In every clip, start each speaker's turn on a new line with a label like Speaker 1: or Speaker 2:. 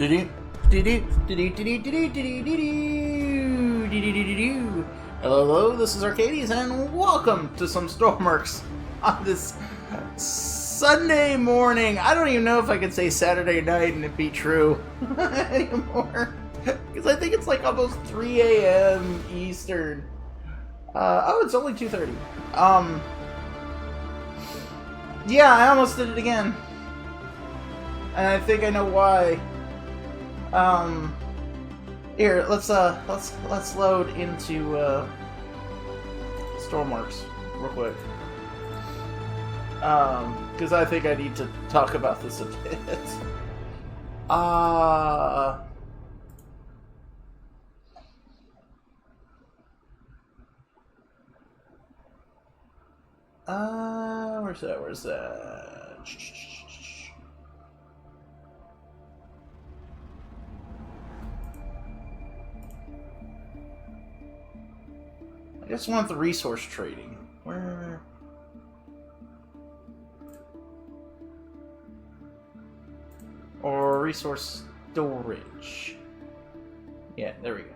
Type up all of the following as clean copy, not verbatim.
Speaker 1: Hello, this is Arcades, and welcome to some Stormworks on this Sunday morning. I don't even know if I could say Saturday night and it be true anymore, because I think it's like almost 3 a.m. Eastern. Oh, it's only 2:30. Yeah, I almost did it again. And I think I know why. Here, let's load into Stormworks real quick. Because I think I need to talk about this a bit. Where's that? I just want the resource trading. Where? Or resource storage. Yeah, there we go.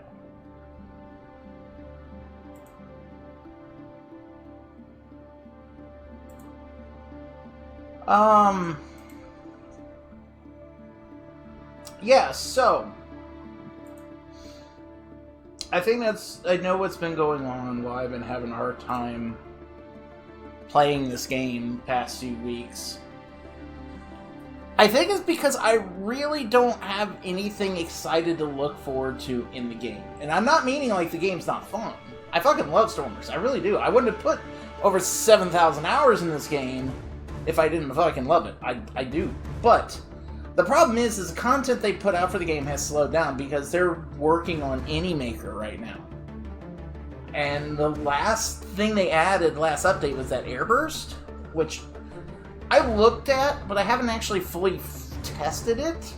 Speaker 1: Yeah, so I think I know what's been going on, why I've been having a hard time playing this game past few weeks. I think it's because I really don't have anything excited to look forward to in the game. And I'm not meaning like the game's not fun. I fucking love Stormworks, I really do. I wouldn't have put over 7,000 hours in this game if I didn't fucking love it. I do. But the problem is the content they put out for the game has slowed down because they're working on AnyMaker right now. And the last thing they added, last update, was that airburst, which I looked at, but I haven't actually fully tested it.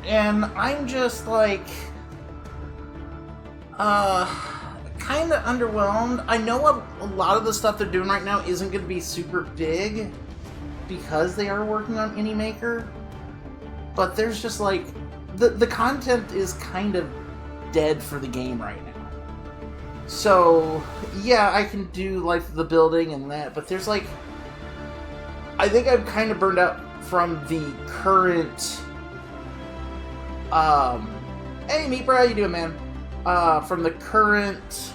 Speaker 1: And I'm just like, kind of underwhelmed. I know a lot of the stuff they're doing right now isn't going to be super big because they are working on AnyMaker, but there's just like the content is kind of dead for the game right now. So yeah, I can do like the building and that, but there's like, I think I'm kind of burned out from the current hey Meeper, how you doing, man? From the current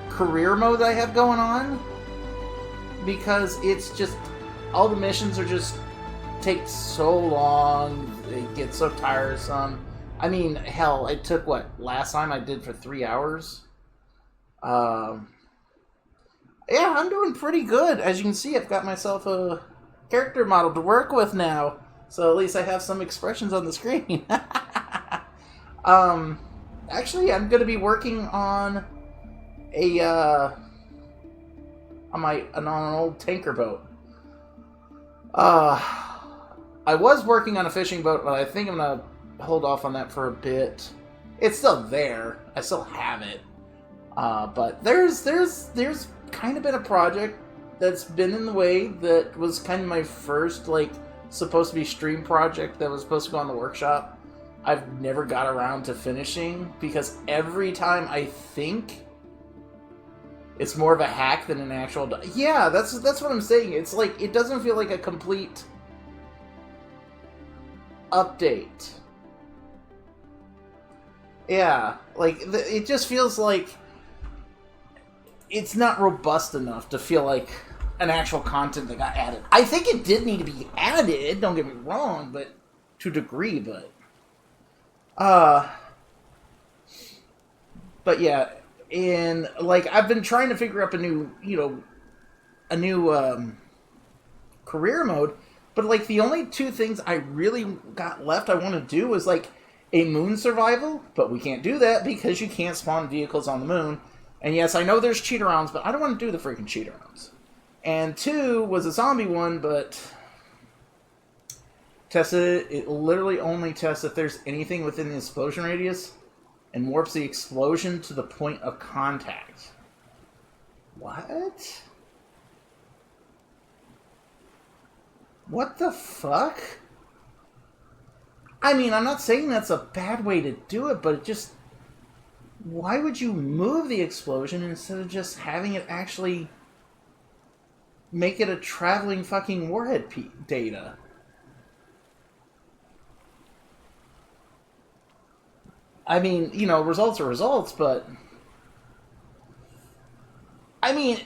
Speaker 1: career mode I have going on, because it's just all the missions are just take so long, they get so tiresome. I mean, hell, it took what last time I did for 3 hours. Yeah, I'm doing pretty good. As you can see, I've got myself a character model to work with now, so at least I have some expressions on the screen. Actually, I'm going to be working on on an old tanker boat. I was working on a fishing boat, but I think I'm going to hold off on that for a bit. It's still there. I still have it. But there's kind of been a project that's been in the way that was kind of my first, like, supposed to be stream project that was supposed to go on the workshop. I've never got around to finishing because every time I think it's more of a hack than an actual... Yeah, that's what I'm saying. It's like, it doesn't feel like a complete update. Yeah, like, it just feels like it's not robust enough to feel like an actual content that got added. I think it did need to be added, don't get me wrong, but to a degree, but yeah, and like I've been trying to figure out a new career mode, but like the only two things I really got left I want to do is like a moon survival, but we can't do that because you can't spawn vehicles on the moon. And yes, I know there's cheat-arounds, but I don't want to do the freaking cheat-arounds. And 2 was a zombie one, but tested it literally only tests if there's anything within the explosion radius and warps the explosion to the point of contact. What? What the fuck? I mean, I'm not saying that's a bad way to do it, but it just... Why would you move the explosion instead of just having it actually make it a traveling fucking warhead data? I mean, you know, results are results, but... I mean,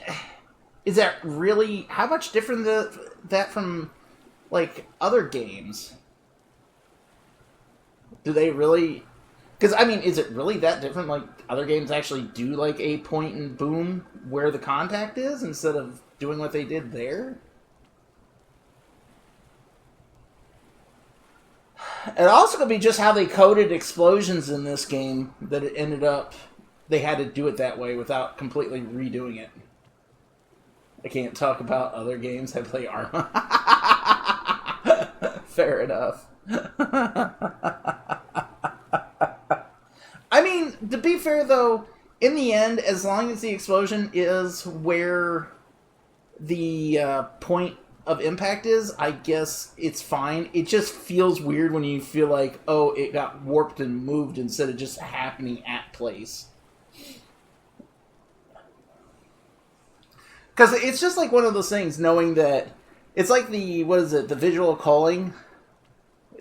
Speaker 1: is that really... How much different that from, like, other games? Do they really... Because, I mean, is it really that different? Like, other games actually do, like, a point and boom where the contact is instead of doing what they did there? It also could be just how they coded explosions in this game that it ended up... They had to do it that way without completely redoing it. I can't talk about other games I play Arma. Fair enough. I mean, to be fair, though, in the end, as long as the explosion is where the point of impact is, I guess it's fine. It just feels weird when you feel like, oh, it got warped and moved instead of just happening at place. Because it's just like one of those things, knowing that it's like the, what is it, the visual culling,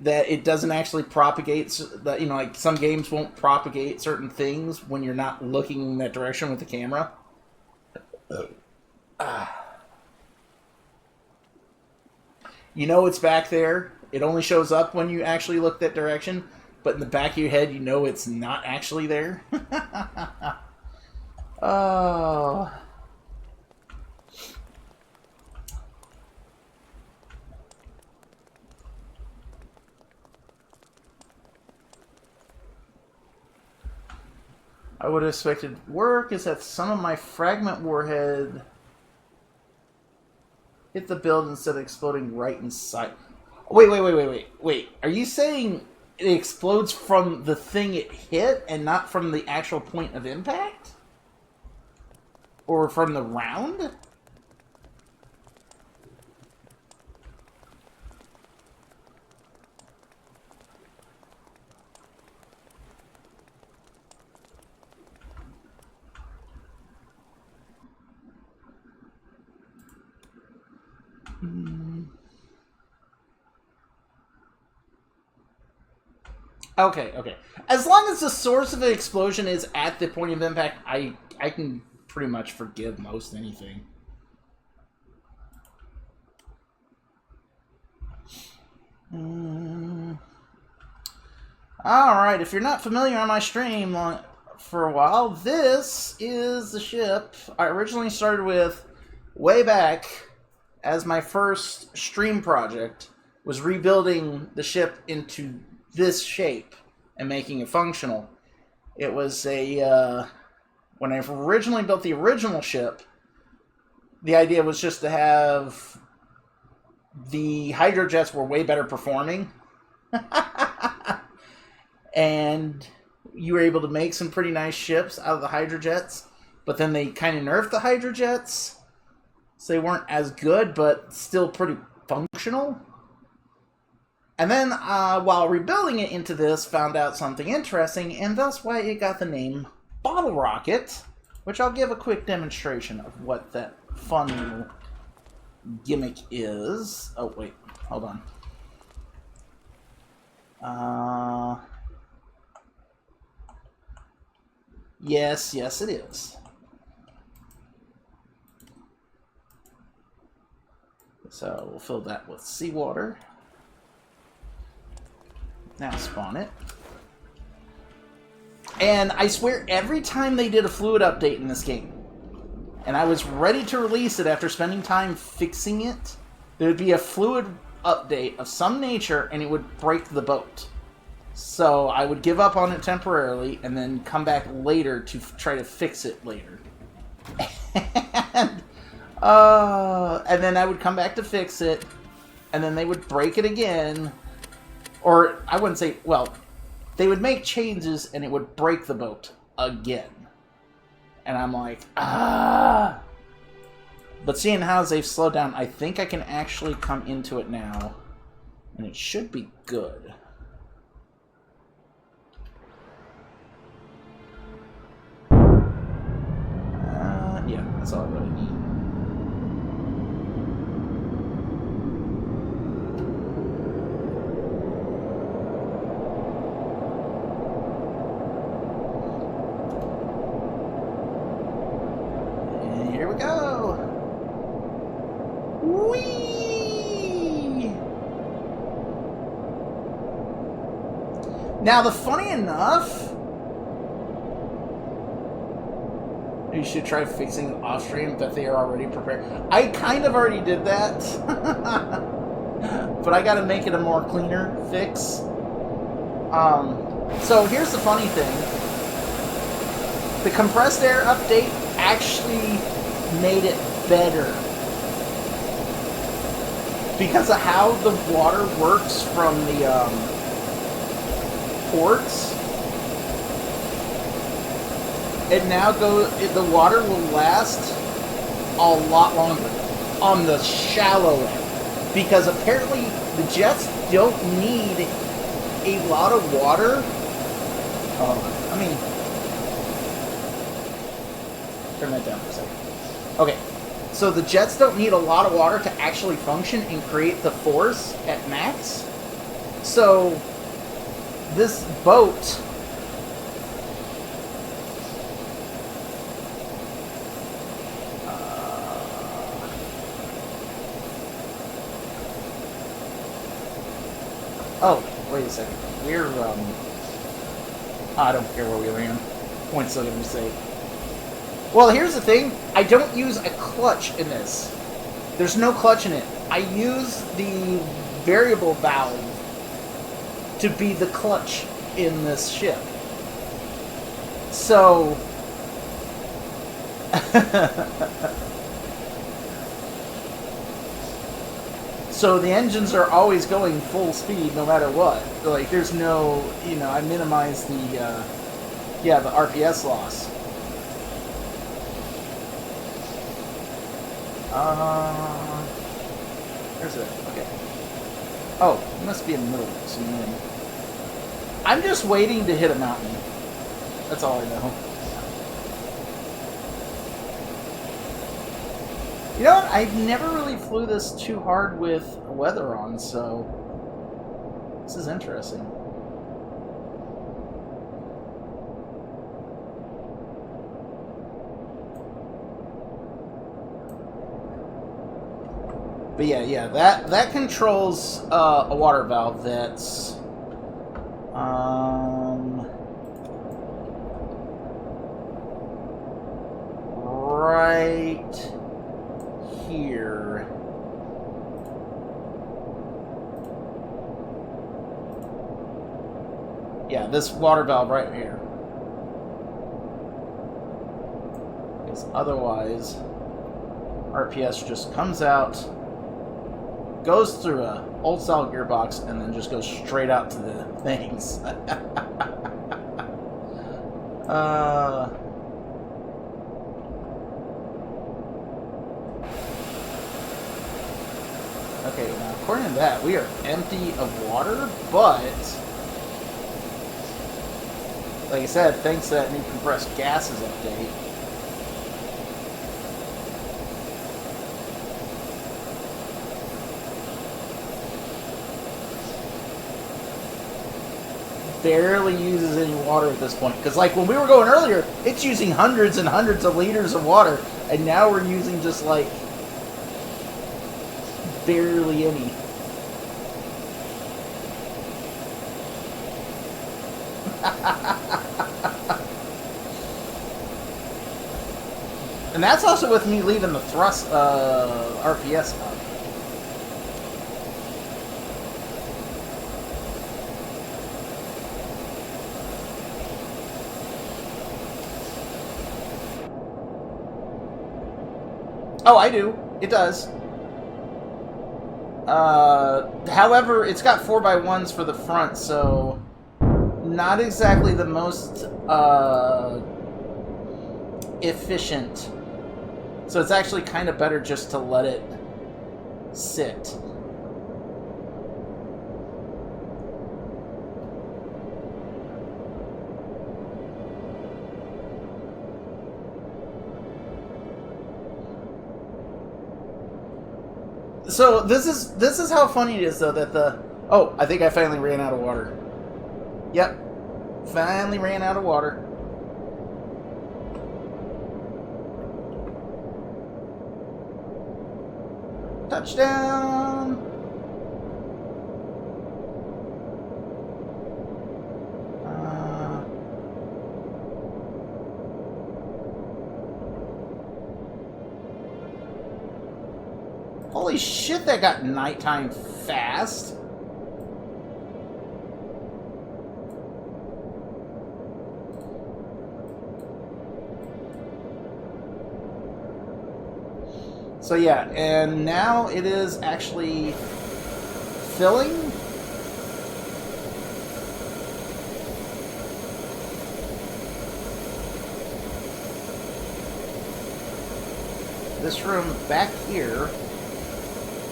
Speaker 1: that it doesn't actually propagate, that, you know, like some games won't propagate certain things when you're not looking in that direction with the camera. You know it's back there. It only shows up when you actually look that direction, but in the back of your head, you know it's not actually there. Oh... I would have expected work is that some of my fragment warhead hit the build instead of exploding right inside. Wait. Are you saying it explodes from the thing it hit and not from the actual point of impact? Or from the round? Okay. As long as the source of the explosion is at the point of impact, I can pretty much forgive most anything. Alright, if you're not familiar on my stream for a while, this is the ship I originally started with way back as my first stream project, was rebuilding the ship into this shape and making it functional. It was a... when I originally built the original ship, the idea was just to have... The hydrojets were way better performing. And you were able to make some pretty nice ships out of the hydrojets. But then they kind of nerfed the hydrojets. So they weren't as good, but still pretty functional. And then, while rebuilding it into this, found out something interesting, and that's why it got the name Bottle Rocket, which I'll give a quick demonstration of what that fun little gimmick is. Oh, wait, hold on. Yes, it is. So we'll fill that with seawater. Now spawn it. And I swear, every time they did a fluid update in this game, and I was ready to release it after spending time fixing it, there would be a fluid update of some nature, and it would break the boat. So I would give up on it temporarily, and then come back later to try to fix it later. And then I would come back to fix it, and then they would break it again. Or, I wouldn't say, well, they would make changes, and it would break the boat again. And I'm like, ah! But seeing how they've slowed down, I think I can actually come into it now. And it should be good. Now, the funny enough, you should try fixing off-stream that they are already prepared. I kind of already did that, but I got to make it a more cleaner fix. So here's the funny thing: the compressed air update actually made it better because of how the water works from the ports. It now the water will last a lot longer on the shallow end because apparently the jets don't need a lot of water. I mean, turn that down for a second. Okay, so the jets don't need a lot of water to actually function and create the force at max. So this boat oh, wait a second. We're, I don't care where we land. Point's still gonna be safe. Well, here's the thing. I don't use a clutch in this. There's no clutch in it. I use the variable valve to be the clutch in this ship. So... So the engines are always going full speed no matter what. Like, there's no, I minimize the, the RPS loss. There's it. Okay. Oh, it must be in the middle. So I'm just waiting to hit a mountain. That's all I know. You know what? I've never really flew this too hard with weather on, so this is interesting. But yeah, that controls a water valve that's right here. Yeah, this water valve right here. Because otherwise, RPS just comes out, goes through a old style gearbox, and then just goes straight out to the things. Okay, now according to that, we are empty of water, but like I said, thanks to that new compressed gases update, barely uses any water at this point. Because like when we were going earlier, it's using hundreds and hundreds of liters of water, and now we're using just like barely any. And that's also with me leaving the thrust RPS up. Oh, I do. It does. However, it's got 4x1s for the front, so not exactly the most efficient. So it's actually kind of better just to let it sit. So this is how funny it is though that the I think I finally ran out of water. Yep. Finally ran out of water. Touchdown! Holy shit, that got nighttime fast. So yeah, and now it is actually filling. This room back here,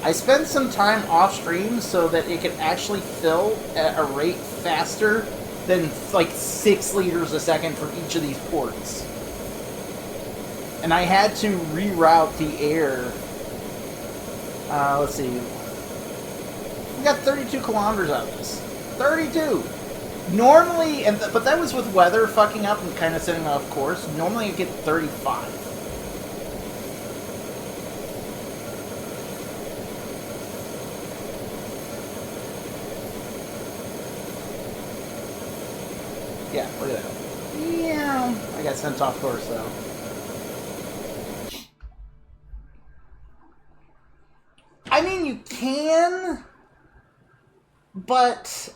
Speaker 1: I spent some time off stream so that it could actually fill at a rate faster than like 6 liters a second for each of these ports. And I had to reroute the air. Let's see. We got 32 kilometers out of this. 32! Normally, but that was with weather fucking up and kind of setting off course. Normally I get 35. Yeah, look at that. Yeah, I got sent off course though. I mean, you can, but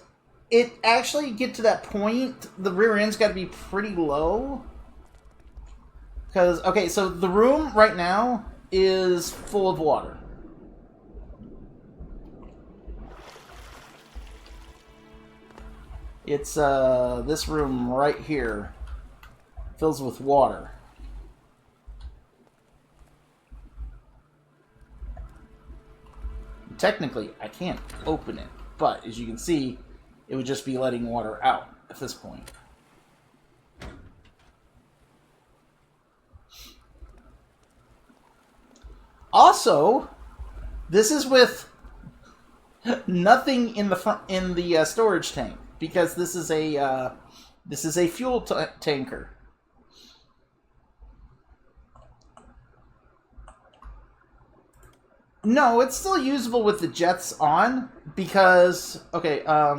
Speaker 1: it actually get to that point, the rear end's got to be pretty low. Because, okay, so the room right now is full of water. It's, this room right here fills with water. Technically, I can't open it, but as you can see, it would just be letting water out at this point. Also, this is with nothing in the front in the storage tank because this is a fuel tanker. No, it's still usable with the jets on because okay, let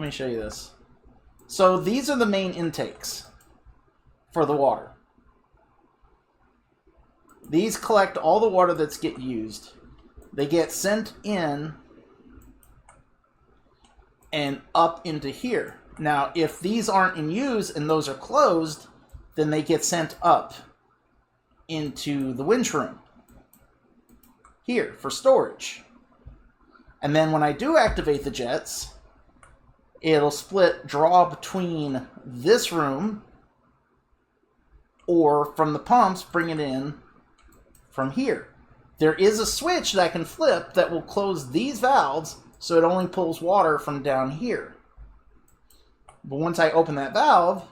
Speaker 1: me show you this. So these are the main intakes for the water. These collect all the water that's get used. They get sent in and up into here. Now, if these aren't in use and those are closed, then they get sent up into the winch room here for storage. And then when I do activate the jets, it'll split draw between this room or from the pumps, bring it in from here. There is a switch that I can flip that will close these valves so it only pulls water from down here. But once I open that valve,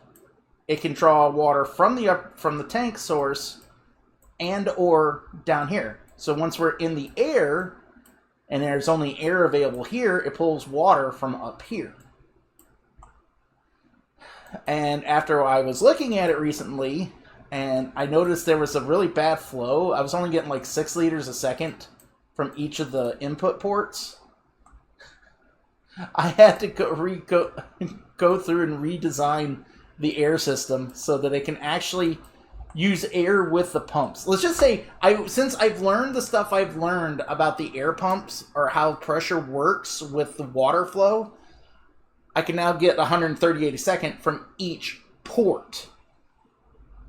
Speaker 1: it can draw water from the tank source and or down here. So once we're in the air and there's only air available here, it pulls water from up here. And after I was looking at it recently, and I noticed there was a really bad flow. I was only getting like 6 liters a second from each of the input ports. I had to go through and redesign the air system so that it can actually use air with the pumps. Let's just say, since I've learned the stuff I've learned about the air pumps or how pressure works with the water flow, I can now get 138 a second from each port.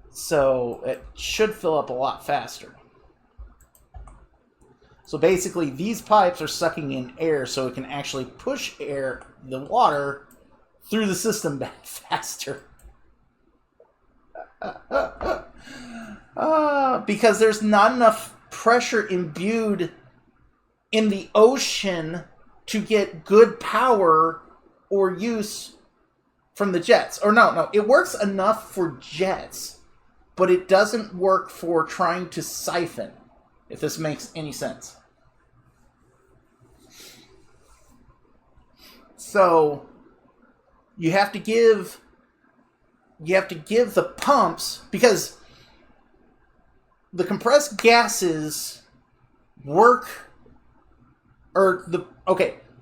Speaker 1: So it should fill up a lot faster. So basically, these pipes are sucking in air so it can actually push the water, through the system faster. Because there's not enough pressure imbued in the ocean to get good power or use from the jets. Or no, it works enough for jets, but it doesn't work for trying to siphon, if this makes any sense. So you have to give the pumps, because the compressed gases work,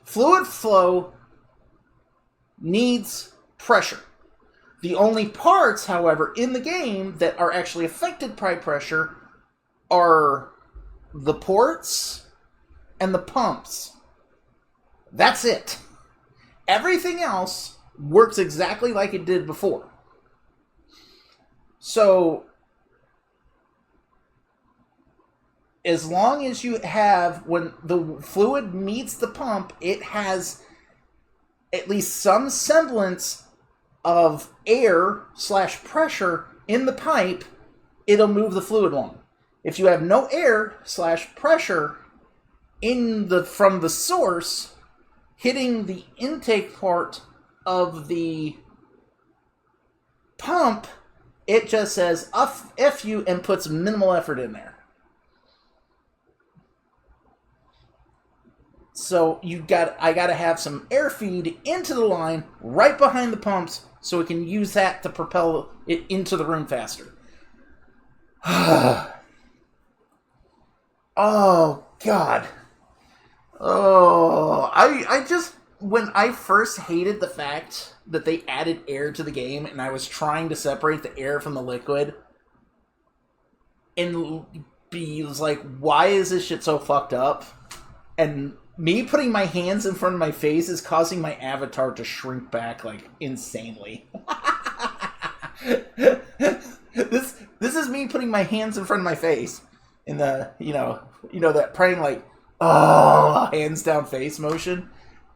Speaker 1: fluid flow needs pressure. The only parts, however, in the game that are actually affected by pressure are the ports and the pumps. That's it. Everything else works exactly like it did before. So, as long as you have, when the fluid meets the pump, it has at least some semblance of air/pressure in the pipe, it'll move the fluid along. If you have no air/pressure from the source hitting the intake part of the pump, it just says F you and puts minimal effort in there. So I gotta have some air feed into the line right behind the pumps so it can use that to propel it into the room faster. Oh, God. Oh, I just, when I first hated the fact that they added air to the game and I was trying to separate the air from the liquid and was like, why is this shit so fucked up? And me putting my hands in front of my face is causing my avatar to shrink back like insanely. This is me putting my hands in front of my face in the that praying like hands down face motion,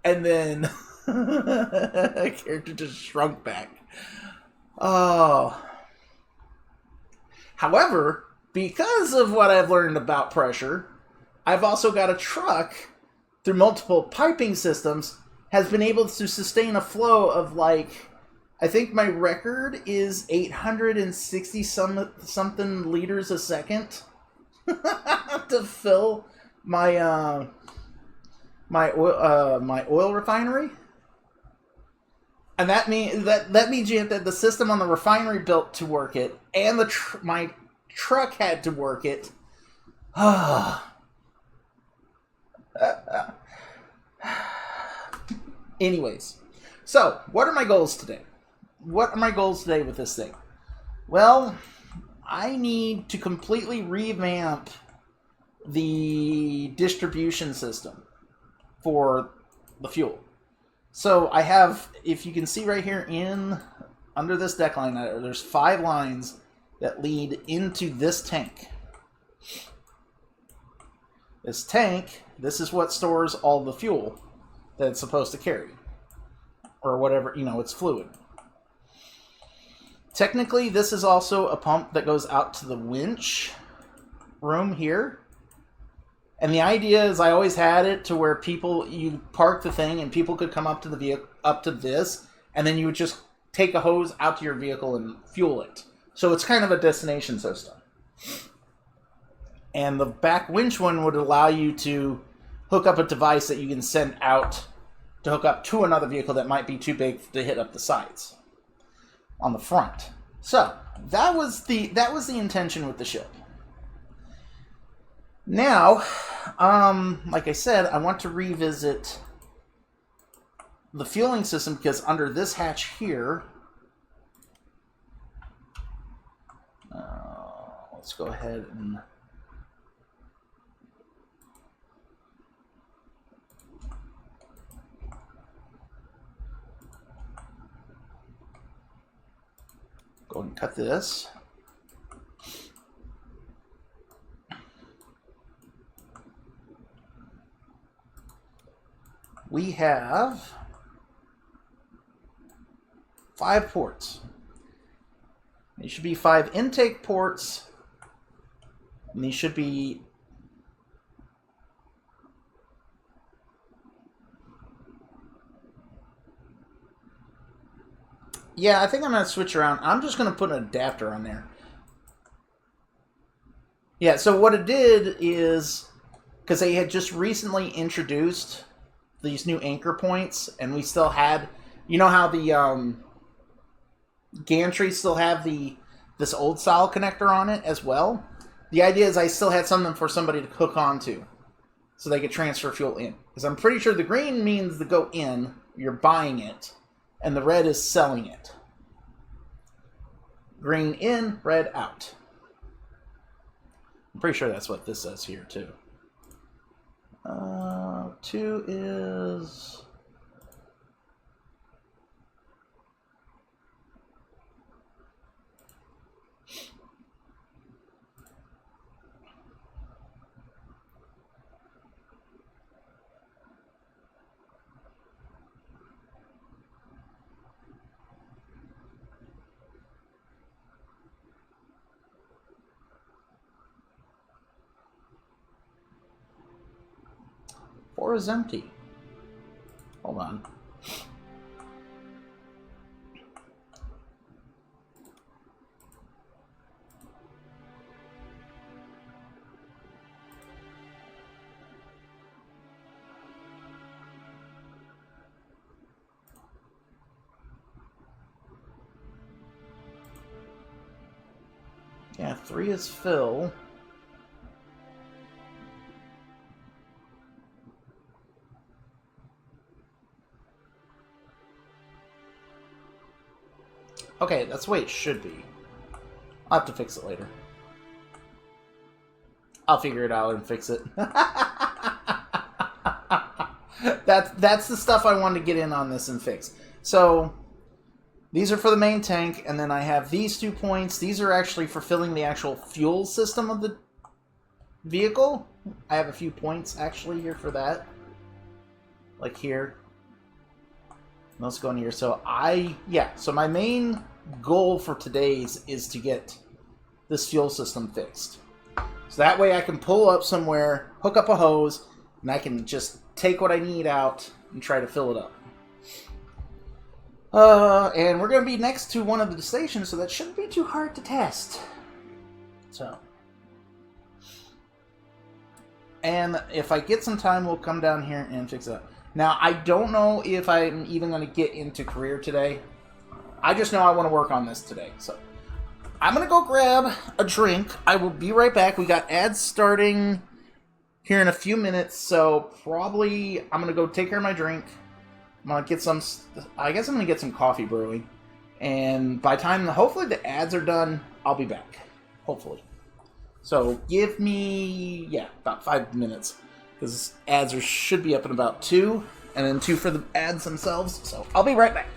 Speaker 1: and then a character just shrunk back. Oh. However, because of what I've learned about pressure, I've also got a truck through multiple piping systems has been able to sustain a flow of like, I think my record is 860 something liters a second to fill my my oil refinery. And that means you have to, the system on the refinery built to work it, and my truck had to work it. Anyways, so what are my goals today? What are my goals today with this thing? Well, I need to completely revamp the distribution system for the fuel. So I have, if you can see right here under this deck line, there's 5 lines that lead into this tank. This tank, this is what stores all the fuel that it's supposed to carry. Or whatever, it's fluid. Technically, this is also a pump that goes out to the winch room here. And the idea is I always had it to where you park the thing and people could come up to the vehicle, up to this, and then you would just take a hose out to your vehicle and fuel it. So it's kind of a destination system. And the back winch one would allow you to hook up a device that you can send out to hook up to another vehicle that might be too big to hit up the sides on the front. So that was the intention with the ship. Now, like I said, I want to revisit the fueling system because under this hatch here, let's go ahead and go and cut this. We have 5 ports. These should be 5 intake ports. And these should be I think I'm going to switch around. I'm just going to put an adapter on there. Yeah, so what it did is, because they had just recently introduced these new anchor points, and we still had, how the gantries still have this old style connector on it as well? The idea is I still had something for somebody to hook onto so they could transfer fuel in. Because I'm pretty sure the green means to go in, you're buying it, and the red is selling it. Green in, red out. I'm pretty sure that's what this says here, too. 2 is... Four is empty. Hold on. Yeah, 3 is fill. Okay, that's the way it should be. I'll have to fix it later. I'll figure it out and fix it. That's the stuff I wanted to get in on this and fix. So, these are for the main tank, and then I have these 2 points. These are actually for filling the actual fuel system of the vehicle. I have a few points actually here for that. Like here. Let's go in here. So so my main goal for today's is to get this fuel system fixed. So that way I can pull up somewhere, hook up a hose, and I can just take what I need out and try to fill it up. And we're going to be next to one of the stations, so that shouldn't be too hard to test. So. And if I get some time, we'll come down here and fix it up. Now, I don't know if I'm even going to get into career today. I just know I want to work on this today. So, I'm going to go grab a drink. I will be right back. We got ads starting here in a few minutes. So, probably I'm going to go take care of my drink. I'm going to get some... I guess I'm going to get some coffee brewing. And by the time, hopefully, the ads are done, I'll be back. Hopefully. So, give me... yeah, about 5 minutes. Because ads should be up in about 2, and then 2 for the ads themselves. So I'll be right back.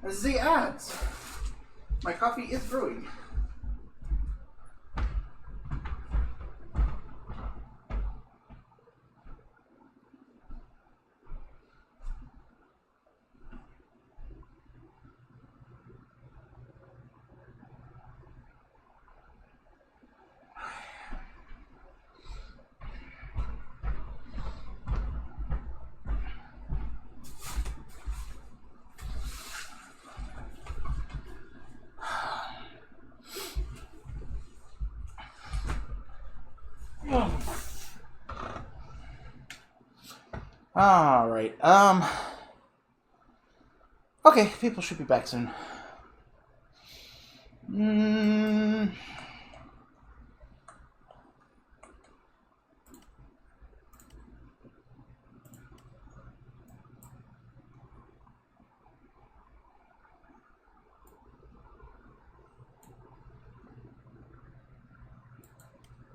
Speaker 1: The ads. My coffee is brewing. All right. Okay, people should be back soon.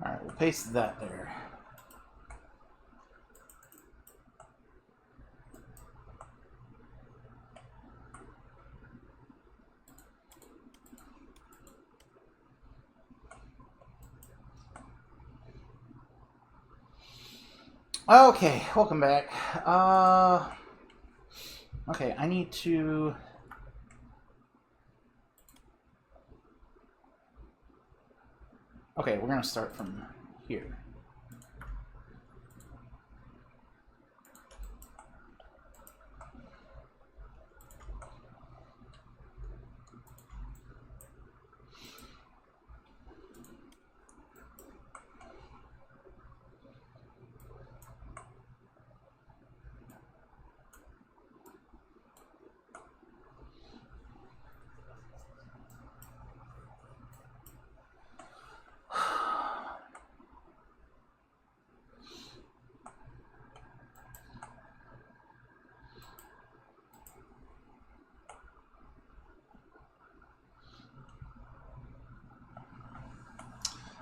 Speaker 1: All right, we'll paste that there. Okay, welcome back. Okay, I need to... Okay, we're going to start from here.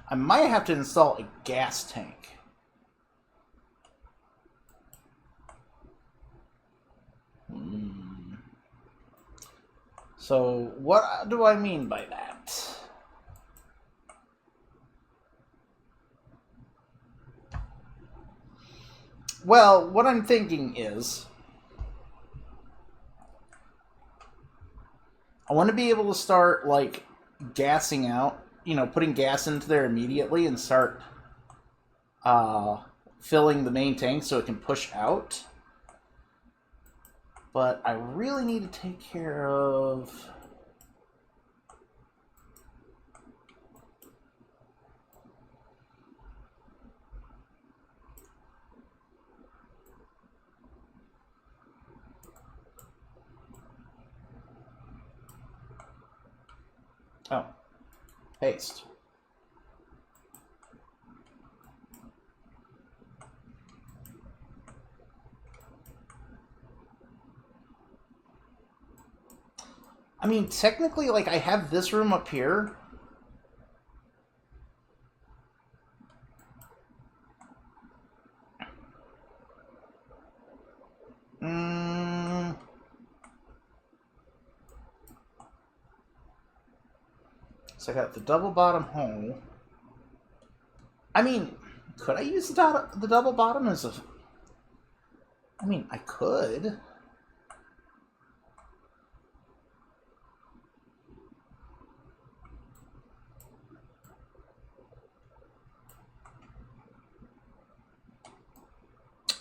Speaker 1: I might have to install a gas tank. So, what do I mean by that? Well, what I'm thinking is... I want to be able to start, like, gassing out. You know, putting gas into there immediately and start filling the main tank so it can push out. But I really need to take care of... Oh. Paste. I mean, technically, like, I have this room up here. So I got the double bottom hole. I mean, could I use the double bottom as a... I mean, I could.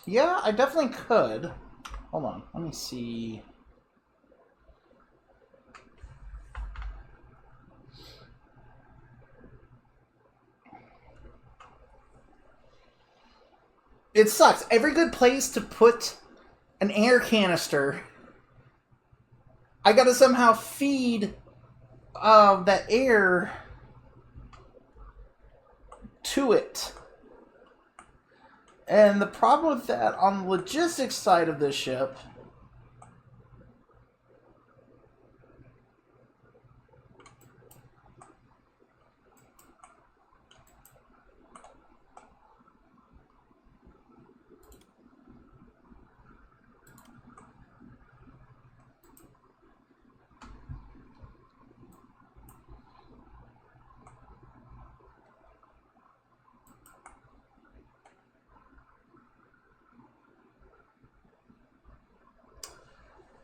Speaker 1: Yeah, I definitely could. Hold on, let me see. It sucks. Every good place to put an air canister, I gotta somehow feed that air to it. And the problem with that, on the logistics side of this ship...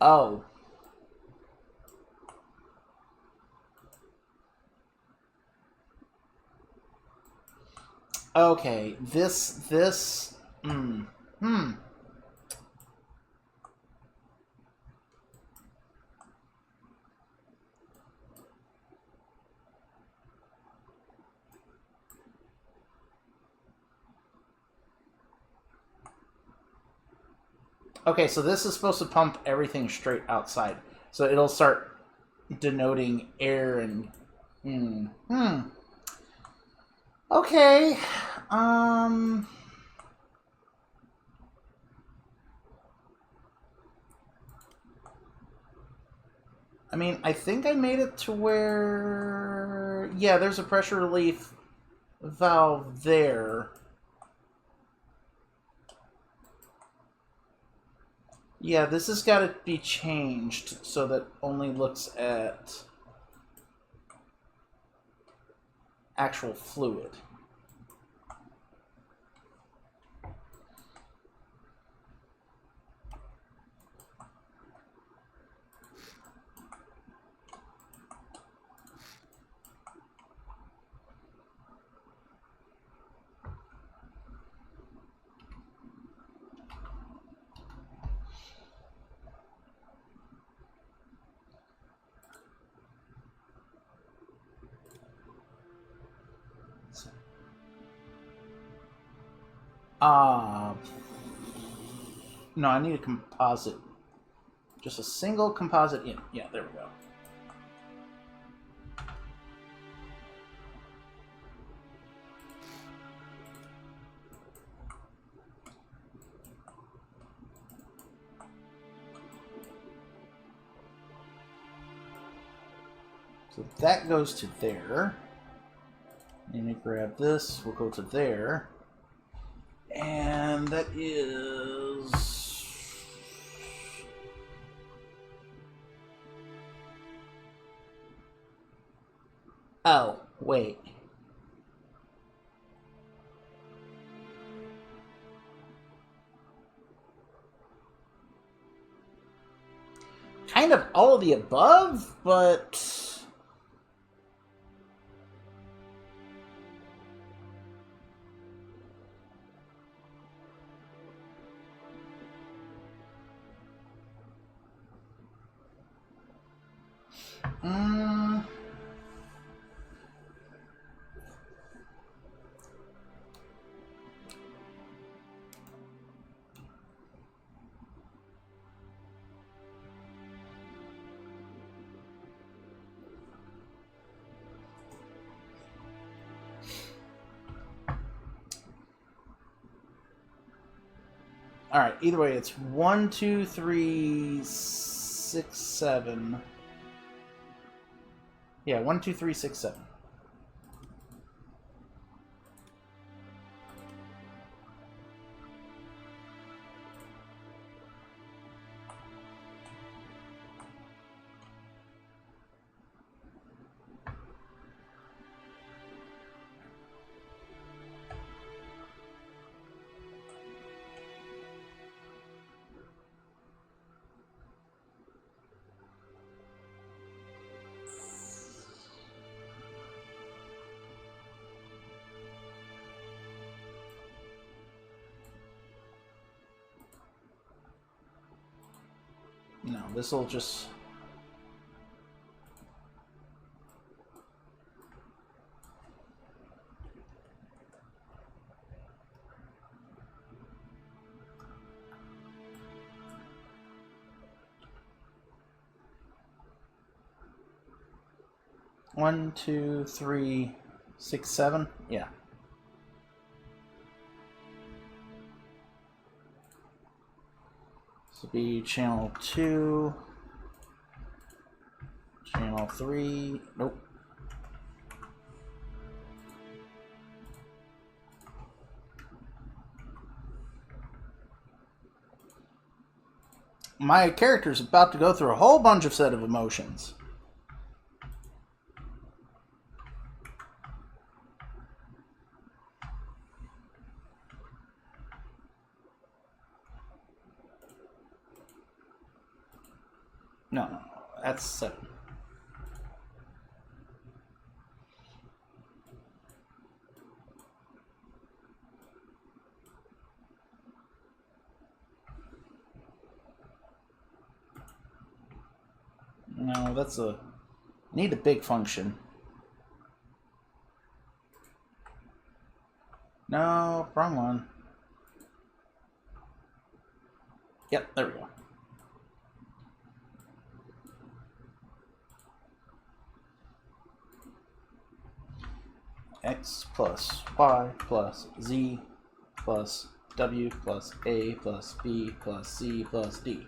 Speaker 1: Oh. Okay, this... Okay, so this is supposed to pump everything straight outside. So it'll start denoting air and... Okay. I mean, I think I made it to where... Yeah, there's a pressure relief valve there. Yeah, this has got to be changed so that only looks at actual fluid. No, I need a composite. Just a single composite in. Yeah, there we go. So that goes to there. Let me grab this. We'll go to there. And that is... Oh, wait. Kind of all of the above, but... Alright, either way, it's 1, 2, 3, 6, 7. Yeah, 1, 2, 3, 6, 7. No, this will just... One, 2, 3, 6, 7? Yeah. This will be channel 2, channel 3, nope. My character's about to go through a whole bunch of set of emotions. No, that's 7. No, that's a... Need a big function. No, wrong one. Yep, there we go. X plus Y plus Z plus W plus A plus B plus C plus D.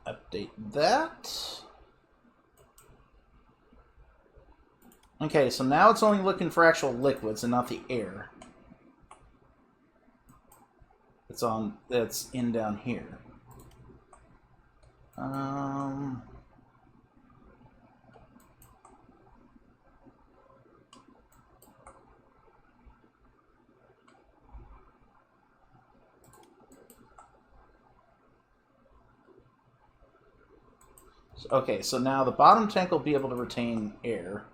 Speaker 1: Update that. Okay, so now it's only looking for actual liquids and not the air. That's in down here. Okay, so now the bottom tank will be able to retain air.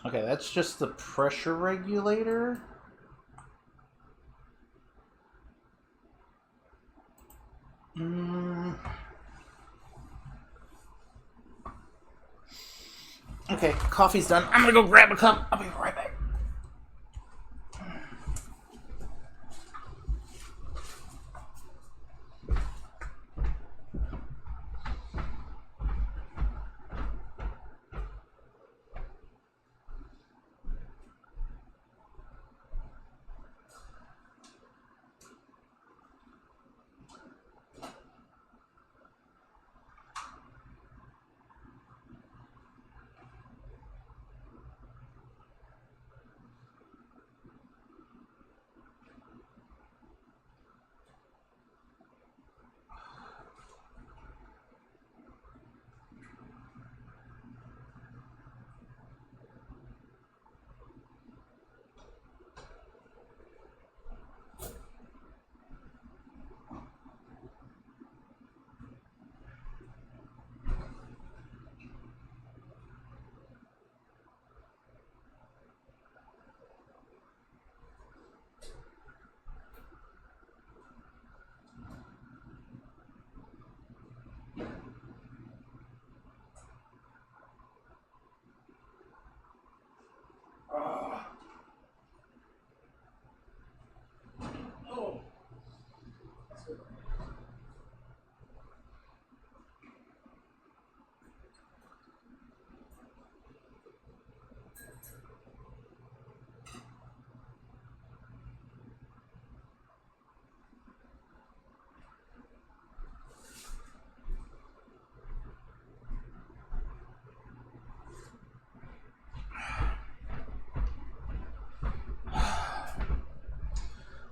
Speaker 1: Okay, that's just the pressure regulator. Okay, coffee's done. I'm gonna go grab a cup. I'll be right back.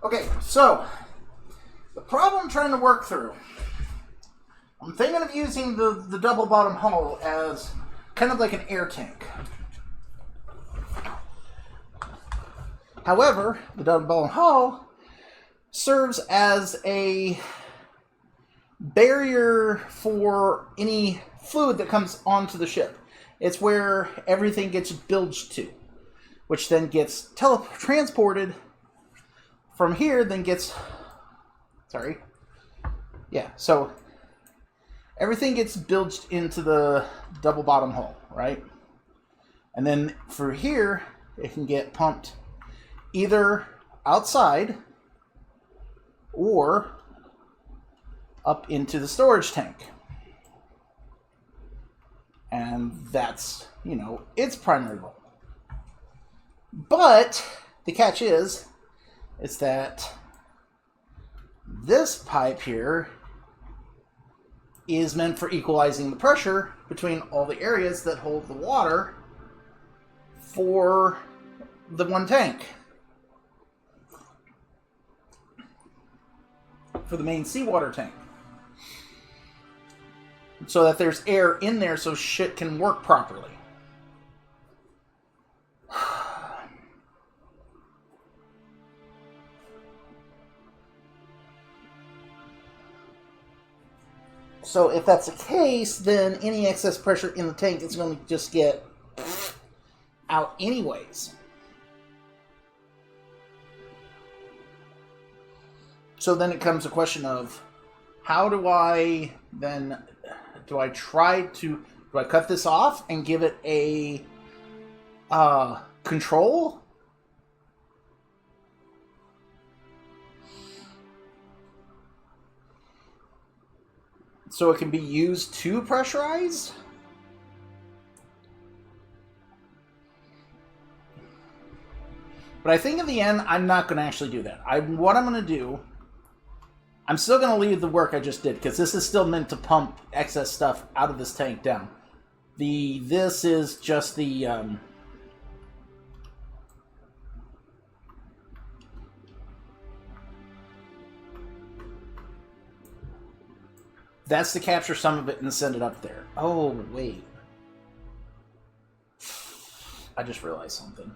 Speaker 1: Okay, so the problem I'm trying to work through. I'm thinking of using the double bottom hull as kind of like an air tank. However, the double bottom hull serves as a barrier for any fluid that comes onto the ship. It's where everything gets bilged to, which then gets transported from here, then gets... Sorry. Yeah, so everything gets bilged into the double bottom hole, right? And then for here, it can get pumped either outside or up into the storage tank. And that's, you know, its primary role. But the catch is that this pipe here is meant for equalizing the pressure between all the areas that hold the water for the one tank. For the main seawater tank. So that there's air in there so shit can work properly. So if that's the case, then any excess pressure in the tank is going to just get out anyways. So then it comes a question of, how do I then, do I cut this off and give it a control? So it can be used to pressurize? But I think in the end, I'm not going to actually do that. What I'm going to do, I'm still going to leave the work I just did, because this is still meant to pump excess stuff out of this tank down. This is just the... that's to capture some of it and send it up there. Oh, wait. I just realized something.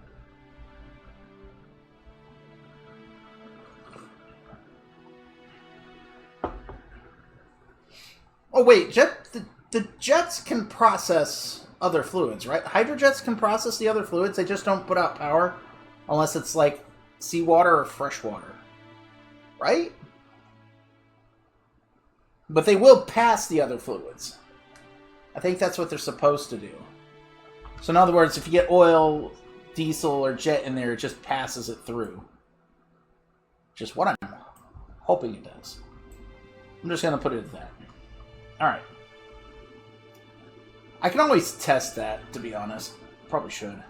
Speaker 1: Oh, wait. The jets can process other fluids, right? Hydrojets can process the other fluids. They just don't put out power unless it's like seawater or freshwater. Right? But they will pass the other fluids. I think that's what they're supposed to do. So in other words, if you get oil, diesel, or jet in there, it just passes it through. Just what I'm hoping it does. I'm just going to put it at that. Alright. I can always test that, to be honest. Probably should.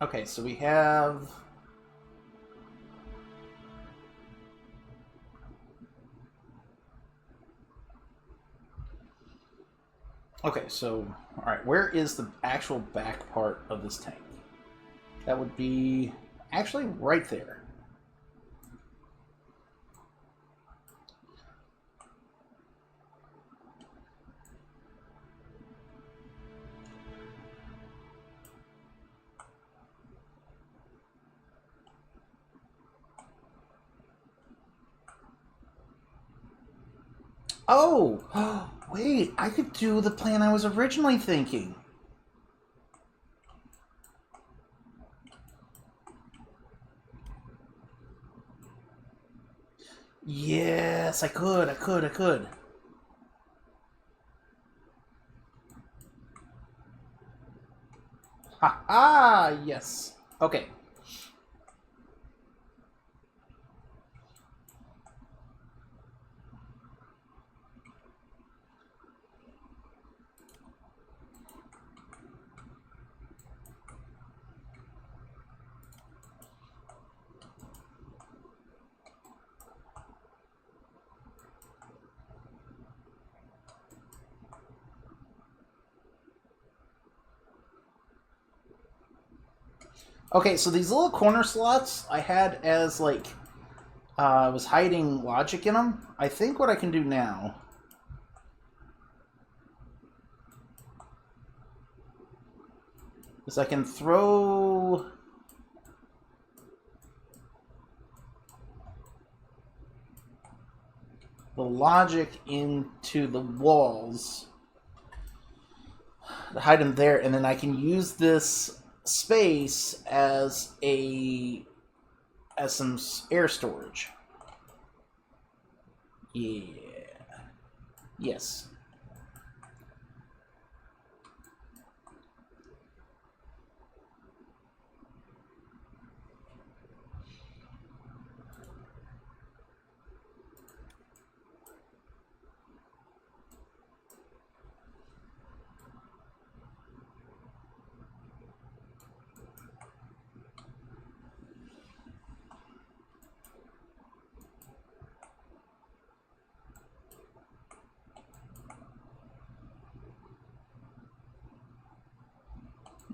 Speaker 1: Okay, so we have... Okay, so, alright, where is the actual back part of this tank? That would be actually right there. Oh! Wait, I could do the plan I was originally thinking. Yes, I could. Ha-ha! Yes. Okay. Okay, so these little corner slots I had as, like, I was hiding logic in them. I think what I can do now is I can throw... the logic into the walls hide them there, and then I can use this space as some air storage. Yeah. Yes.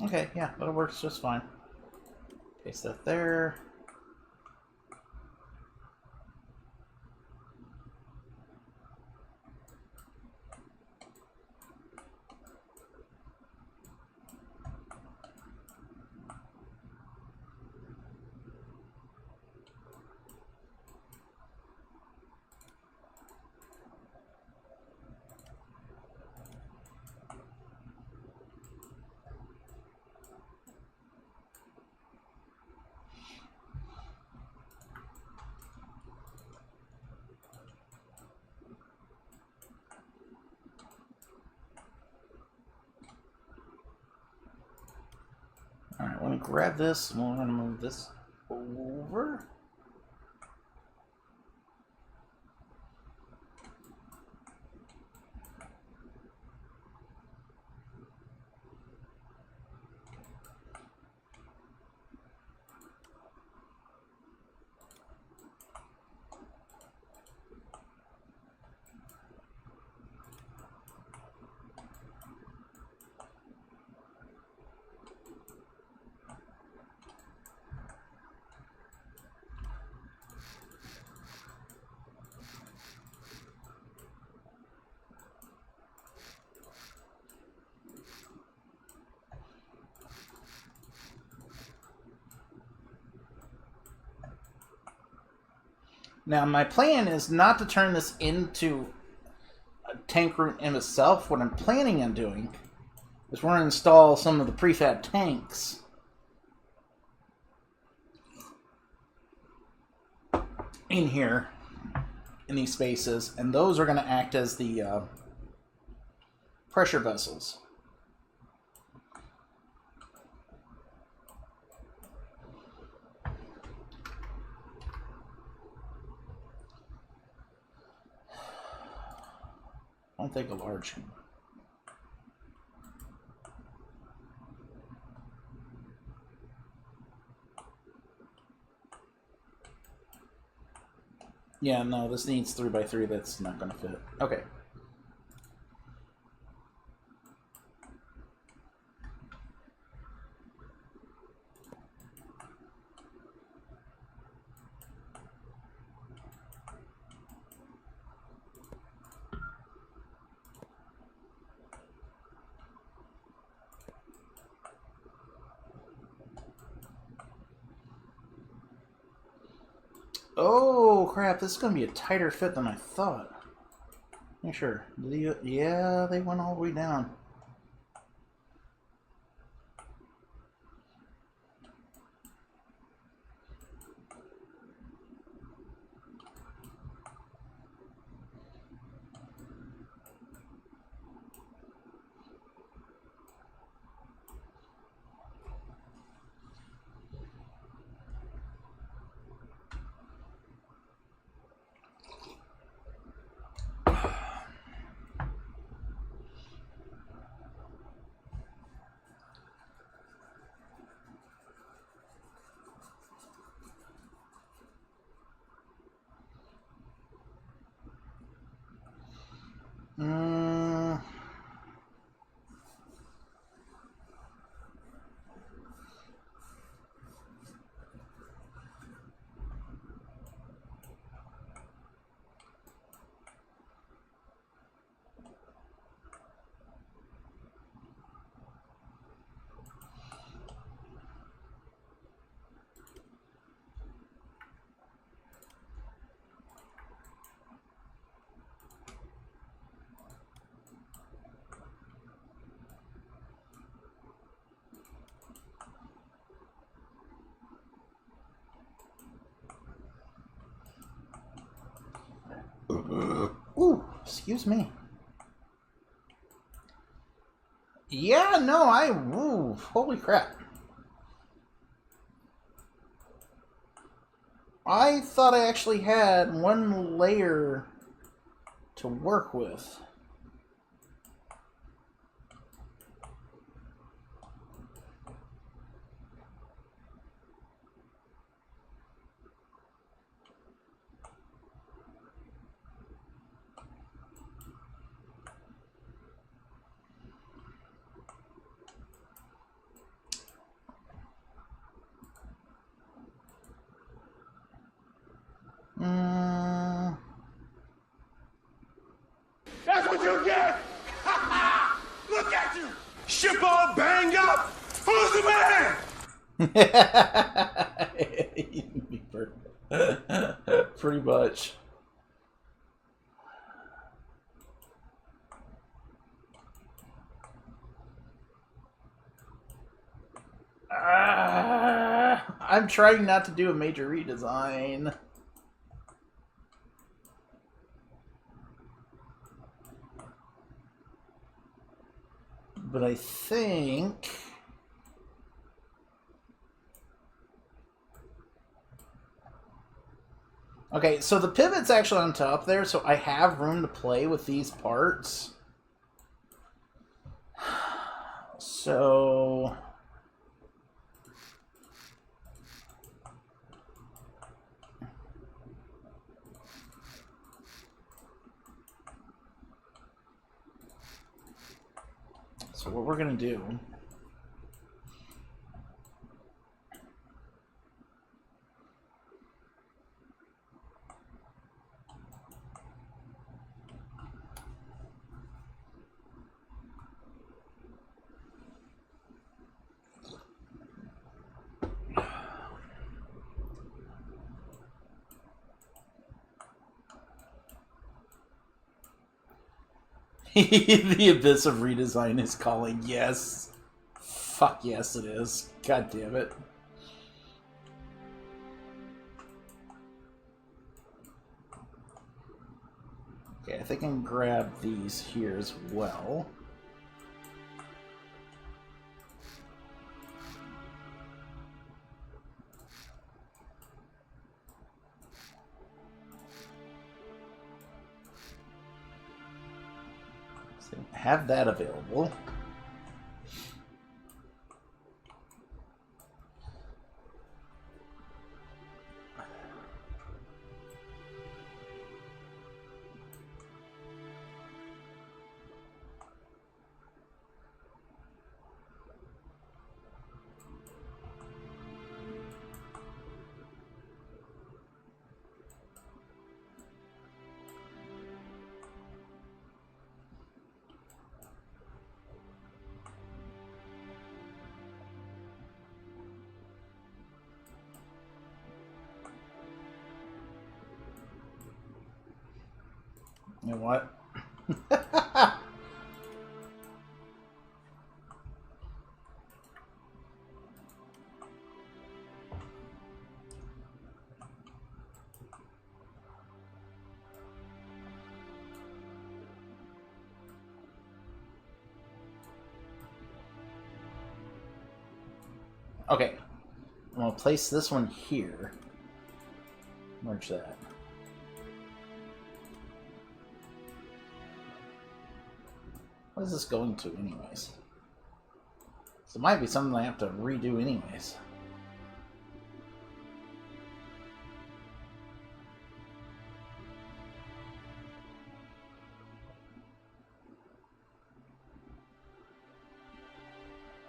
Speaker 1: Okay, yeah, that works just fine. Paste that there. Alright, let me grab this. We're going to move this over. Now, my plan is not to turn this into a tank room in itself. What I'm planning on doing is we're going to install some of the prefab tanks in here, in these spaces, and those are going to act as the pressure vessels. I don't think a large. Yeah, no, this needs 3x3. That's not going to fit. Okay. Oh, crap. This is going to be a tighter fit than I thought. Yeah, sure. Yeah, they went all the way down. Excuse me. Yeah, no, ooh, holy crap. I thought I actually had one layer to work with.
Speaker 2: That's what you get! Look at you! Ship all banged up! Who's the man?
Speaker 1: Pretty much. I'm trying not to do a major redesign. But I think... Okay, so the pivot's actually on top there, so I have room to play with these parts. So... So what we're going to do... The abyss of redesign is calling. Yes. Fuck yes it is. God damn it. Okay, I think I can grab these here as well. So have that available. You know what? Okay. I'm going to place this one here. Merge that. What is this going to, anyways? So it might be something I have to redo, anyways.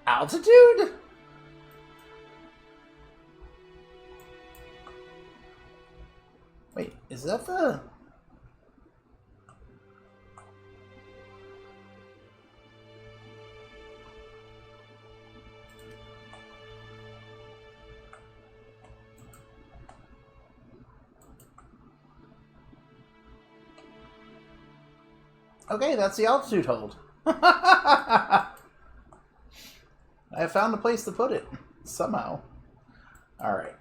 Speaker 1: Altitude? Wait, is that the... Okay, that's the altitude hold. I found a place to put it, somehow. Alright.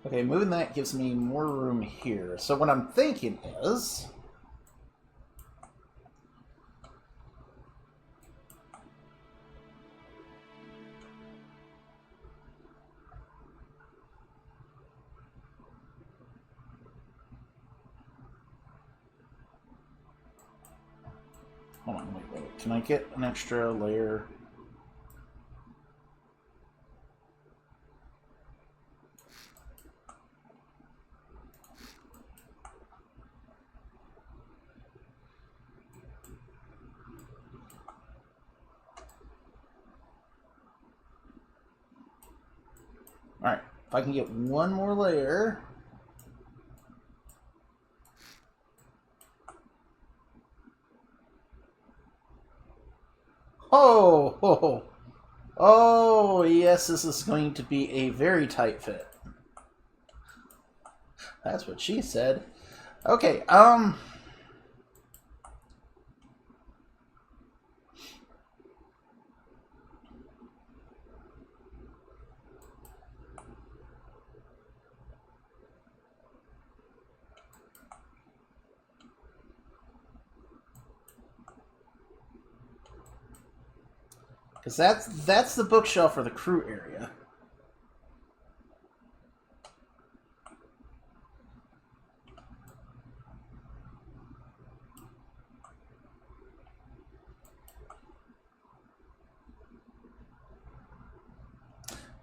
Speaker 1: Okay, moving that gives me more room here. So what I'm thinking is... Hold on, wait. Can I get an extra layer? Alright, if I can get one more layer... Oh, yes, this is going to be a very tight fit. That's what she said. Okay, because that's the bookshelf for the crew area.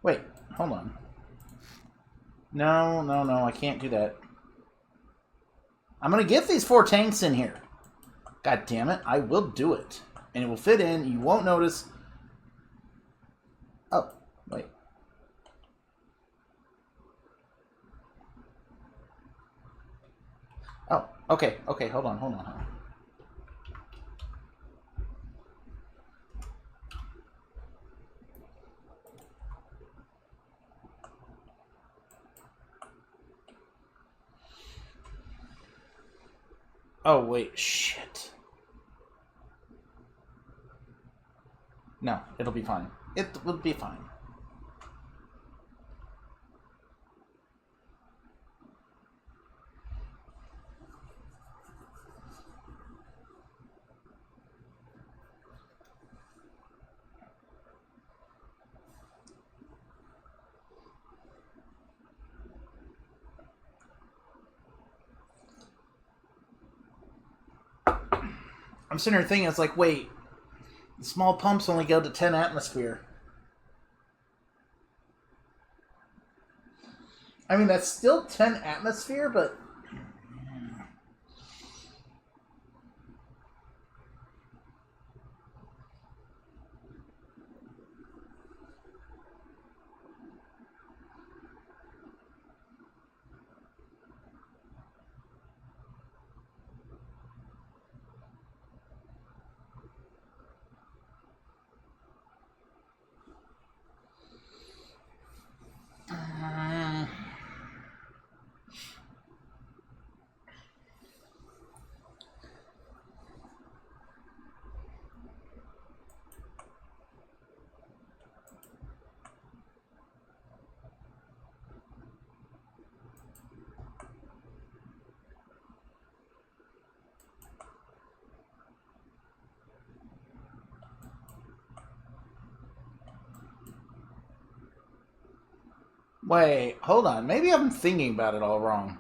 Speaker 1: Wait, hold on. No, I can't do that. I'm gonna get these 4 tanks in here. God damn it, I will do it. And it will fit in, you won't notice. Oh, wait. Oh, okay, hold on. Oh, wait, shit. No, it'll be fine. It will be fine. I'm sitting here thinking, it's like, wait, the small pumps only go to 10 atmosphere. I mean, that's still 10 atmosphere, but... Wait, hold on. Maybe I'm thinking about it all wrong.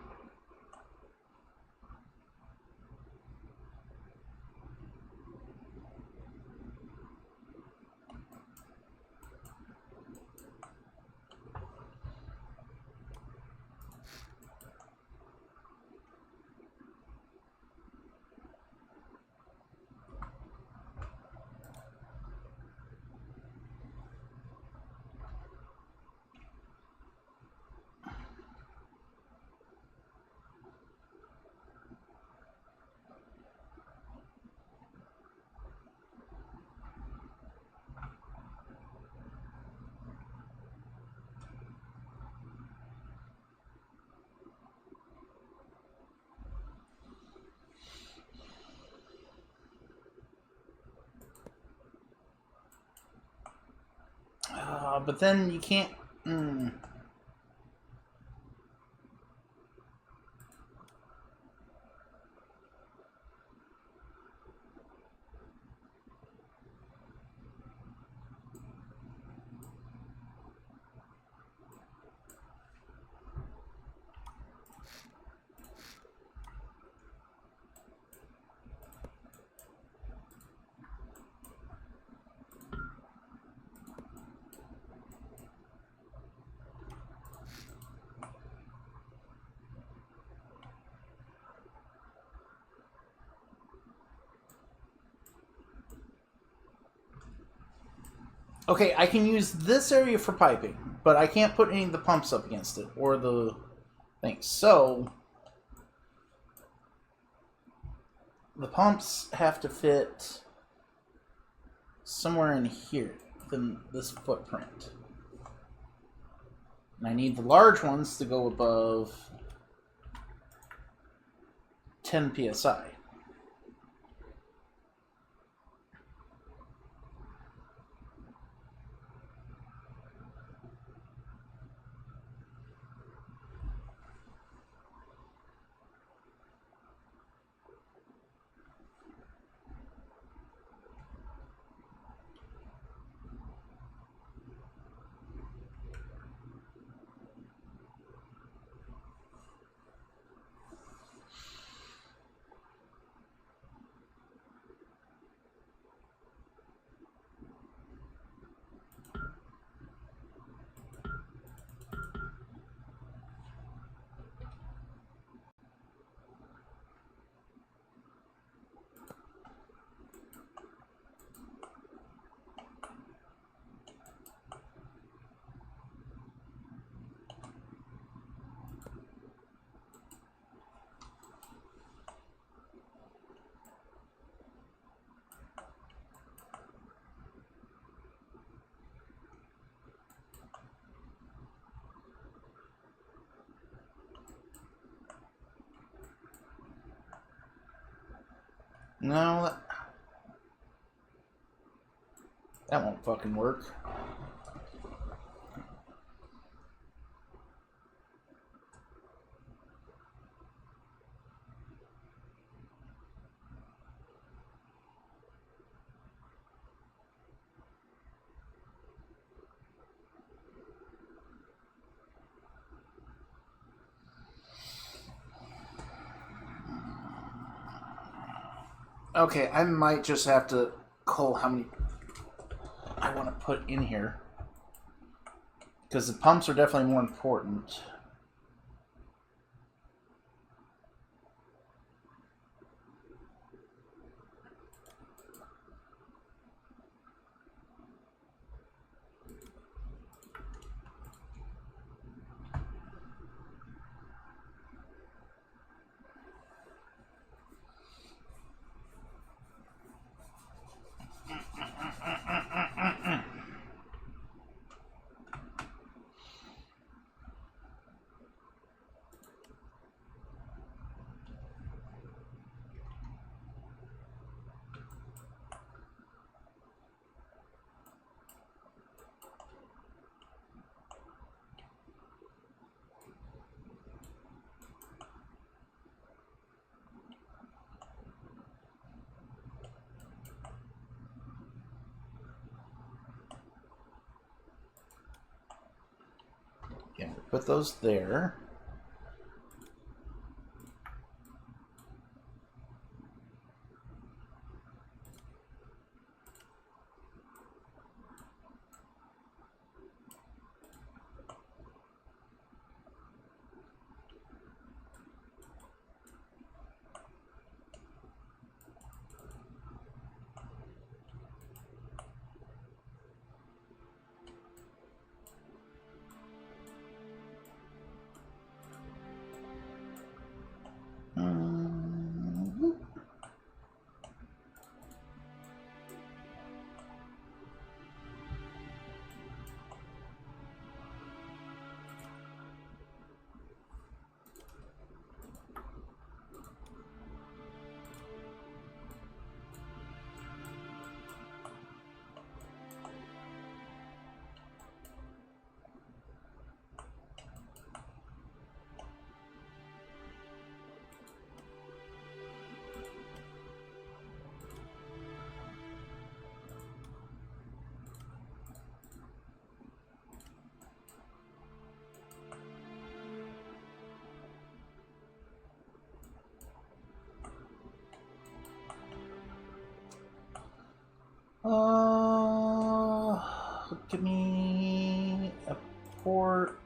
Speaker 1: But then you can't... Okay, I can use this area for piping, but I can't put any of the pumps up against it, or the things. So, the pumps have to fit somewhere in here, within this footprint. And I need the large ones to go above 10 psi. No, that won't fucking work. Okay, I might just have to call how many I want to put in here. Because the pumps are definitely more important. Yeah, put those there. Give me a port.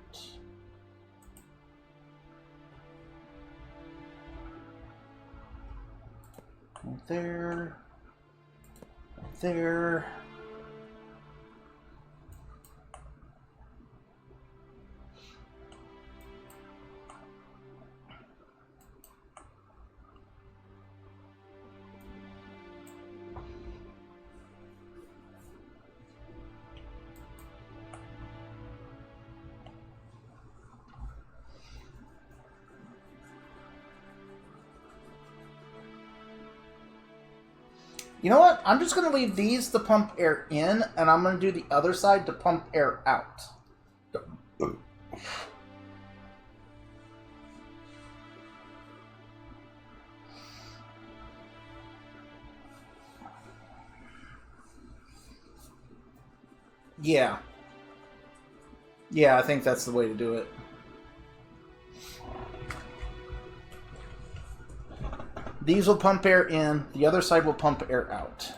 Speaker 1: Right there. Right there. You know what? I'm just going to leave these to pump air in, and I'm going to do the other side to pump air out. Yeah. Yeah, I think that's the way to do it. These will pump air in, the other side will pump air out.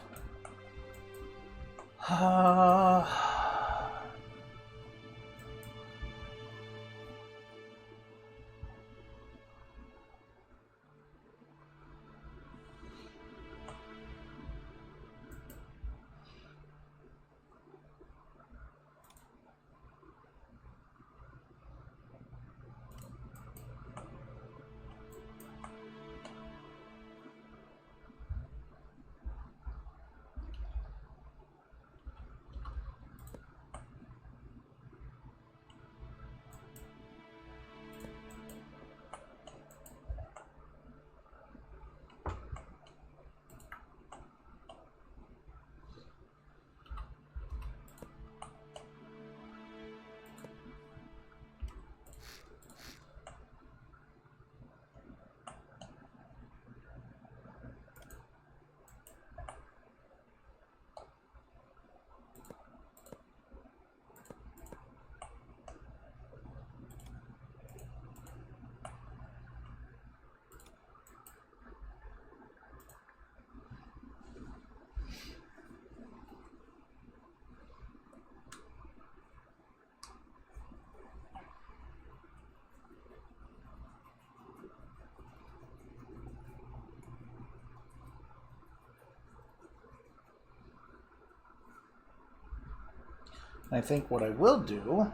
Speaker 1: I think what I will do...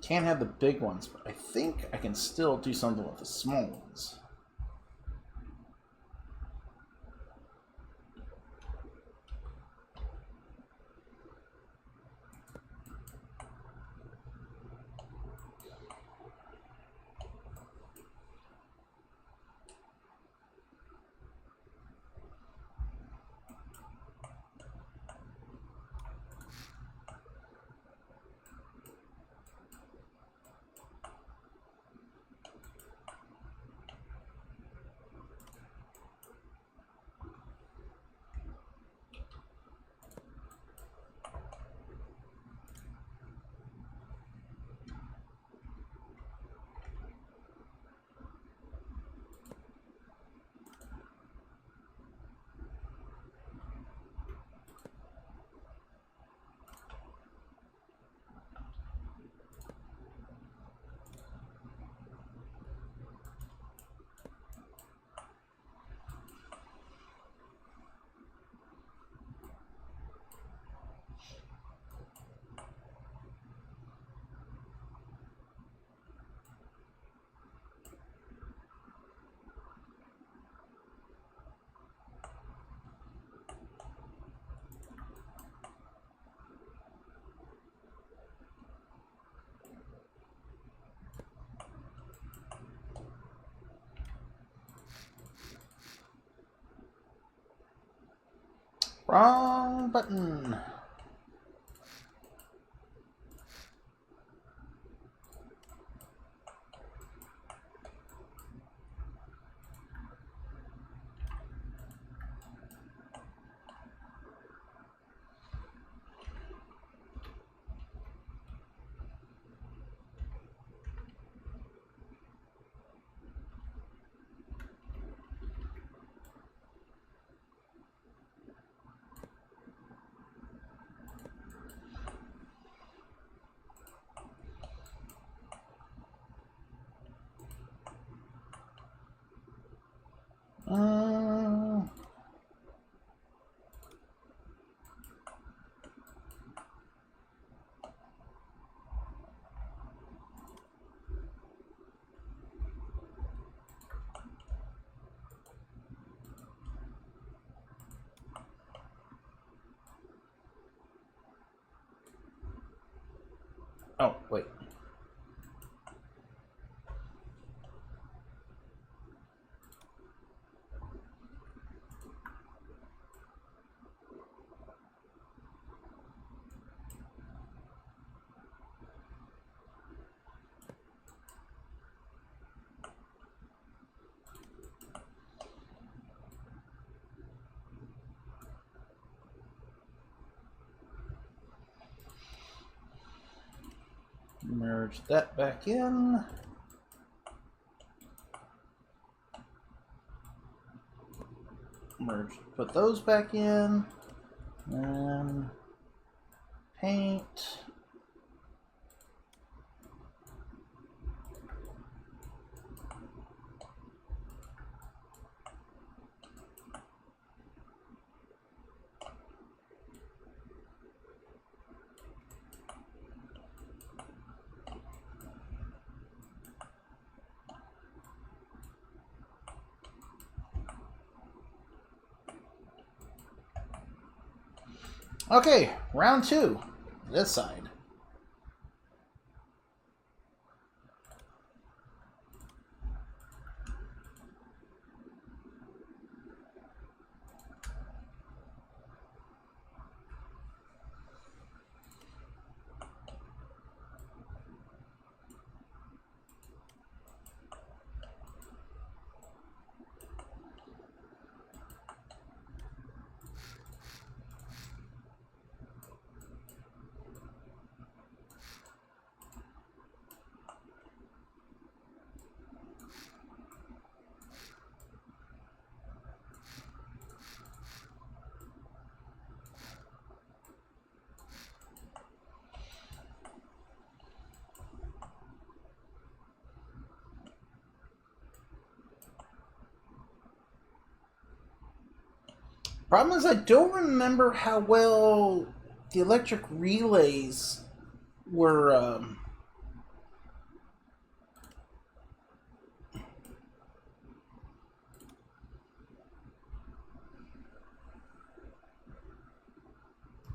Speaker 1: Can't have the big ones, but I think I can still do something with the small ones. Wrong button. Uh, oh, wait. merge that back in. Merge, put those back in. And paint. Okay, round 2. This side. Problem is, I don't remember how well the electric relays were.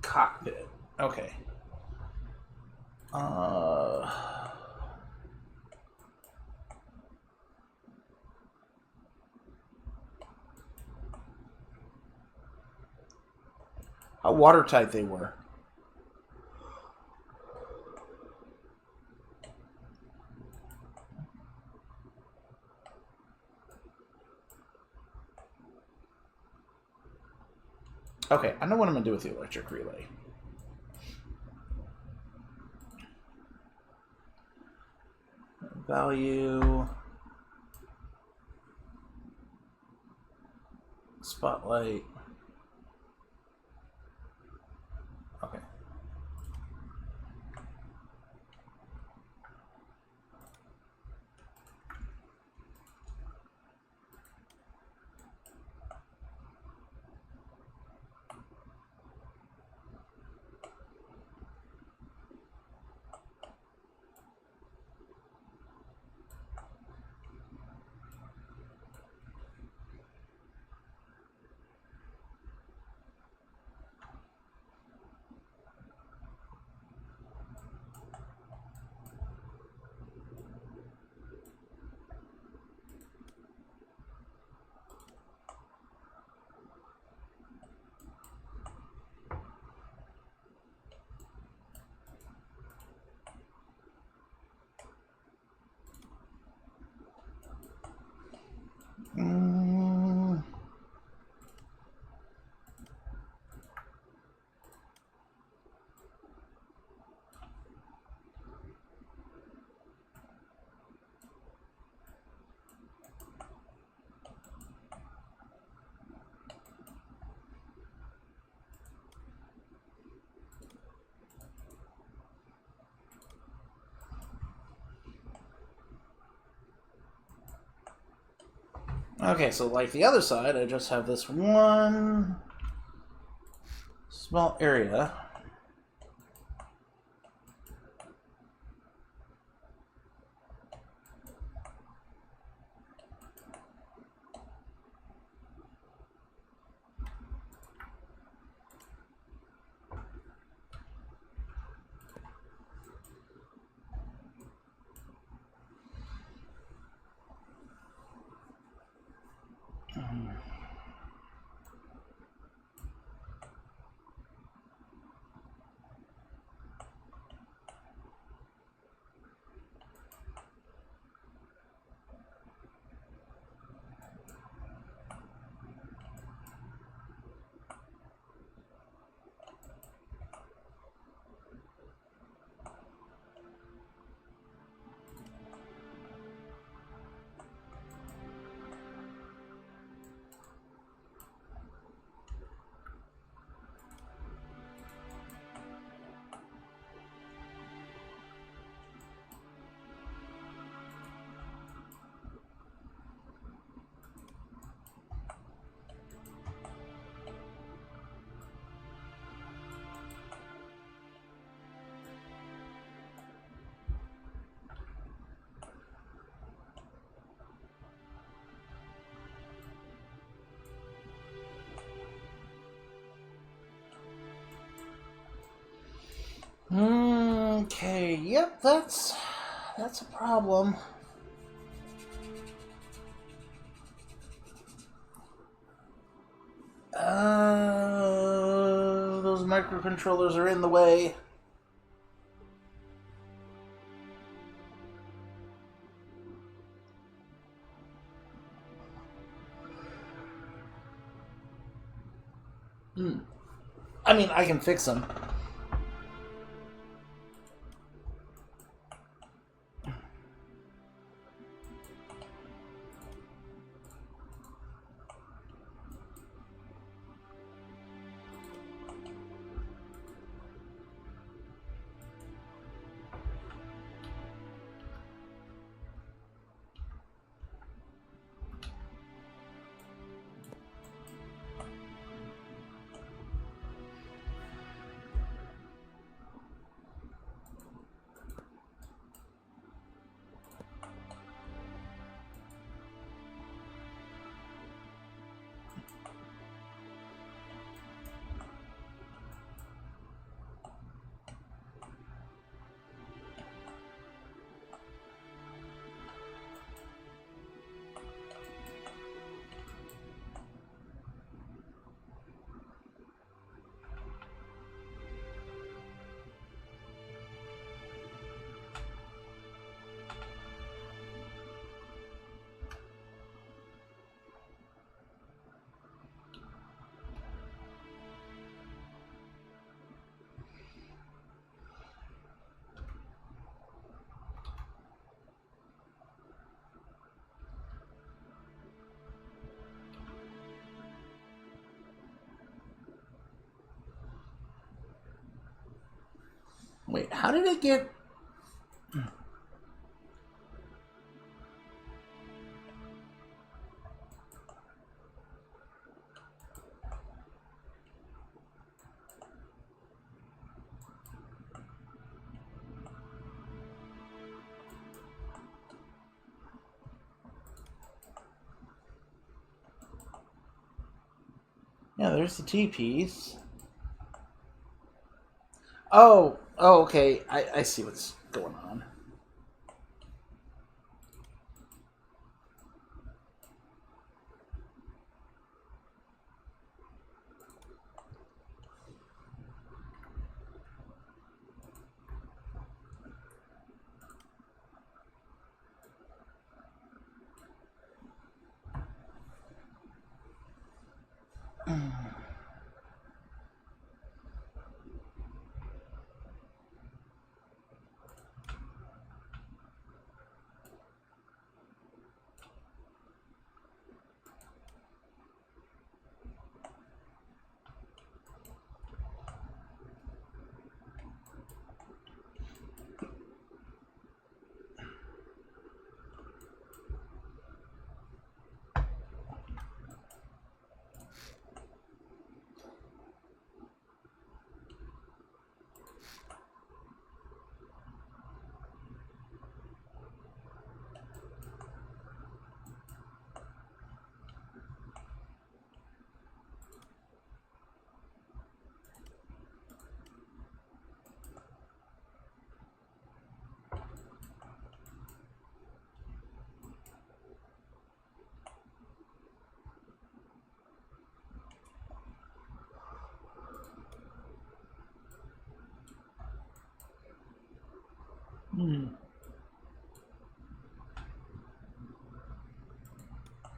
Speaker 1: Cockpit. Okay. How watertight they were. Okay, I know what I'm going to do with the electric relay. Value. Spotlight. Okay. Okay, so like the other side, I just have this one small area. Okay, yep, that's a problem. Those microcontrollers are in the way. I mean, I can fix them. Wait, how did it get... Yeah, there's the T-piece. Oh, okay. I see what's going on.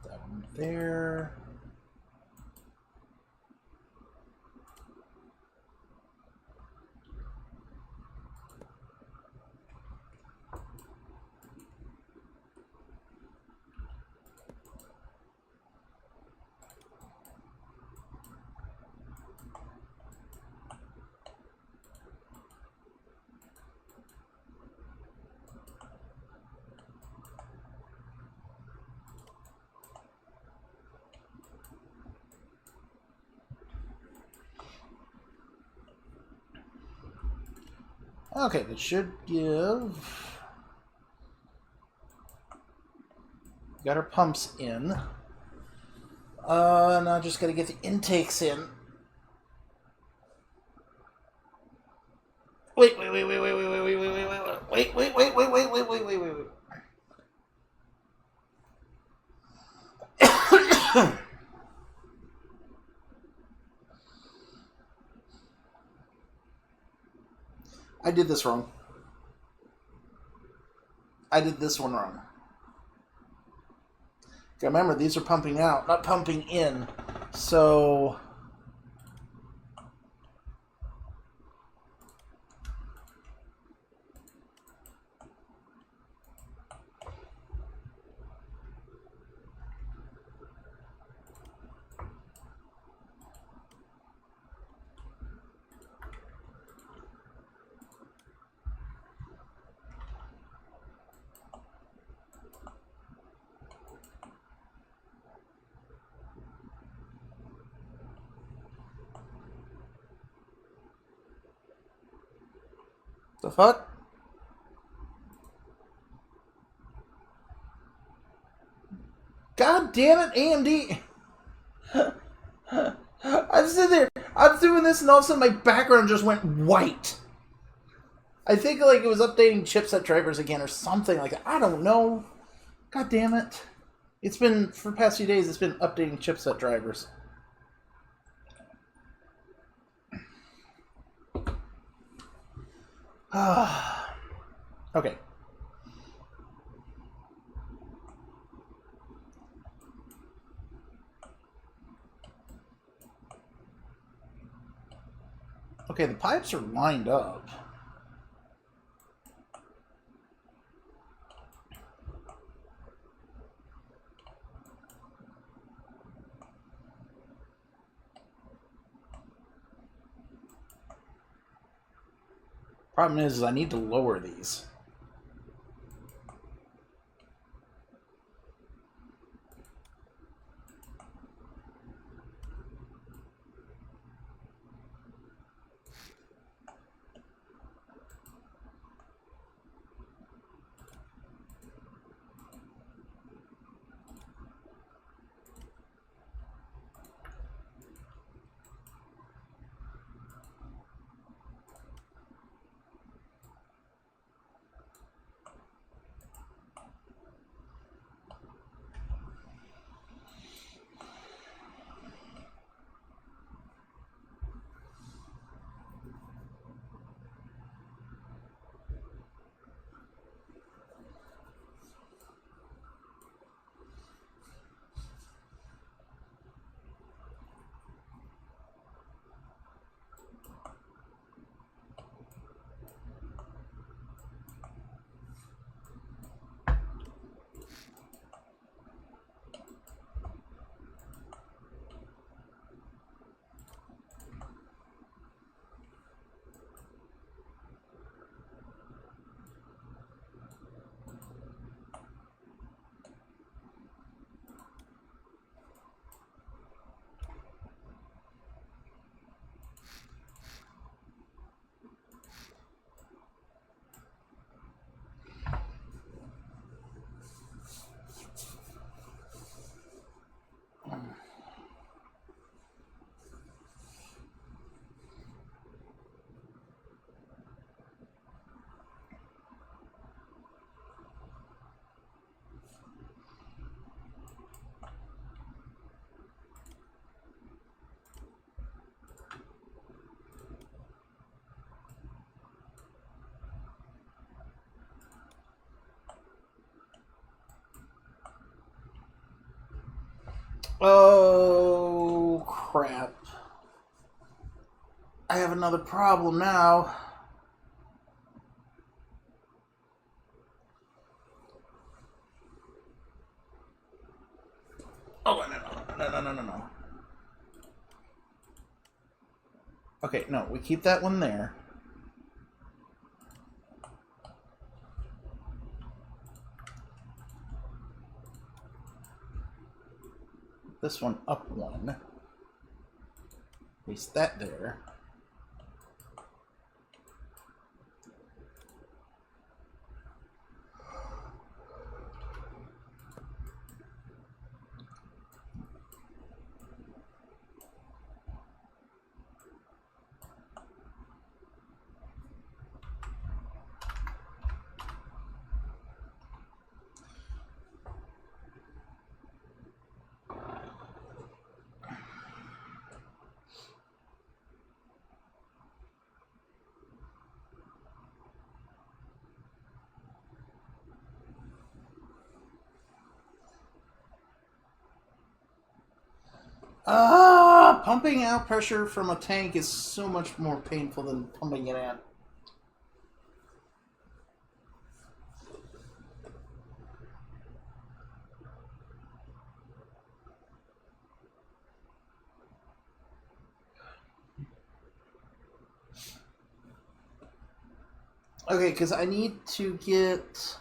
Speaker 1: That one there. Okay, that should give... Got our pumps in. Now just gotta get the intakes in. Wait, wait, wait, wait, wait, wait, wait, wait, wait, wait, wait, wait, wait, wait, wait, wait, wait, wait, wait, wait. I did this wrong. I did this one wrong. Remember, these are pumping out, not pumping in. So... The fuck? God damn it, AMD! I'm sitting there, I'm doing this, and all of a sudden my background just went white. I think like it was updating chipset drivers again or something like that. I don't know. God damn it. It's been, for the past few days, it's been updating chipset drivers. Okay. Okay, the pipes are lined up. Problem is I need to lower these. Oh, crap. I have another problem now. Oh, no. Okay, no, we keep that one there. This one up one. Place that there. Pumping out pressure from a tank is so much more painful than pumping it in. Okay, because I need to get...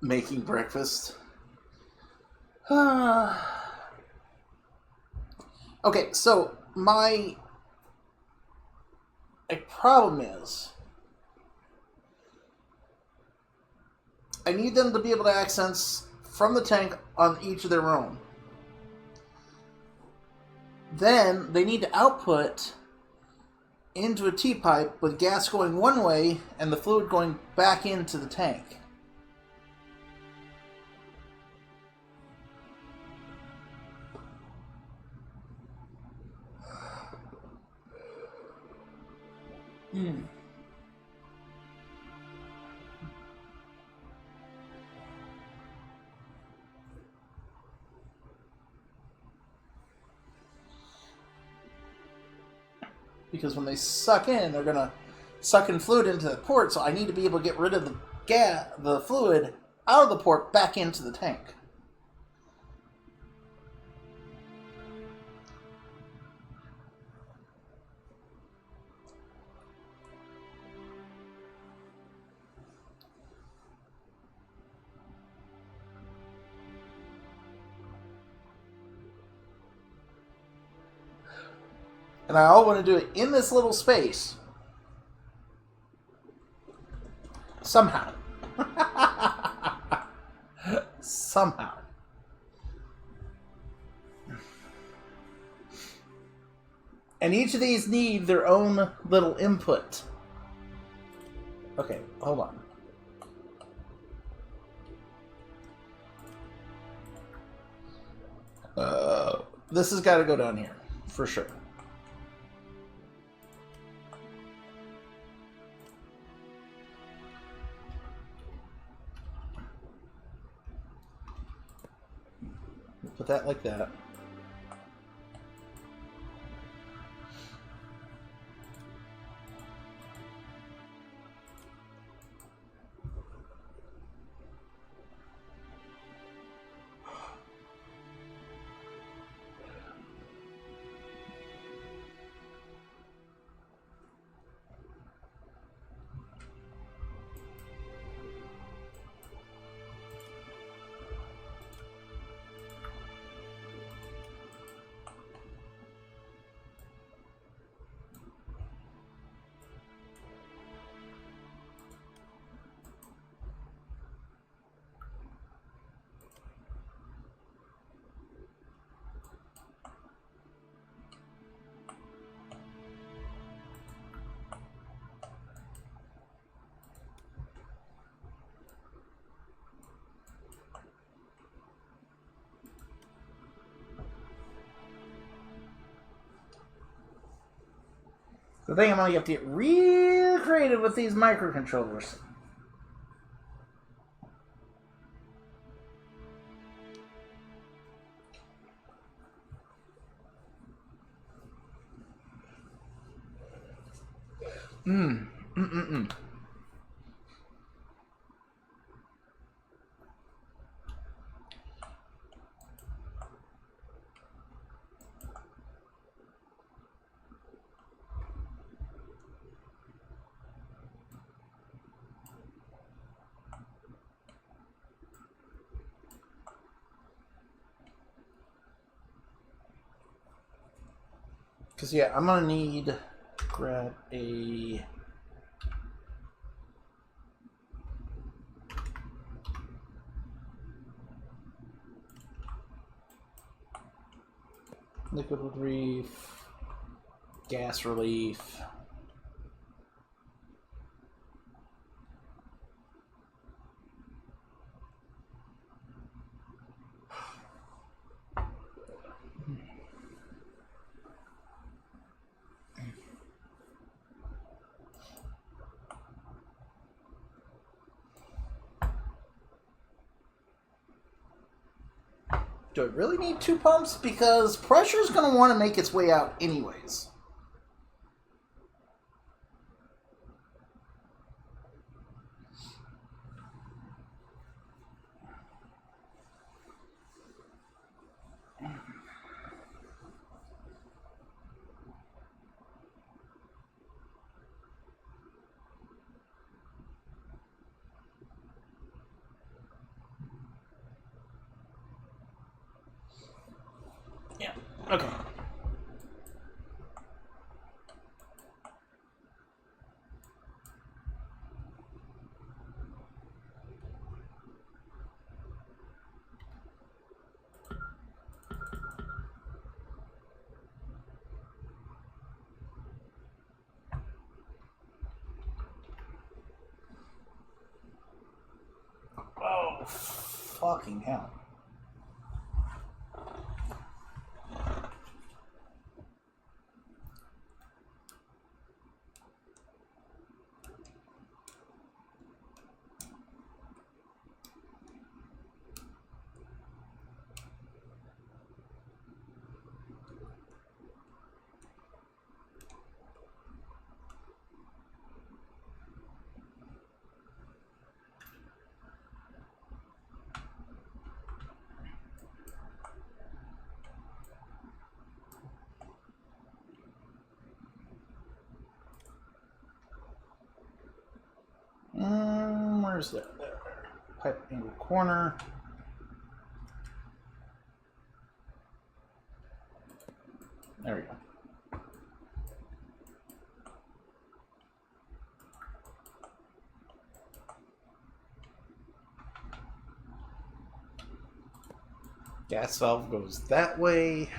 Speaker 1: Making breakfast. Okay, so my problem is I need them to be able to access from the tank on each of their own. Then they need to output into a T-pipe with gas going one way and the fluid going back into the tank. Because when they suck in, they're going to suck in fluid into the port, so I need to be able to get rid of the fluid out of the port back into the tank. And I all want to do it in this little space. Somehow. Somehow. And each of these need their own little input. Okay, hold on. This has got to go down here, for sure. Put that like that. The thing I'm going to have to get real creative with these microcontrollers. Because, yeah, I'm going to need to grab a... liquid relief, gas relief. Do I really need 2 pumps? Because pressure's going to want to make its way out anyways. Yeah, okay. Oh, fucking hell. Where's that? There. Pipe angle corner. There we go. Gas valve goes that way.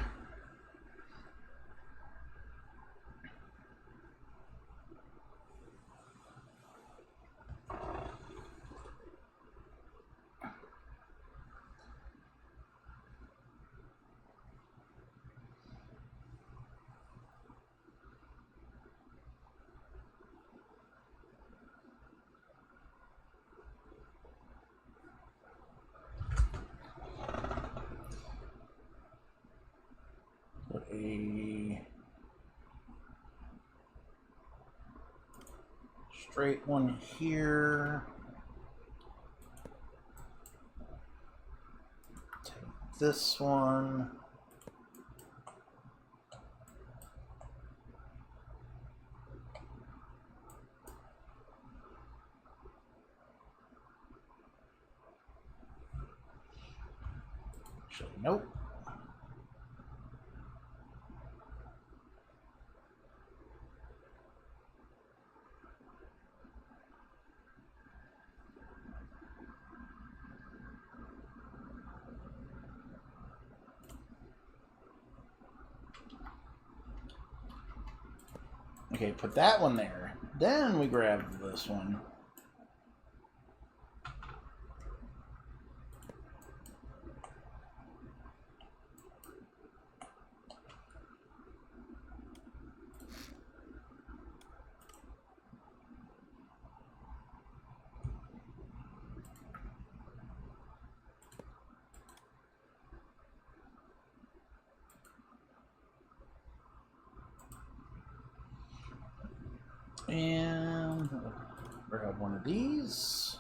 Speaker 1: Put a straight one here. Take this one. Actually, nope. Okay, put that one there. Then we grab this one. And grab one of these.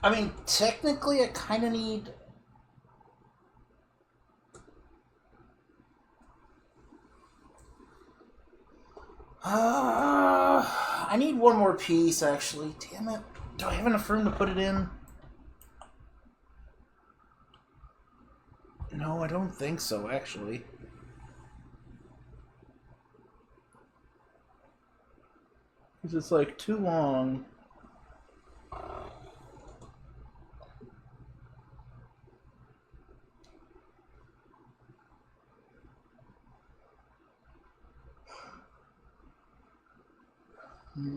Speaker 1: I mean, technically, I kind of need... I need one more piece, actually. Damn it. Do I have enough room to put it in? No, I don't think so, actually. Because it's, like, too long. Because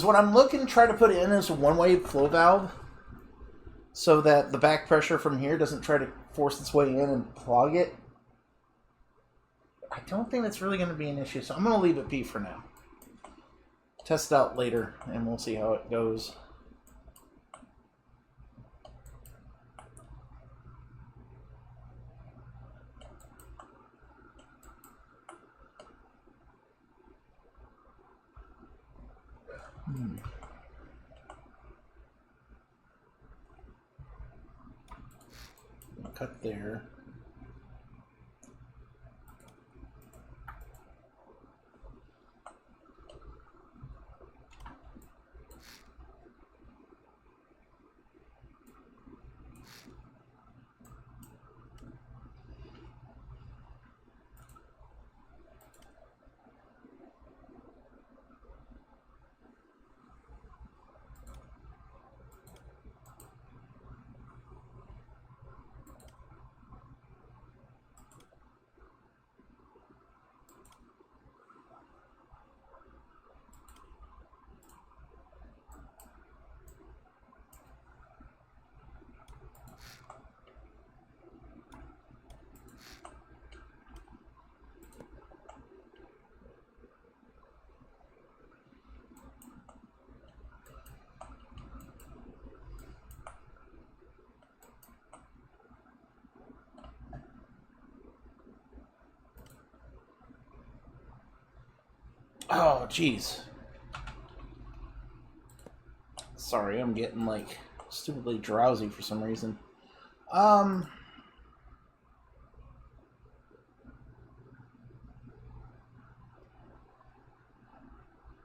Speaker 1: what I'm looking to try to put in is a one-way flow valve, so that the back pressure from here doesn't try to force its way in and clog it. I don't think that's really going to be an issue, so I'm going to leave it be for now. Test it out later, and we'll see how it goes. Cut there. Oh, jeez. Sorry, I'm getting, like, stupidly drowsy for some reason.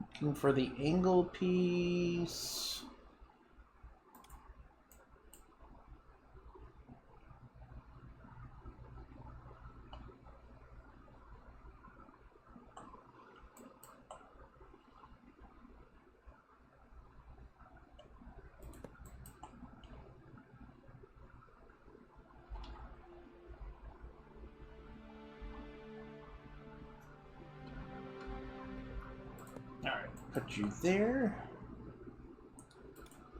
Speaker 1: Looking for the angle piece. Alright, put you there.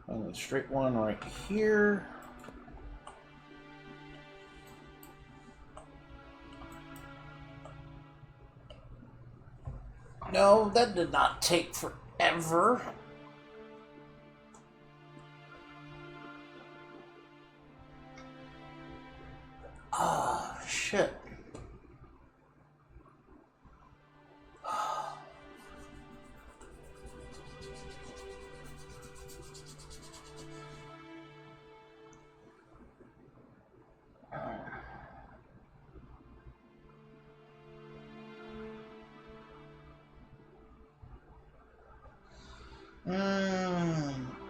Speaker 1: And a straight one right here. No, that did not take forever. Oh, shit.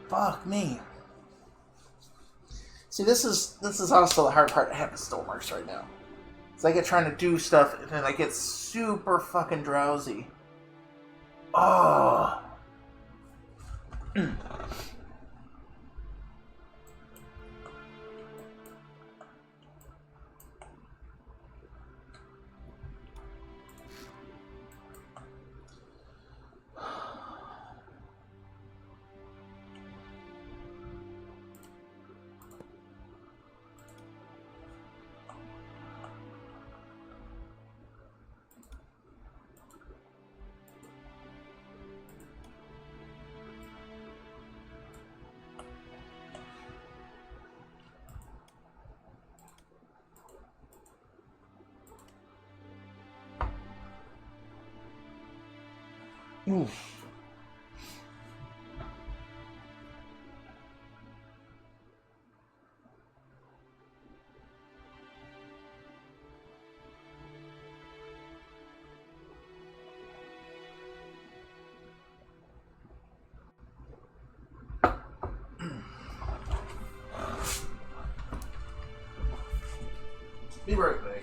Speaker 1: Fuck me. See, this is also the hard part I have with Stormworks right now. It's like I get trying to do stuff and then I get super fucking drowsy. Oh. Oof. Be right back.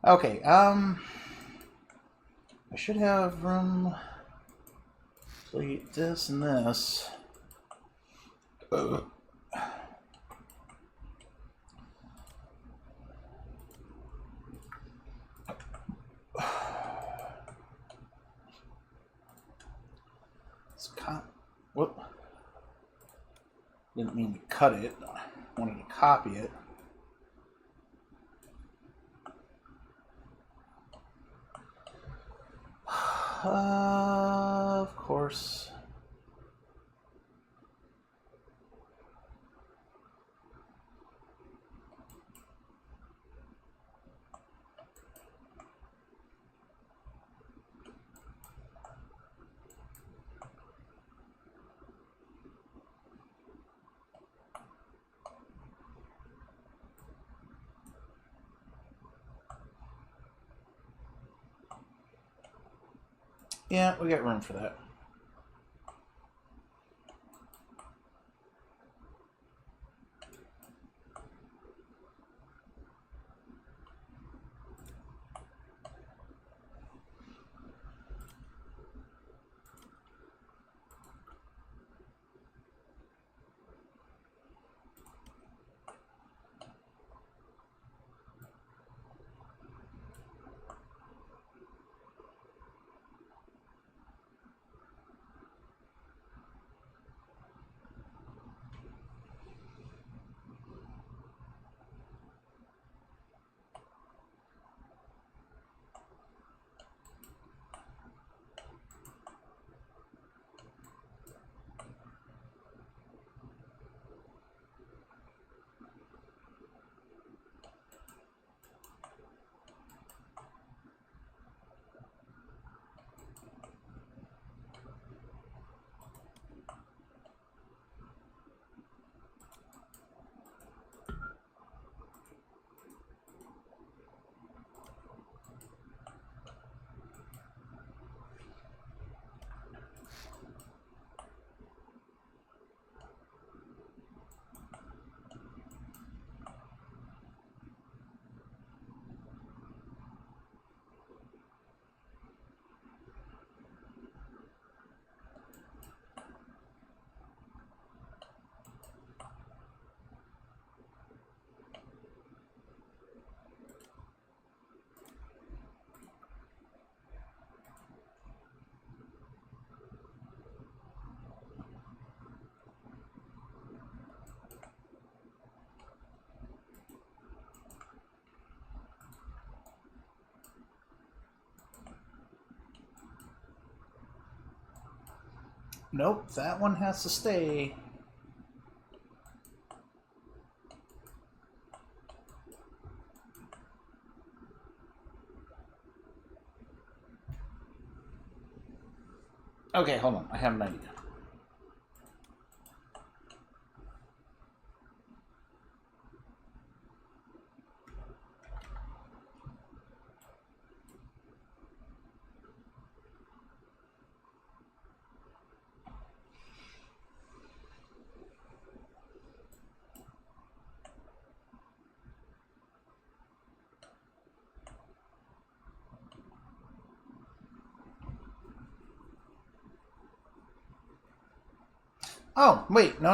Speaker 1: Okay, I should have room to eat this and this. Whoop. Didn't mean to cut it. I wanted to copy it. Of course. Yeah, we got room for that. Nope, that one has to stay. Okay, hold on. I have an idea. Oh, wait. No.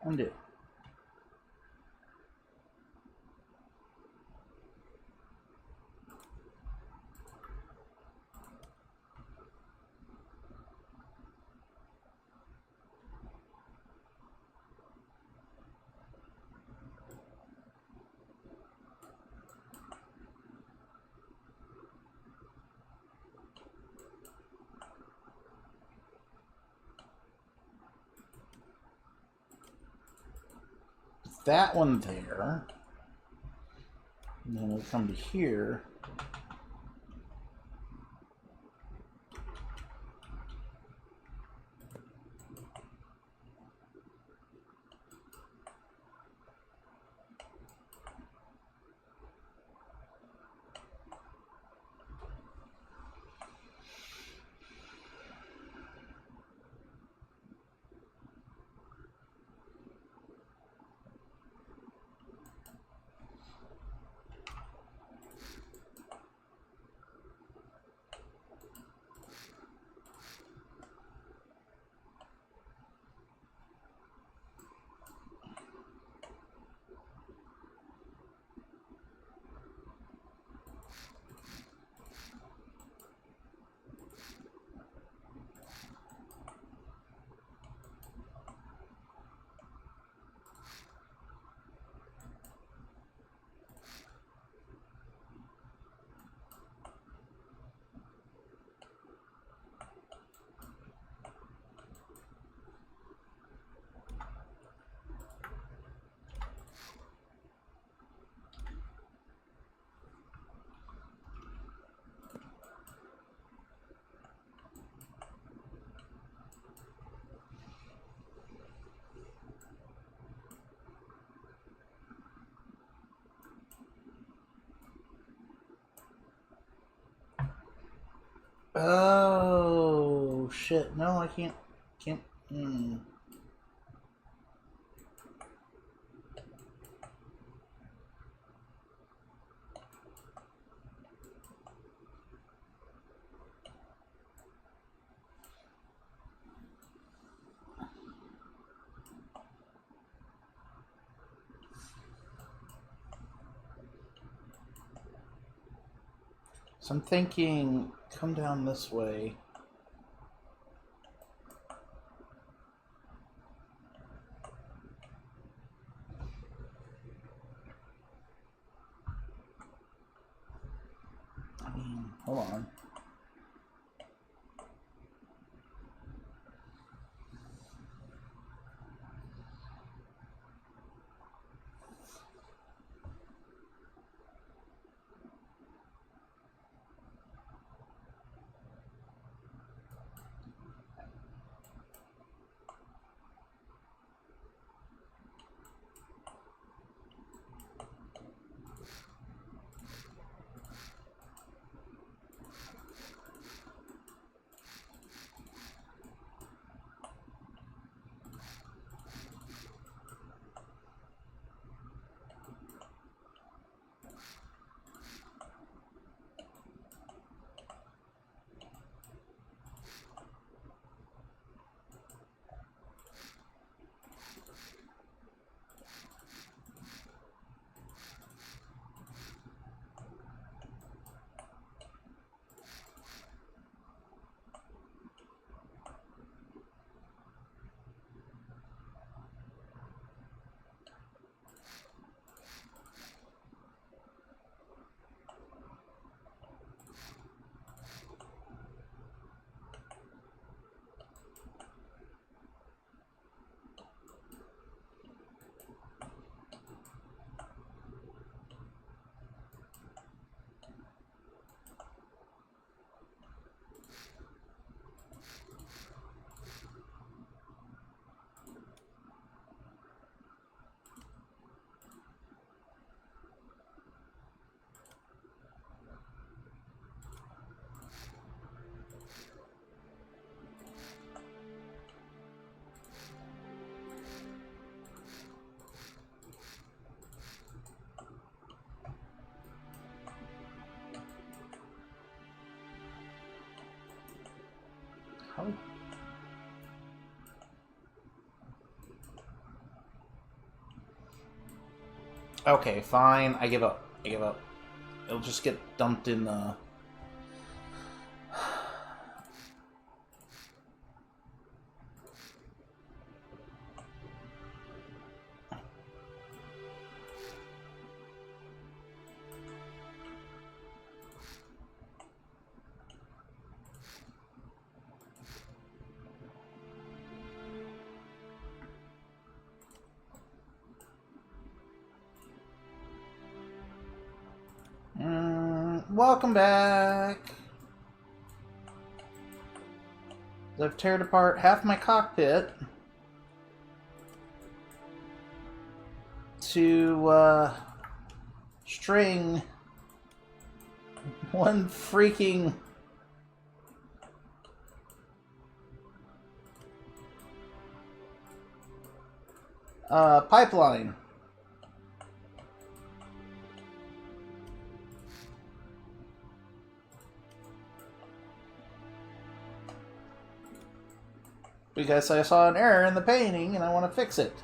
Speaker 1: Undo. That one there. And then we'll come to here. shit. No, I can't. Can't. So I'm thinking, come down this way. I mean, hold on. How? Okay, fine. I give up. I give up. It'll just get dumped in the... Welcome back. I've teared apart half my cockpit to string one freaking pipeline. Because I saw an error in the painting and I want to fix it.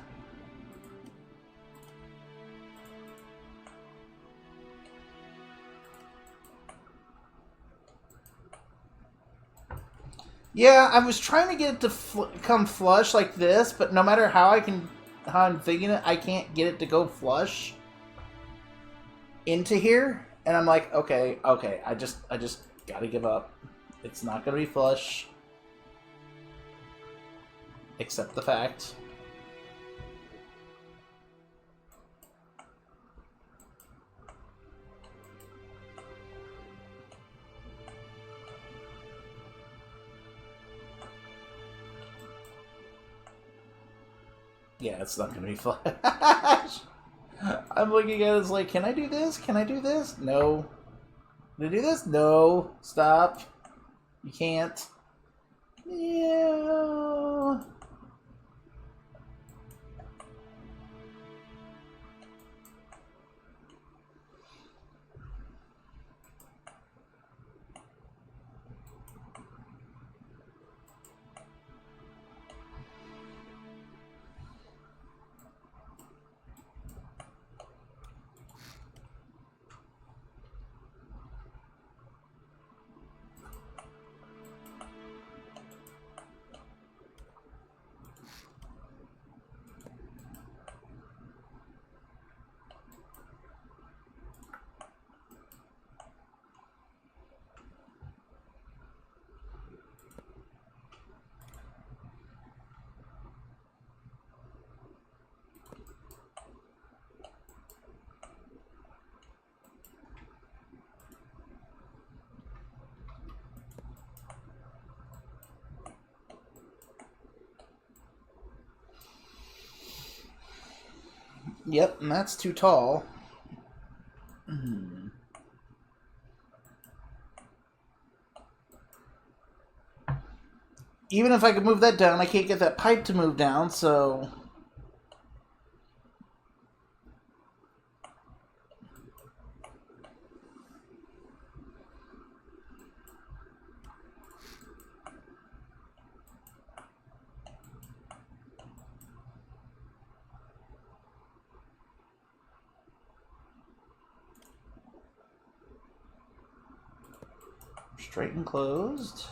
Speaker 1: Yeah, I was trying to get it to come flush like this, but no matter how I'm thinking it, I can't get it to go flush into here. And I'm like, okay, I just gotta give up. It's not gonna be flush. Accept the fact. Yeah, it's not gonna be flash. I'm looking at it as like, can I do this? Can I do this? No. Can I do this? No. Stop. You can't. Yeah. Yep, and that's too tall. Even if I could move that down, I can't get that pipe to move down, so... Straight and closed.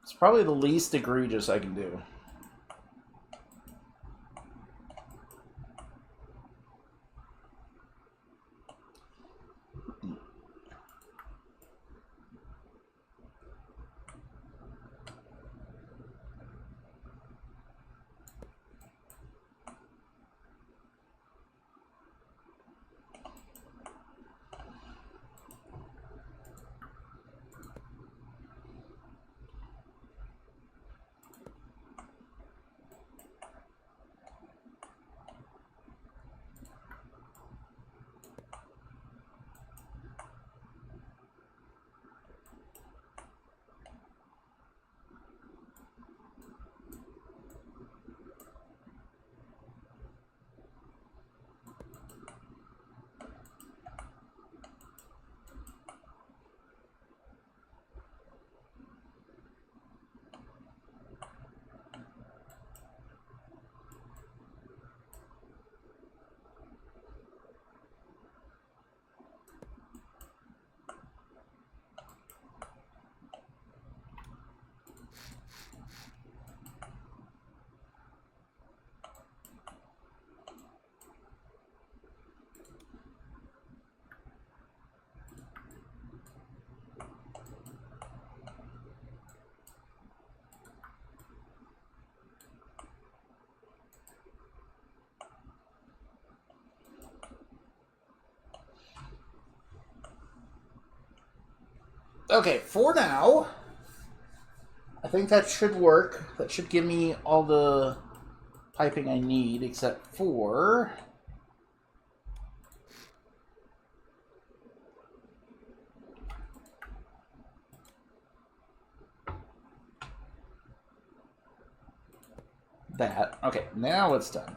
Speaker 1: It's probably the least egregious I can do. Okay, for now, I think that should work. That should give me all the piping I need, except for... that. Okay, now it's done.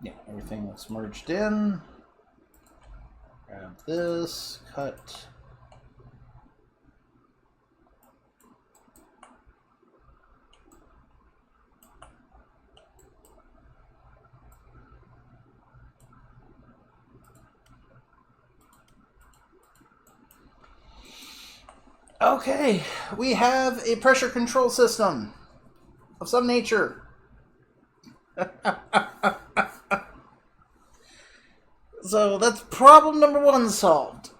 Speaker 1: Yeah, everything looks merged in. Grab this, cut. Okay, we have a pressure control system of some nature. So that's problem number one solved.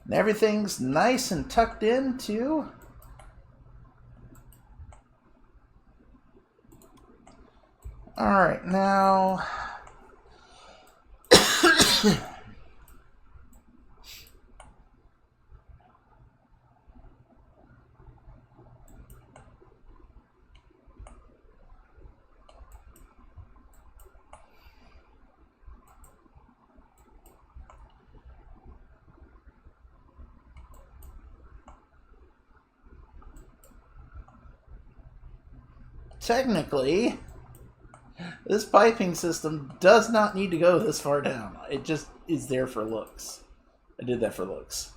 Speaker 1: And everything's nice and tucked in too. Alright, now... technically, This piping system does not need to go this far down. It just is there for looks. I did that for looks.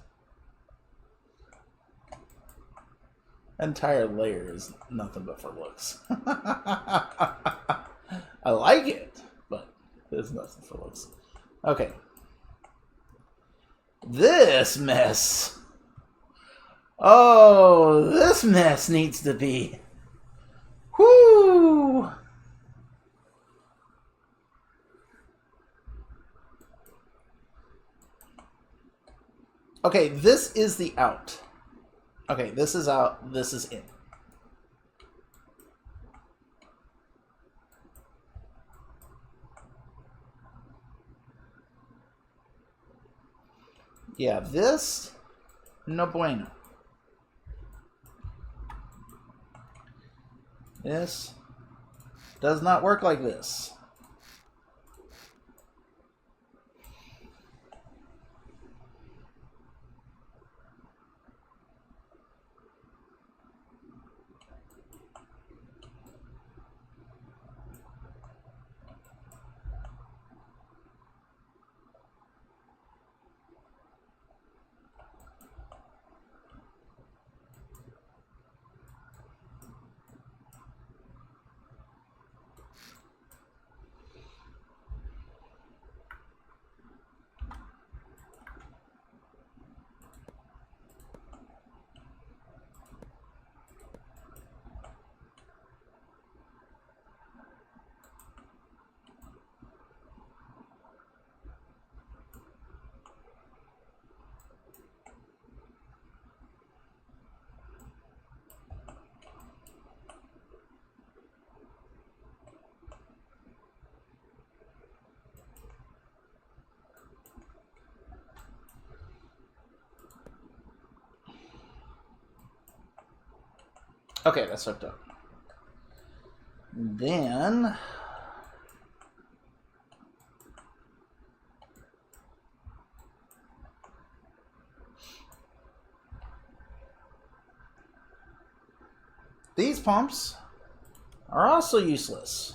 Speaker 1: Entire layer is nothing but for looks. I like it, but it's nothing for looks. Okay. This mess. Oh, this mess needs to be. Whoo! Okay, this is the out. Okay, this is out, this is in. Yeah, this, no bueno. This does not work like this. Okay, that's hooked up. Then these pumps are also useless.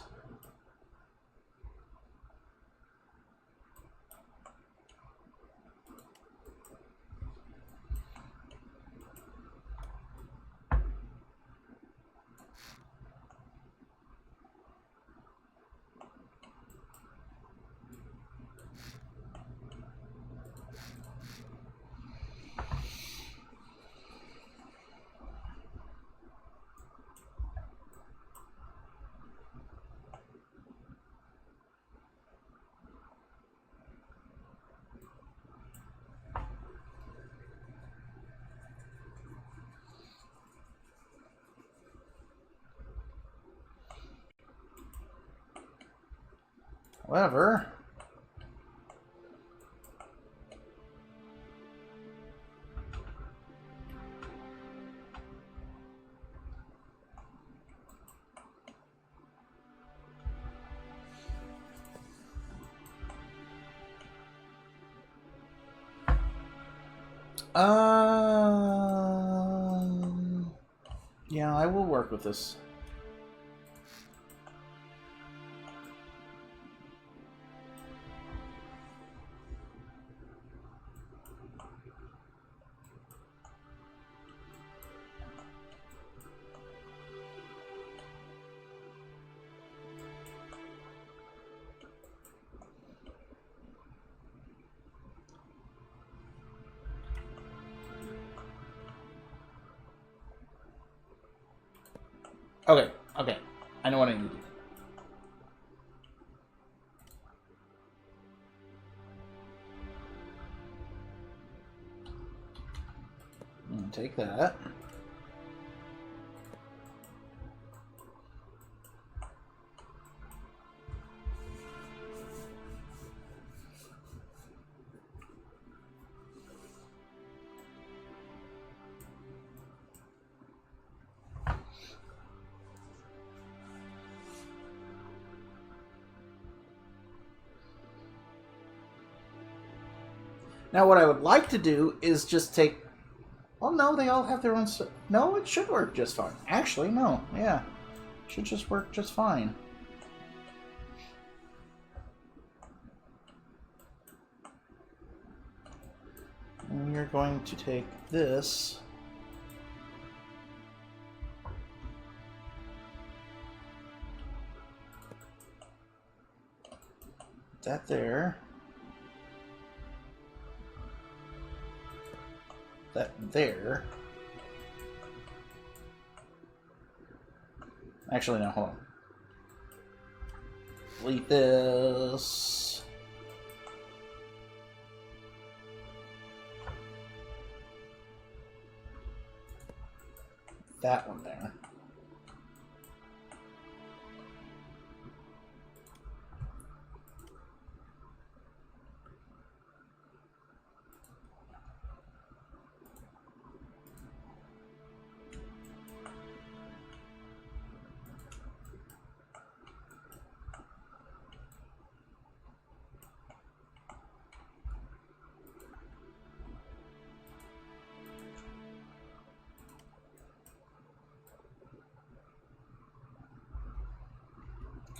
Speaker 1: However, yeah, I will work with this. Okay, okay. I know what I need to do. Take that. Now, what I would like to do is just take... Well, no, they all have their own... No, it should work just fine. Actually, no. Yeah. It should just work just fine. you're going to take this. That there. That there. Actually, no, hold on. Delete this. That one there.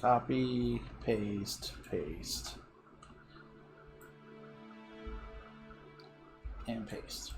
Speaker 1: Copy, paste, paste, and paste.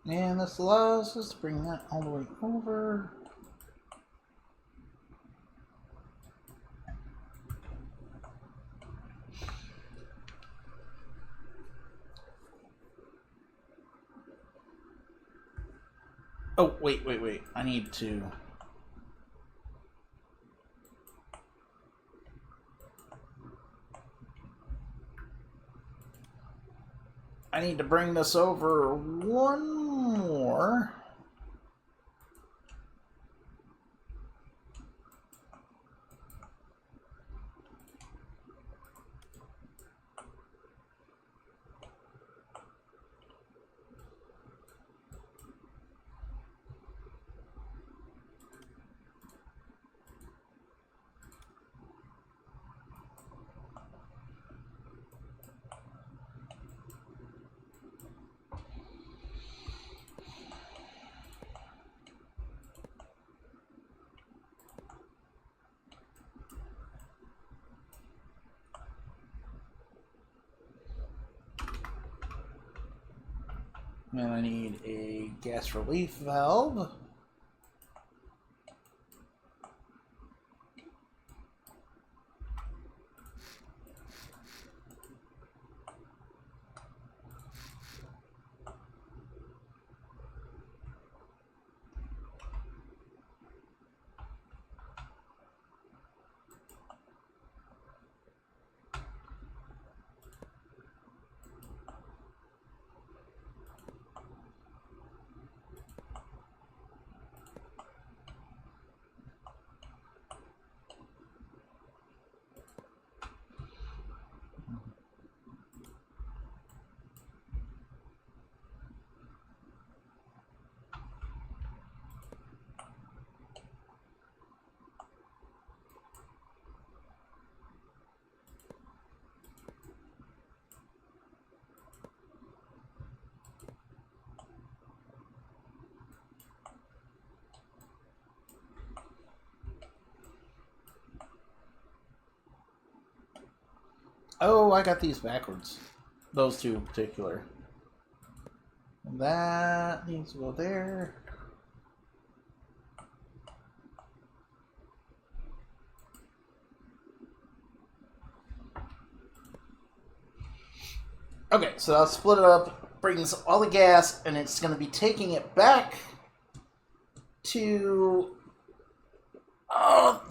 Speaker 1: And this allows us to bring that all the way over. Oh, wait. I need to... bring this over one more. And I need a gas relief valve. Oh, I got these backwards. Those two in particular. That needs to go there. Okay, so I'll split it up, brings all the gas, and it's going to be taking it back to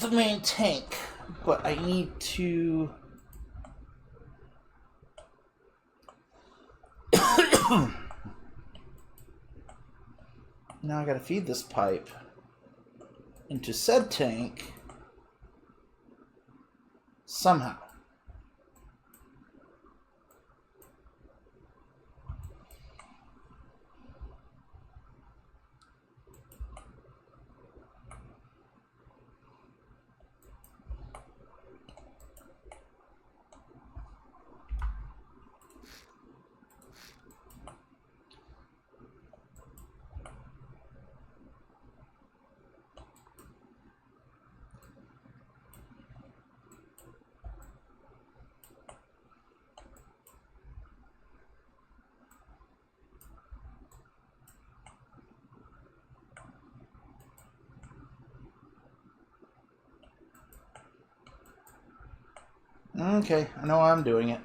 Speaker 1: the main tank. But I need to... Now I gotta feed this pipe into said tank somehow. Okay, I know I'm doing it.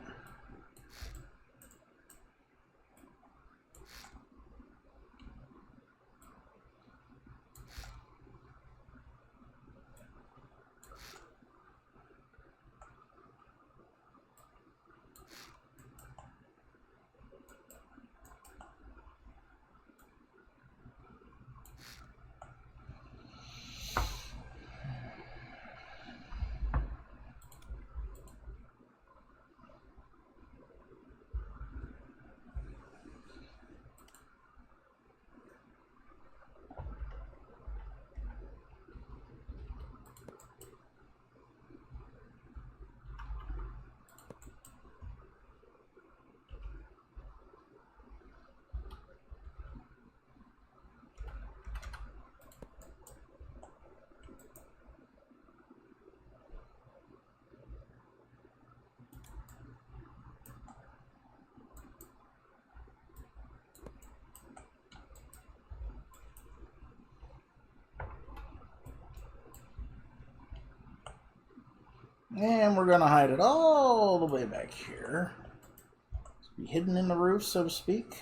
Speaker 1: And we're gonna hide it all the way back here. Be hidden in the roof, so to speak.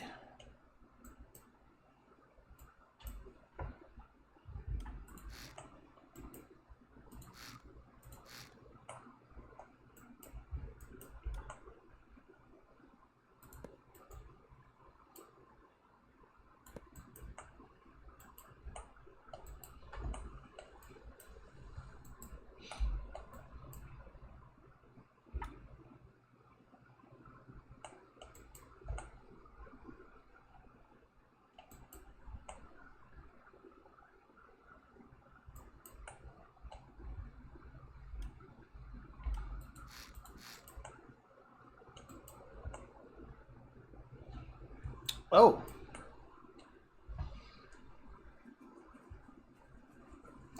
Speaker 1: Oh.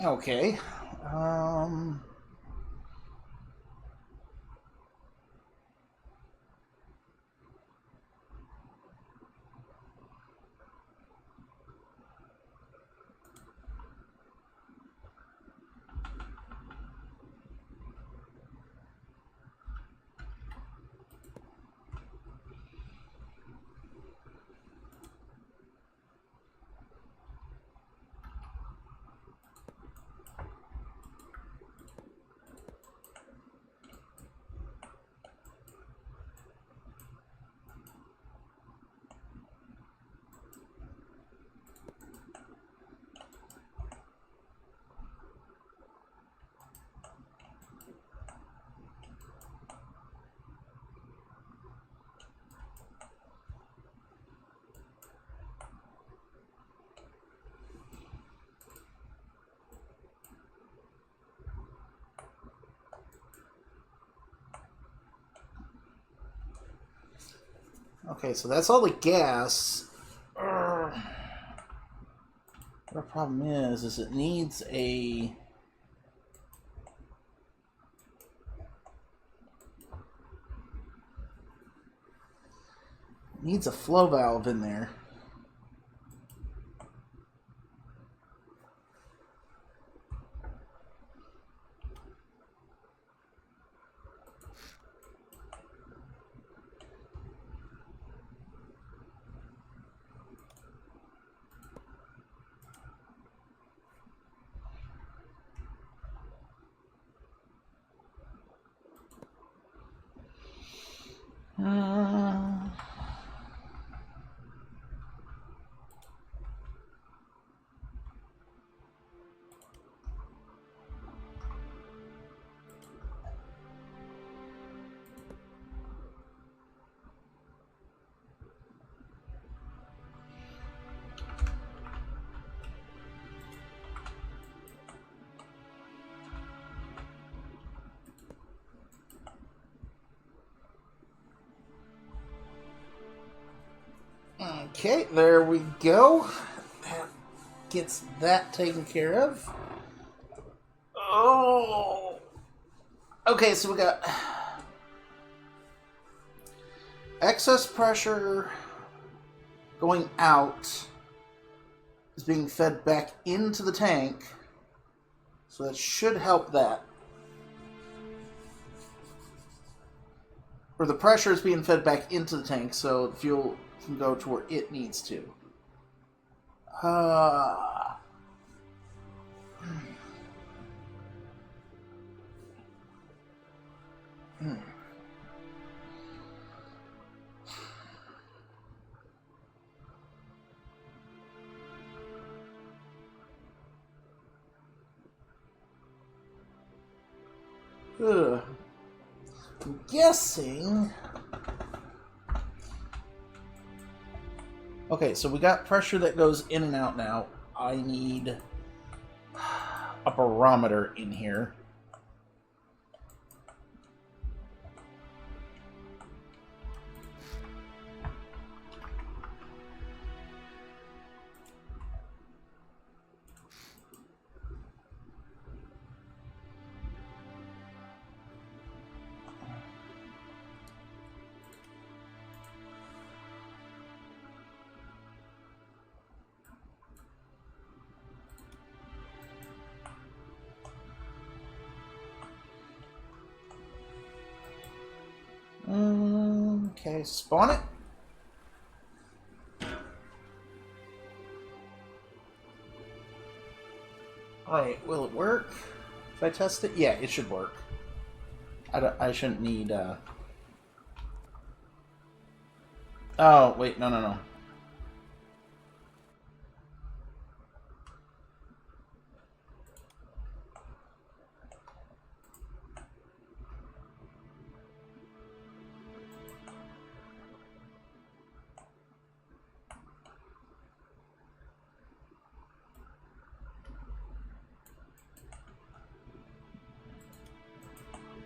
Speaker 1: Okay. Okay, so that's all the gas. The problem is it needs a... needs a flow valve in there. Okay, there we go. That gets that taken care of. Oh. Okay, so we got excess pressure going out is being fed back into the tank, so that should help that. Or the pressure is being fed back into the tank, so the fuel can go to where it needs to. I'm guessing. Okay, so we got pressure that goes in and out now. I need a barometer in here. Okay, spawn it. Alright, will it work? If I test it? Yeah, it should work. I shouldn't need, Oh, wait, no.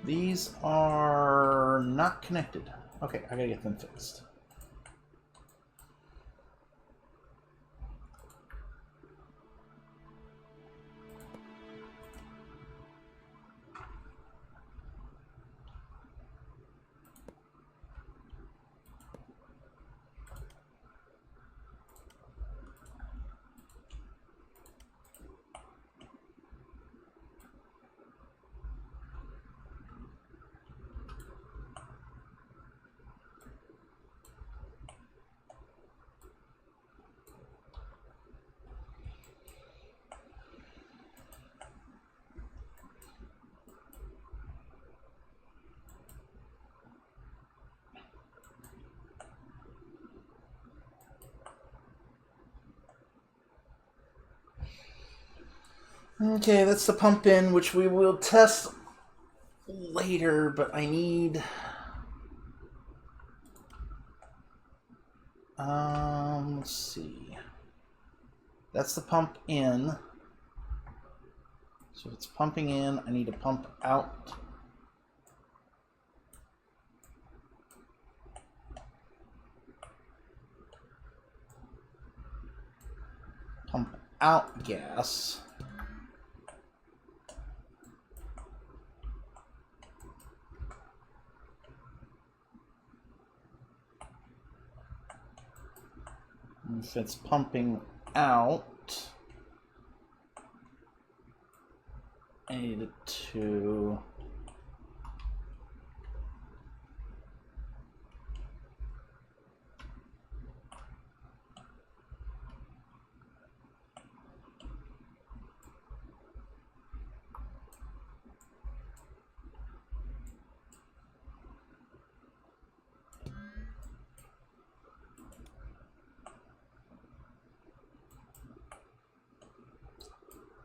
Speaker 1: These are not connected. Okay, I gotta get them fixed. Okay, that's the pump in, which we will test later, but I need... let's see. That's the pump in. So if it's pumping in, I need to pump out. Pump out gas. If it's pumping out, I need it to...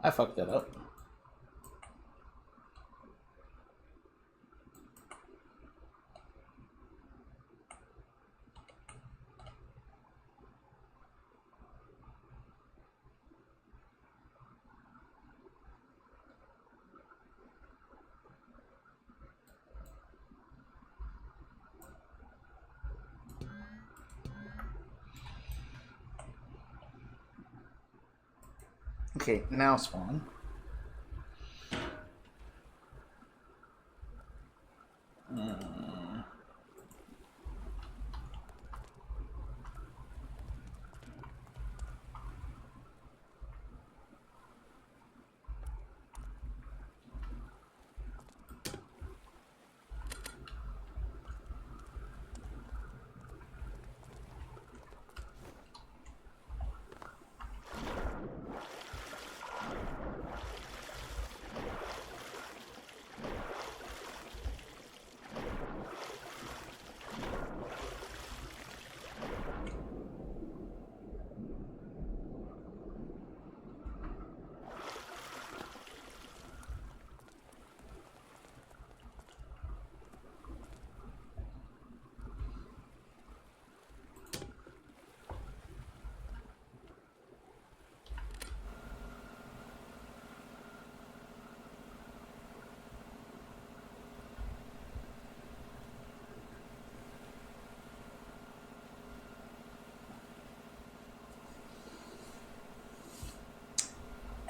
Speaker 1: I fucked that up. Okay, now spawn.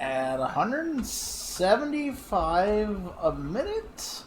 Speaker 1: At 175 a minute?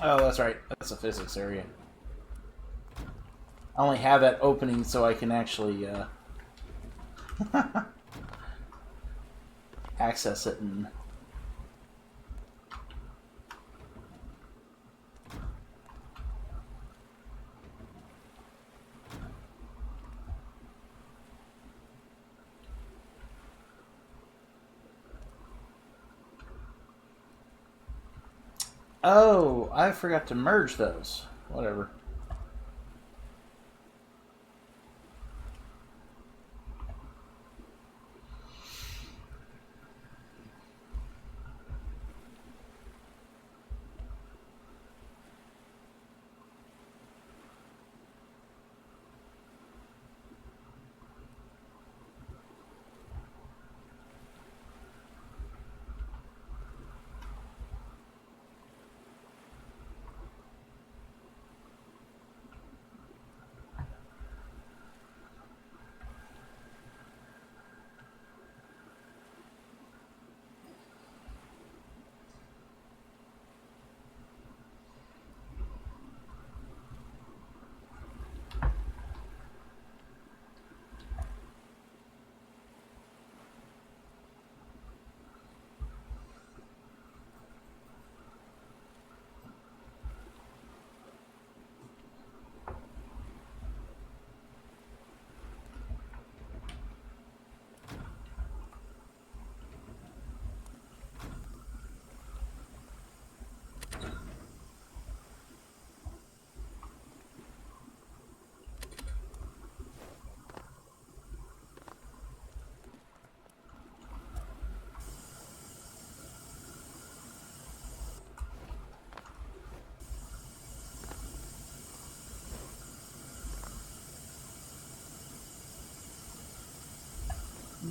Speaker 1: Oh, that's right. That's a physics area. I only have that opening so I can actually access it and... Oh, I forgot to merge those. Whatever.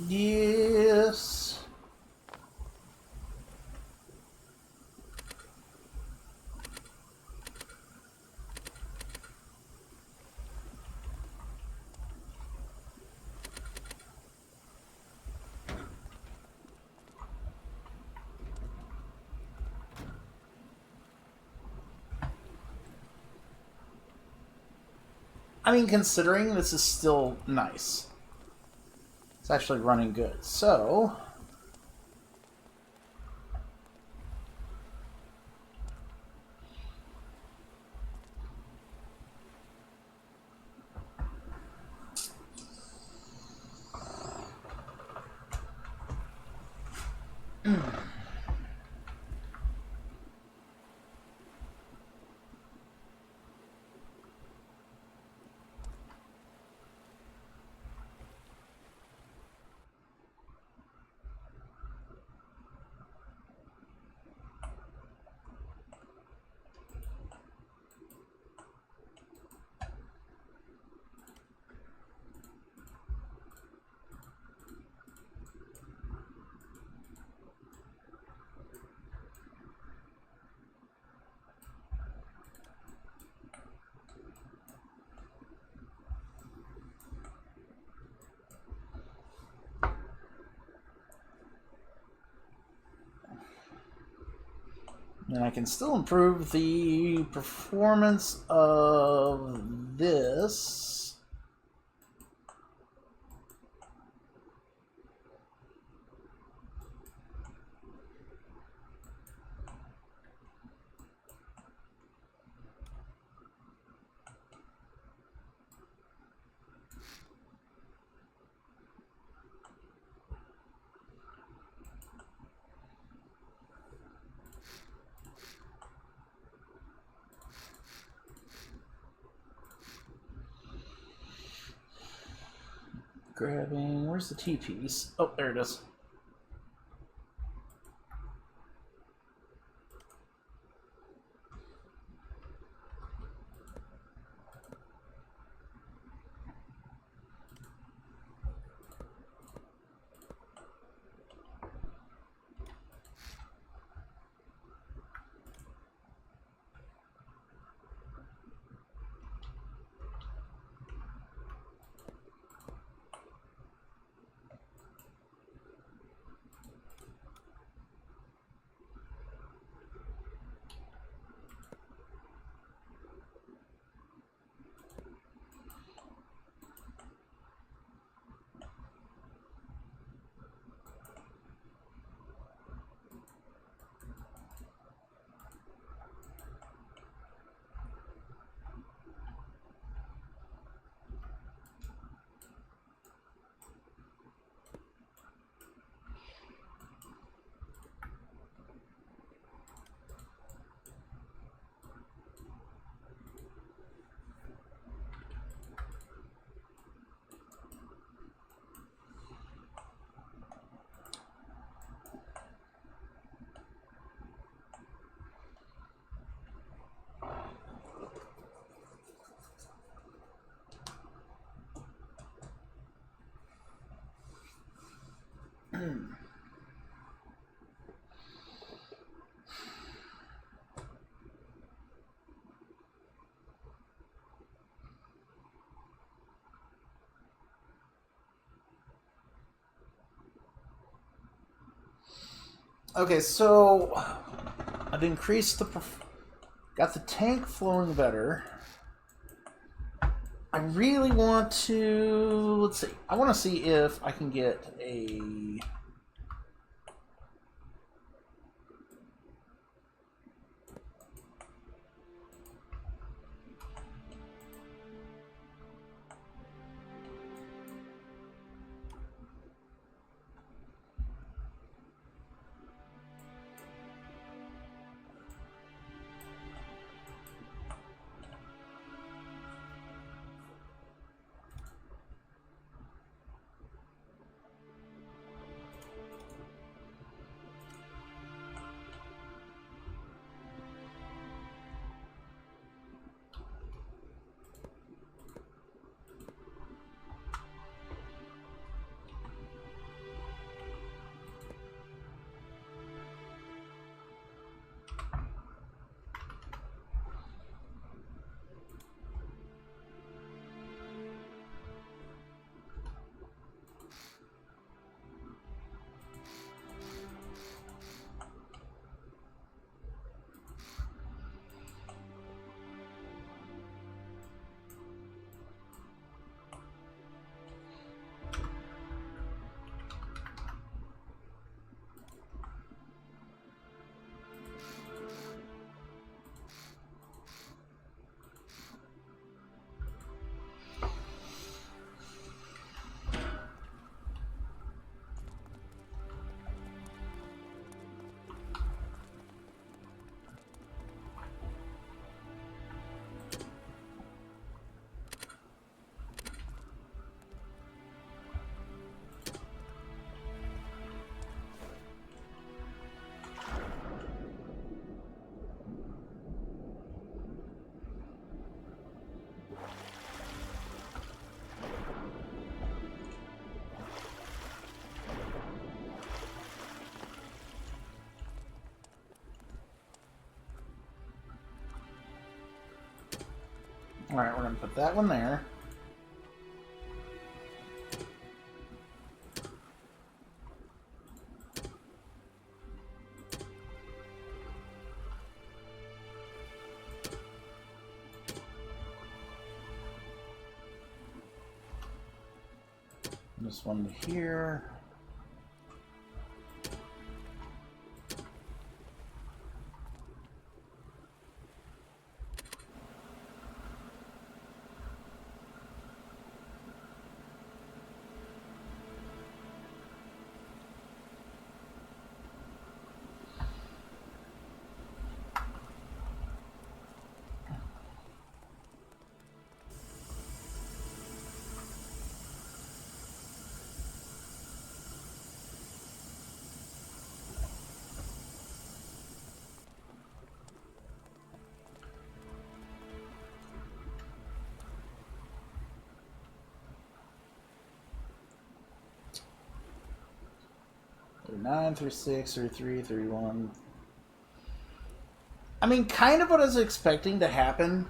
Speaker 1: Yes. I mean, considering this is still nice. It's actually running good. So... And I can still improve the performance of this. Grabbing, where's the T piece? Oh, there it is. Okay, so I've increased the... got the tank flowing better. I really want to... let's see. I want to see if I can get a... Alright, we're going to put that one there. This one here. Nine, 36, 33, 31. I mean, kind of what I was expecting to happen.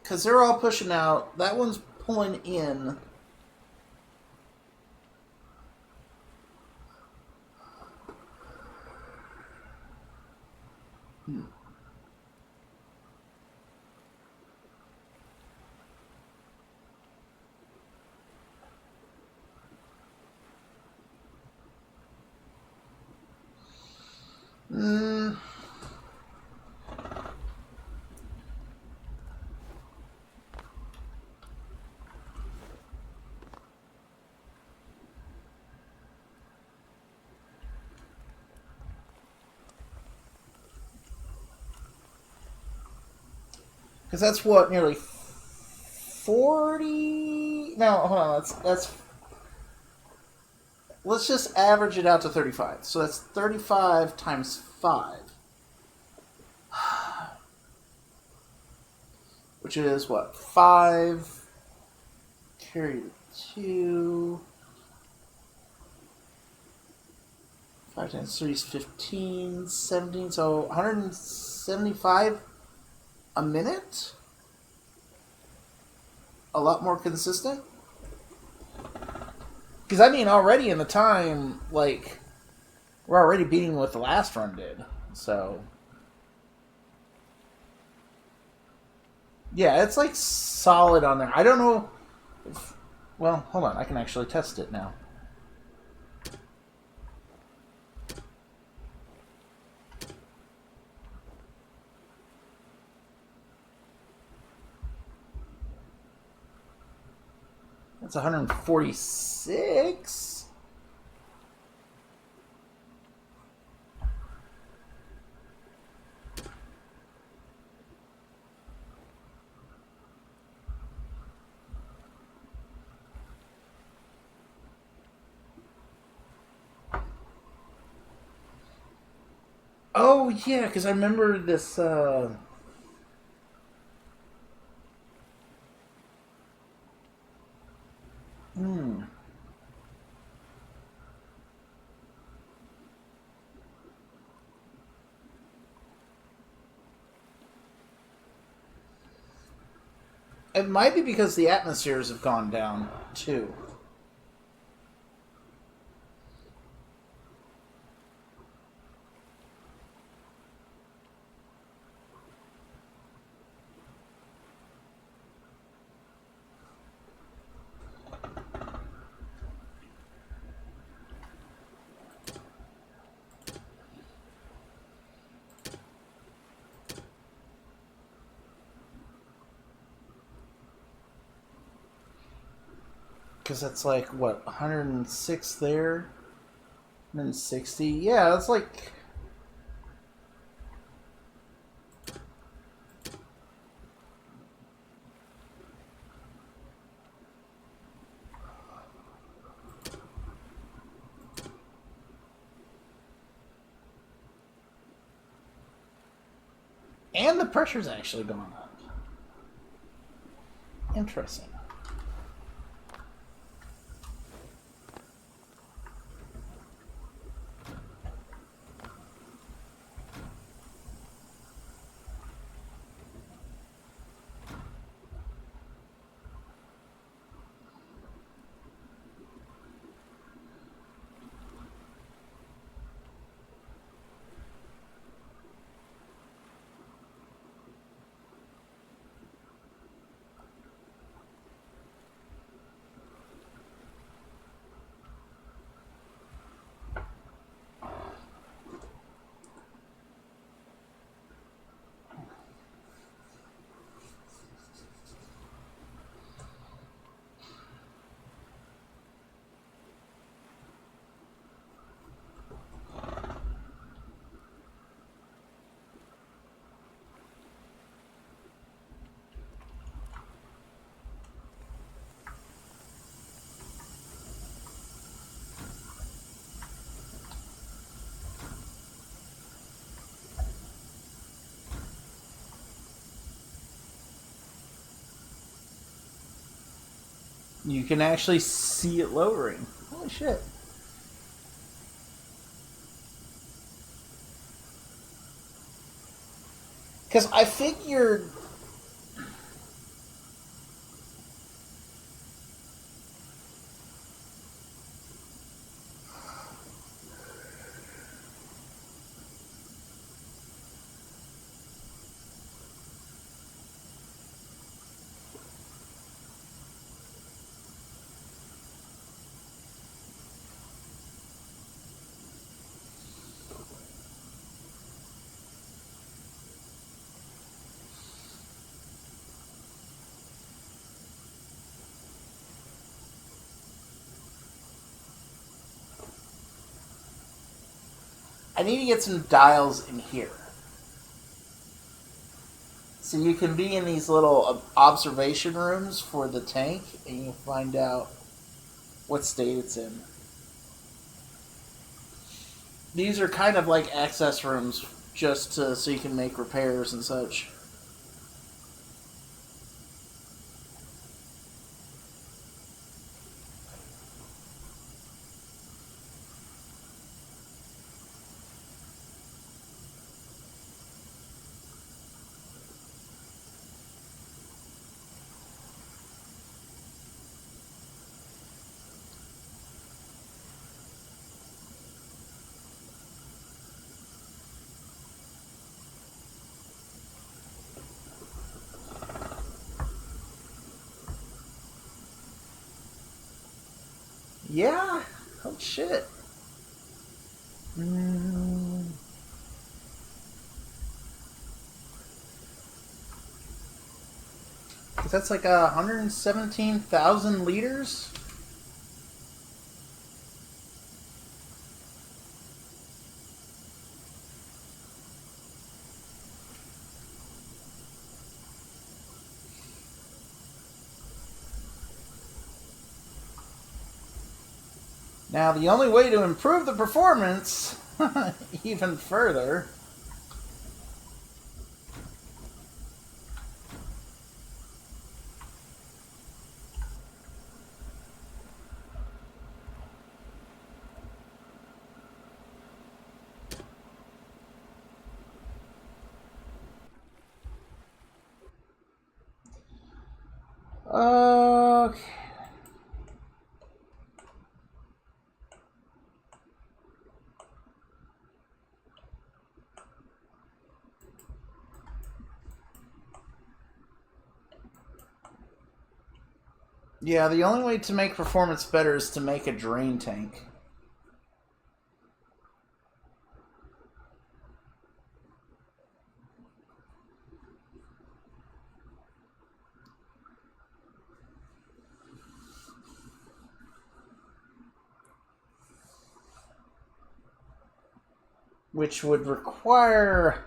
Speaker 1: Because they're all pushing out. That one's pulling in. Because that's what, nearly 40... No, hold on. That's... Let's just average it out to 35. So that's 35 times 5. Which is what? 5... Carry the 2... 5 times 3 is 15, 17, so 175 a minute? A lot more consistent? Because, I mean, already in the time, like, we're already beating what the last run did, so... Yeah, it's, like, solid on there. I don't know if... Well, hold on, I can actually test it now. That's 146. Oh, yeah, because I remember this, It might be because the atmospheres have gone down, too. Because that's like, what, 106 there? 160? Yeah, that's like... And the pressure's actually gone up. Interesting. You can actually see it lowering. Holy shit. Because I figured... I need to get some dials in here. So you can be in these little observation rooms for the tank, and you find out what state it's in. These are kind of like access rooms, just so you can make repairs and such. Yeah? Oh shit. That's like 117,000 liters? Now, the only way to improve the performance even further... Okay. Yeah, the only way to make performance better is to make a drain tank. Which would require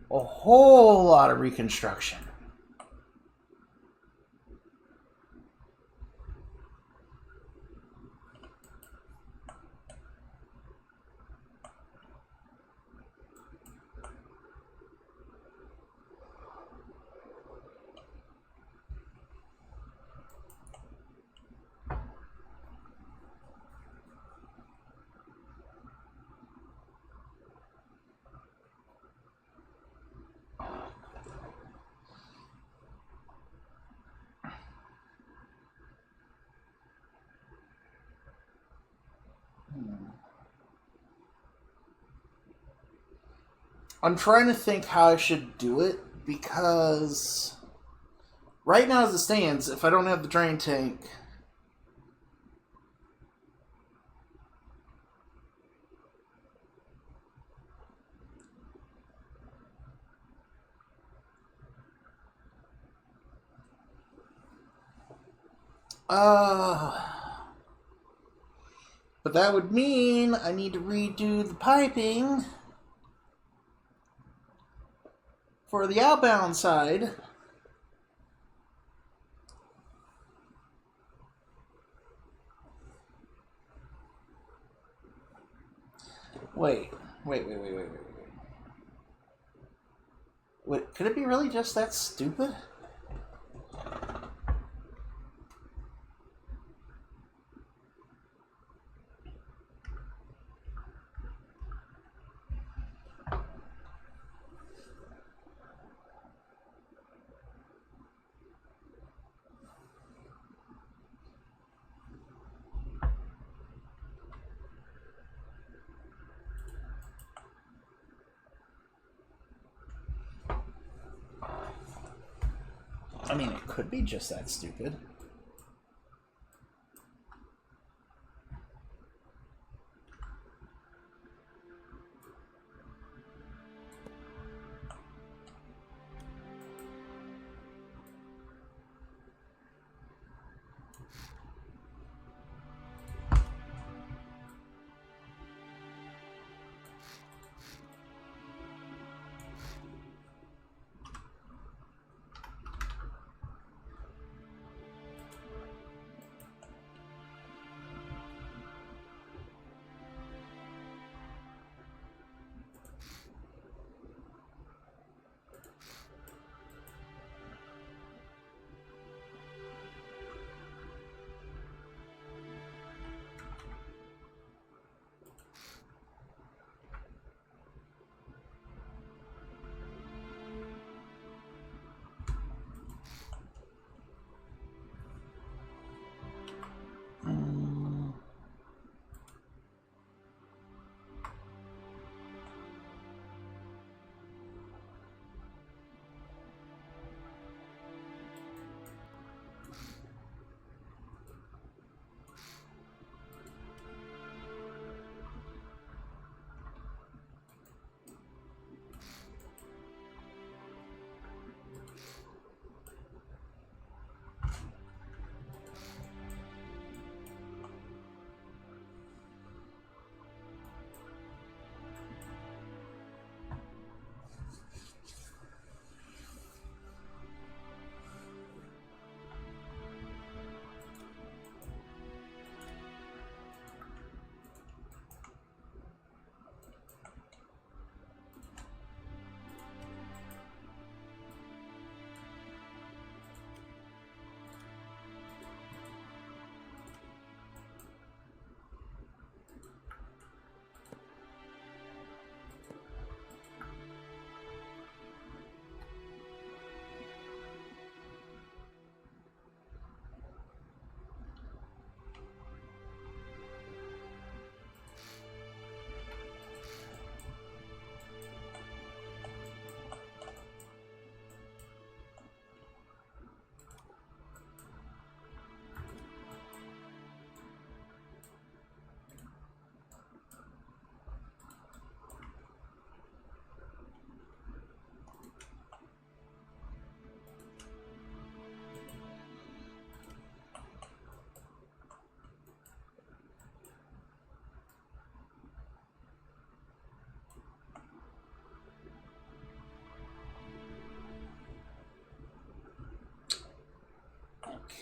Speaker 1: a whole lot of reconstruction. I'm trying to think how I should do it, because right now as it stands, if I don't have the drain tank... But that would mean I need to redo the piping for the outbound side. Wait. Wait, could it be really just that stupid? I mean, it could be just that stupid.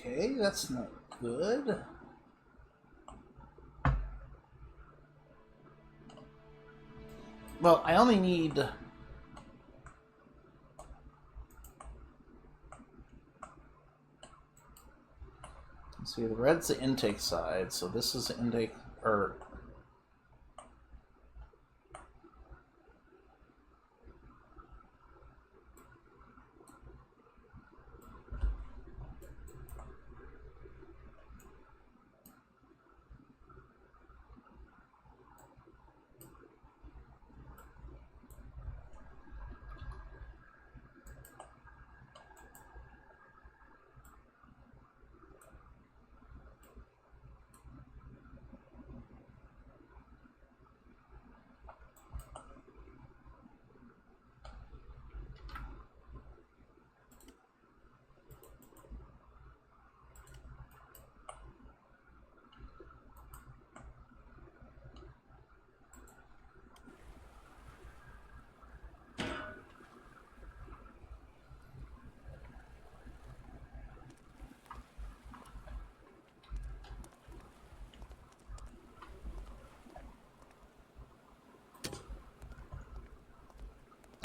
Speaker 1: Okay, that's not good. Well, I only need... See, the red's the intake side, so this is the intake, or...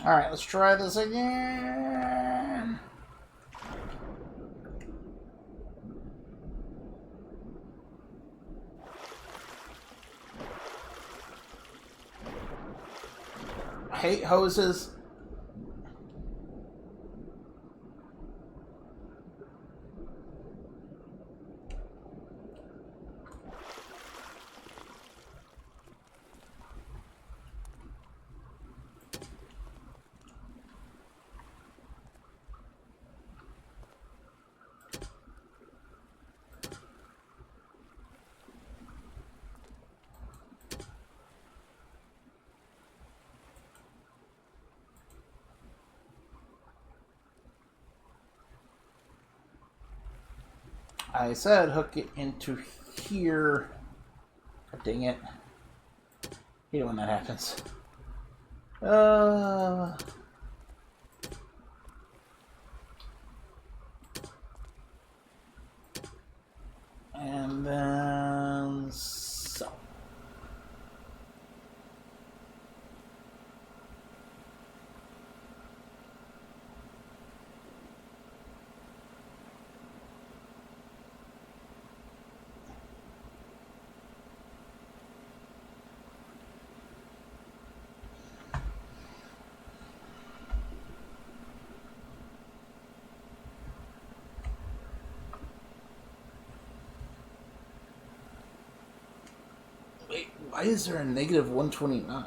Speaker 1: Alright, let's try this again. I hate hoses. I said hook it into here. God dang it. You know when that happens. And then so. Wait, why is there a negative 129?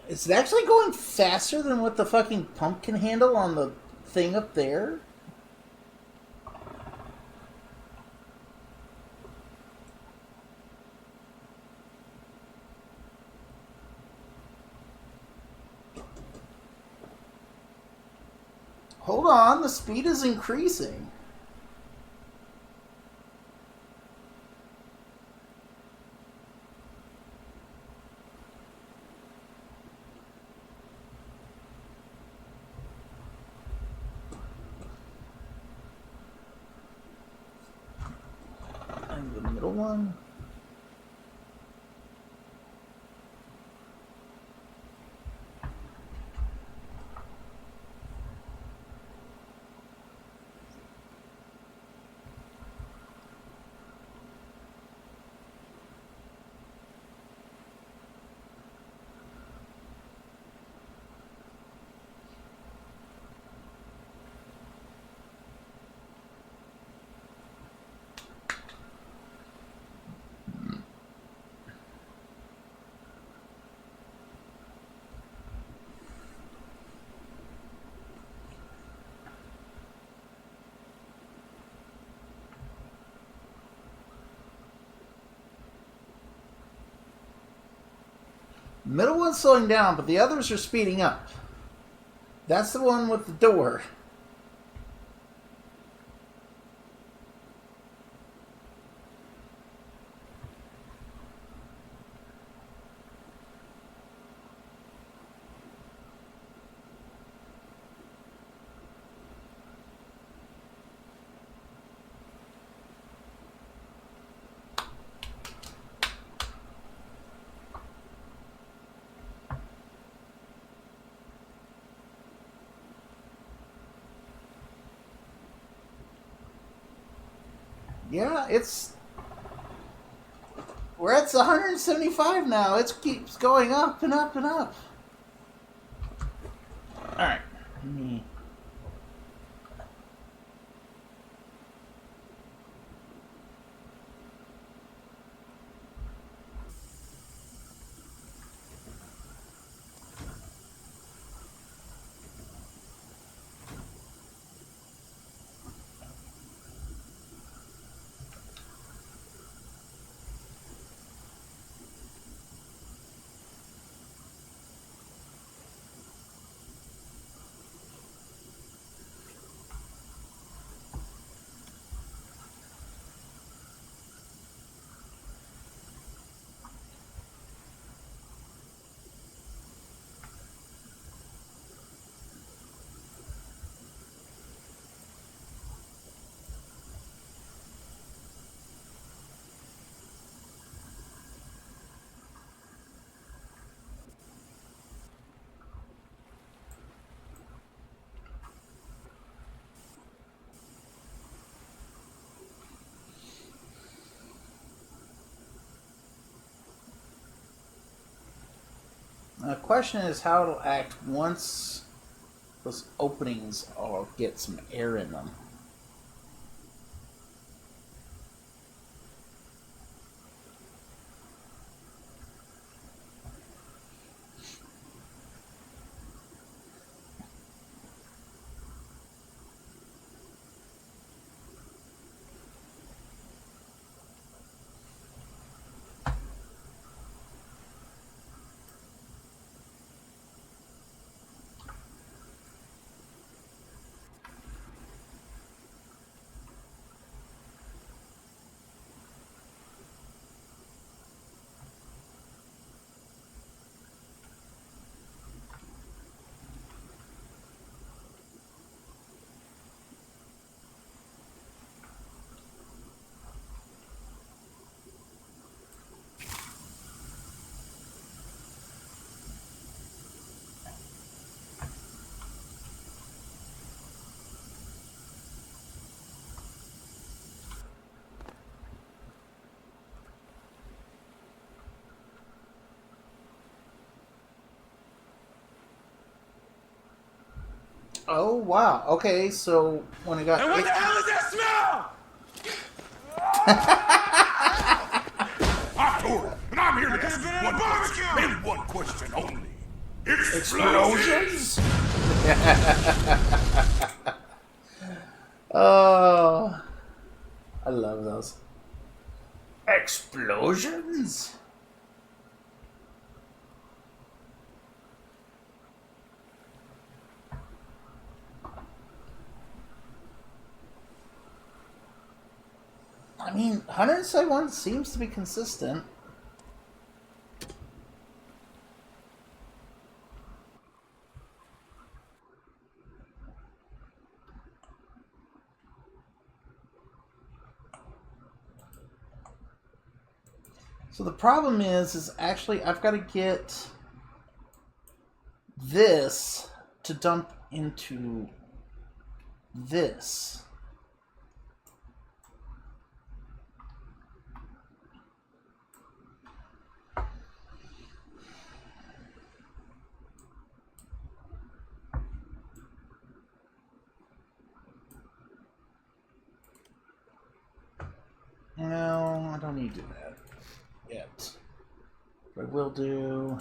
Speaker 1: Is it actually going faster than what the fucking pump can handle on the thing up there? Hold on, the speed is increasing. And the middle one. Middle one's slowing down, but the others are speeding up. That's the one with the door. Yeah, it's... We're at 175 now. It keeps going up and up and up. Alright. The question is how it'll act once those openings all get some air in them. Oh, wow. Okay, so when it got...
Speaker 2: And what the hell is that smell? I'm Tori, and I'm here to ask you one question, and one question only. Explosions?
Speaker 1: Oh, I love those. Explosions? I mean, 171 seems to be consistent. So the problem is actually I've got to get this to dump into this. No, I don't need to do that yet. What I will do,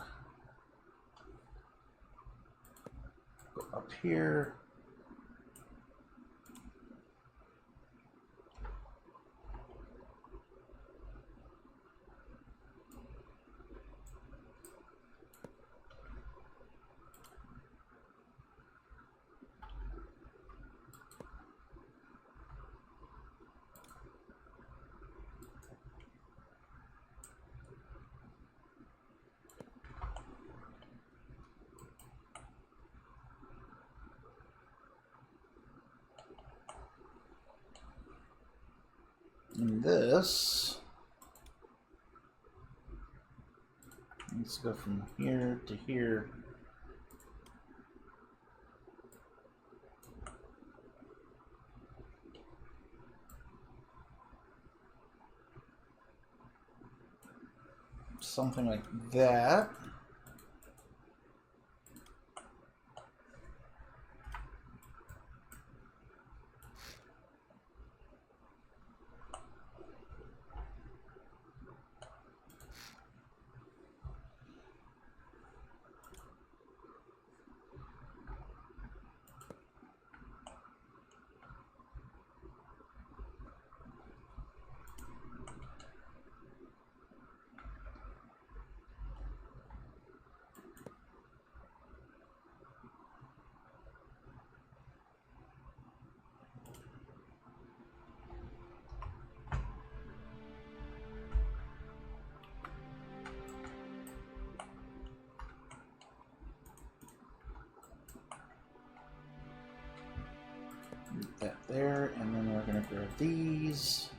Speaker 1: go up here. And this, let's go from here to here. Something like that. That there, and then we're going to grab these.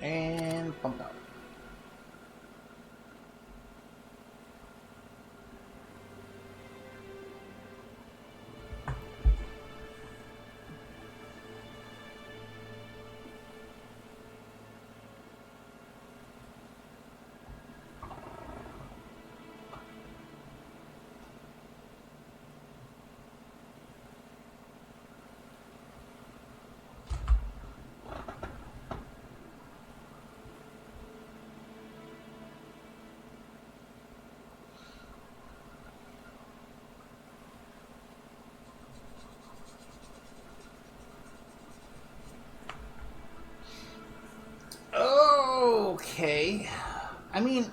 Speaker 1: And pump out. Okay. I mean...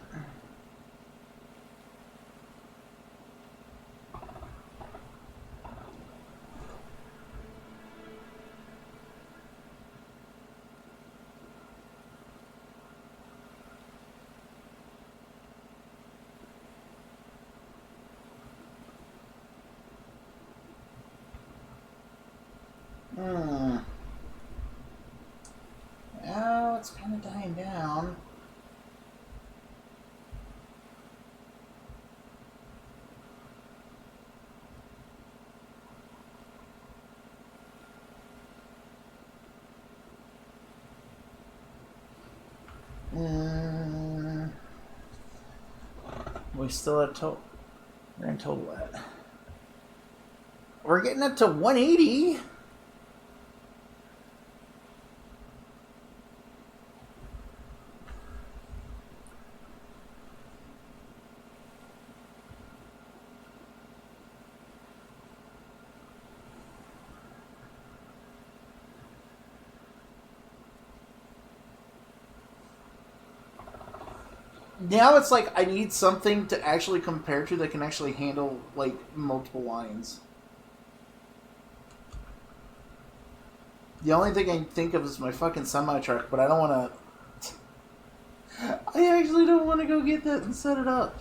Speaker 1: Oh, it's kind of dying down. We still at total. We're in total at. We're getting up to 180. Now it's like I need something to actually compare to that can actually handle like multiple lines. The only thing I can think of is my fucking semi-truck, but I don't want to... I actually don't want to go get that and set it up.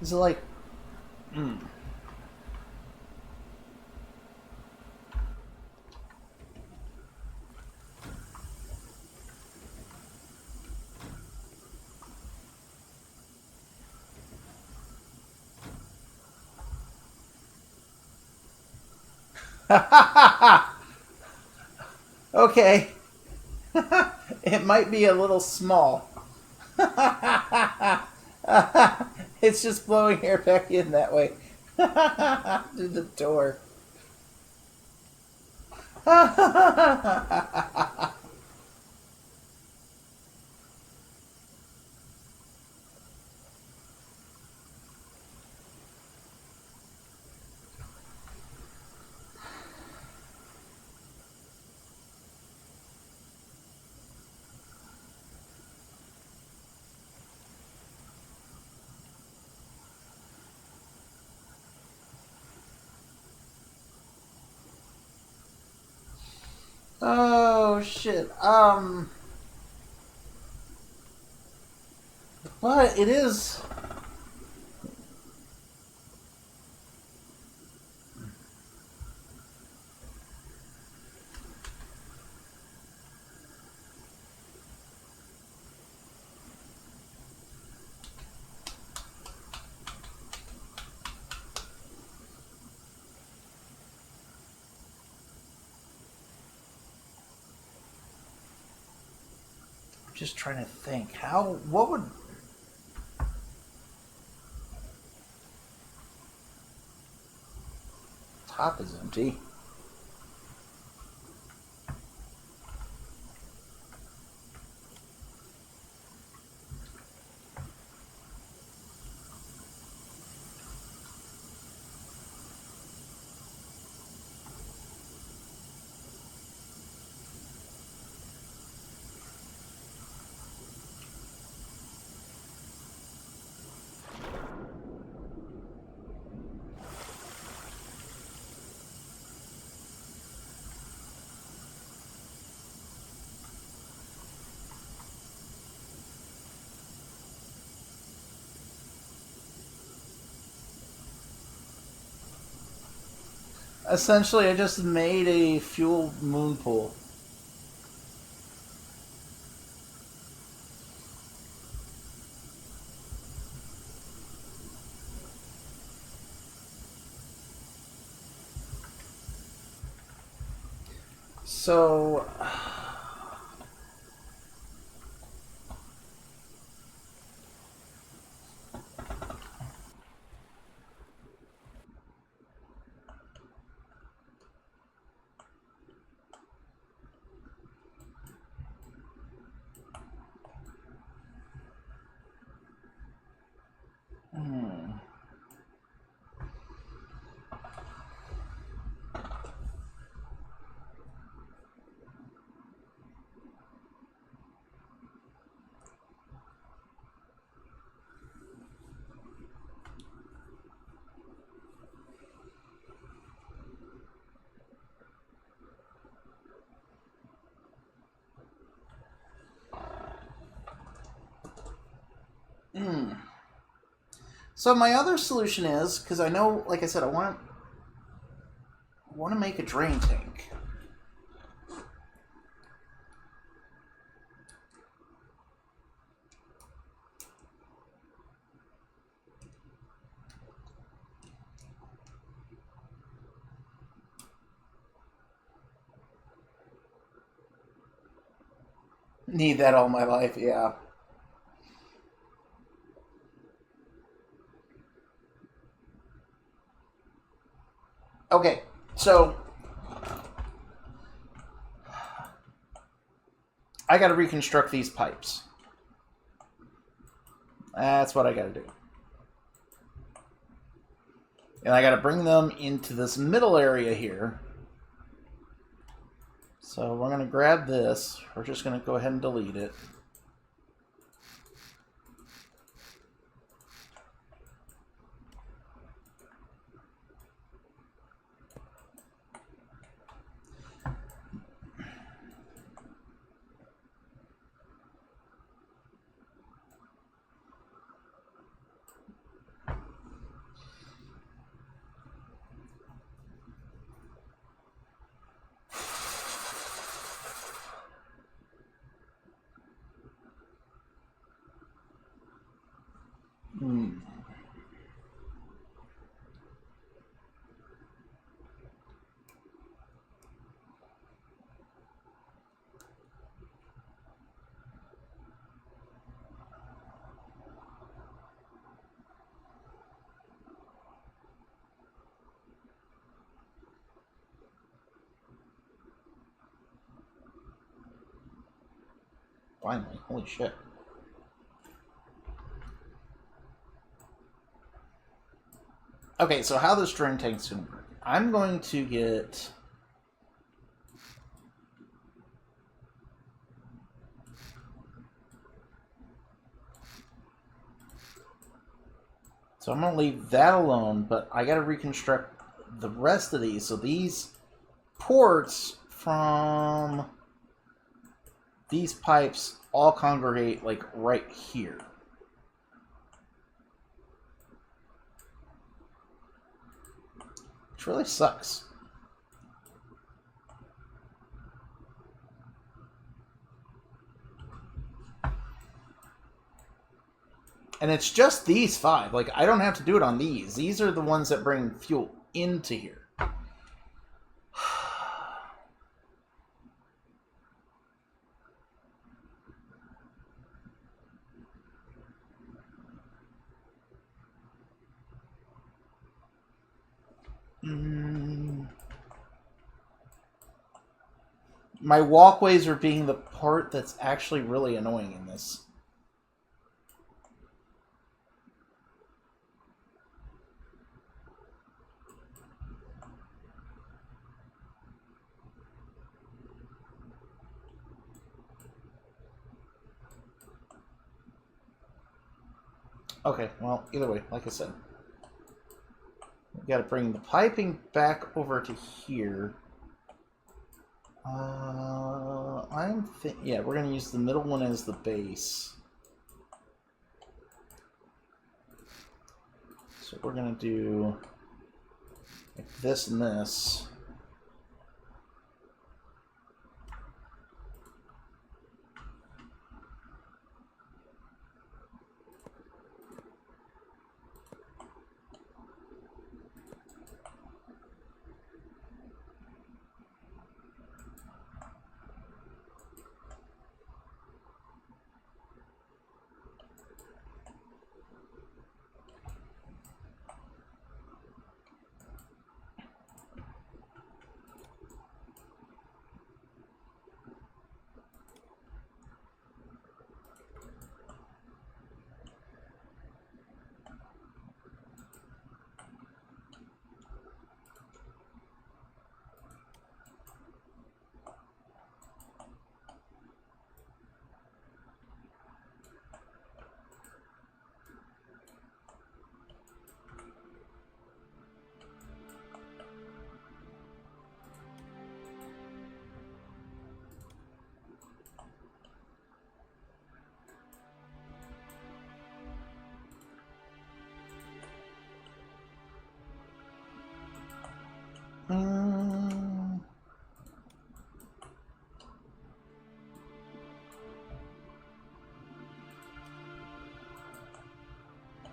Speaker 1: Is it like... Okay. It might be a little small. It's just blowing air back in that way. To the door. Oh shit. But it is. Just trying to think. What would... Top is empty. Essentially, I just made a fuel moon pool. So... So my other solution is, because I know, like I said, I want to make a drain tank. Need that all my life, yeah. Okay, so I got to reconstruct these pipes. That's what I got to do. And I got to bring them into this middle area here. So we're going to grab this. We're just going to go ahead and delete it. Finally, holy shit. Okay, so how this drain tank's going to work. I'm going to get... So I'm going to leave that alone, but I got to reconstruct the rest of these. So these ports from these pipes all congregate like right here. Which really sucks. And it's just these 5. Like, I don't have to do it on these. These are the ones that bring fuel into here. My walkways are being the part that's actually really annoying in this. Okay, well, either way, like I said, we got to bring the piping back over to here. Yeah, we're going to use the middle one as the base. So we're going to do Like this and this.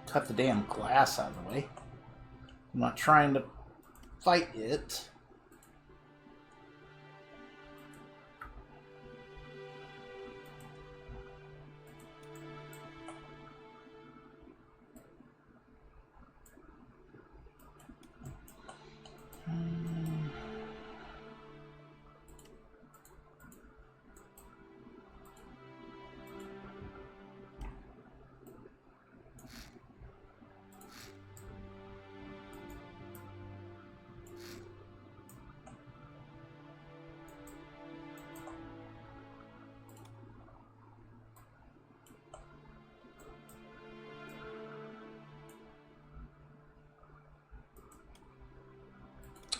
Speaker 1: Cut the damn glass out of the way. I'm not trying to fight it.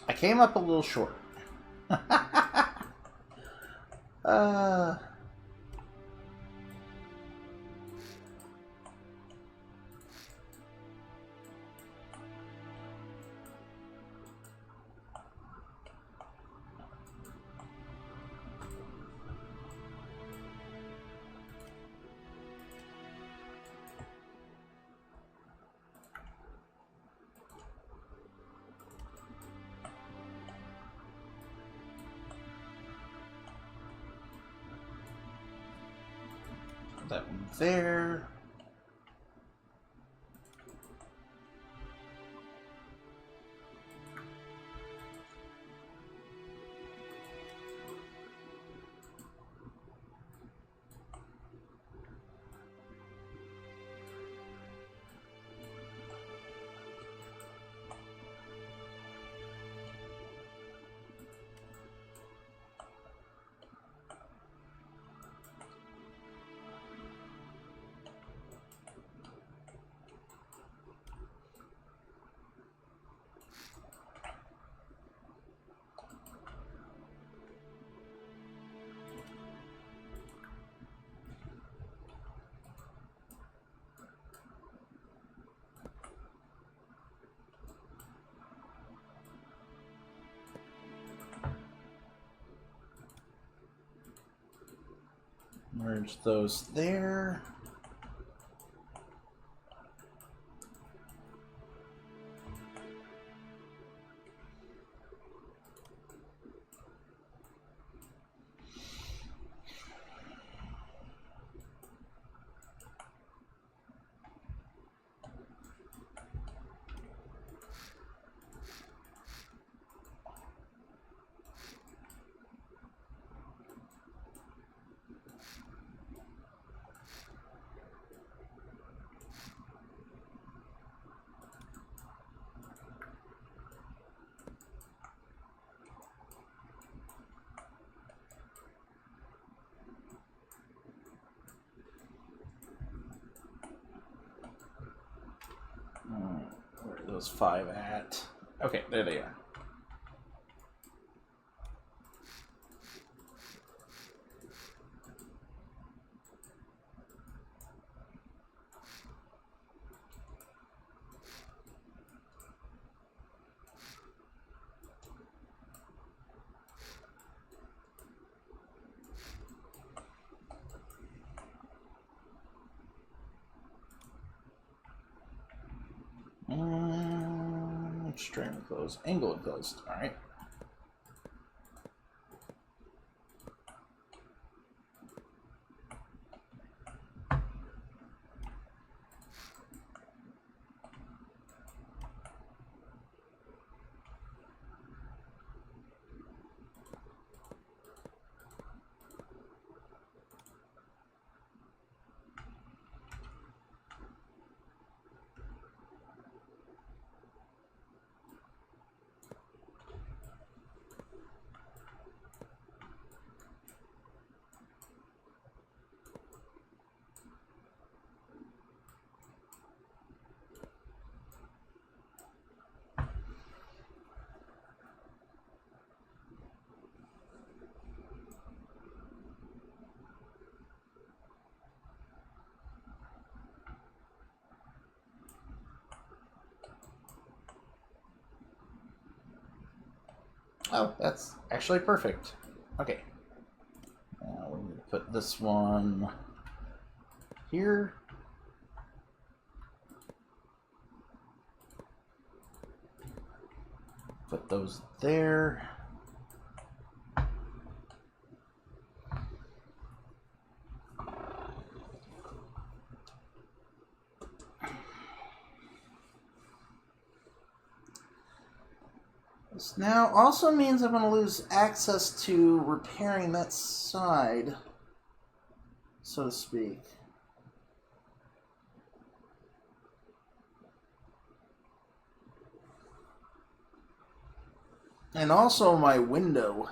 Speaker 1: I came up a little short. That one there. Merge those there. Where are those 5 at? Okay, there they are. String closed. Angle closed. Alright. Oh, that's actually perfect. Okay. Now we need to put this one here. Put those there. This now also means I'm going to lose access to repairing that side, so to speak. And also my window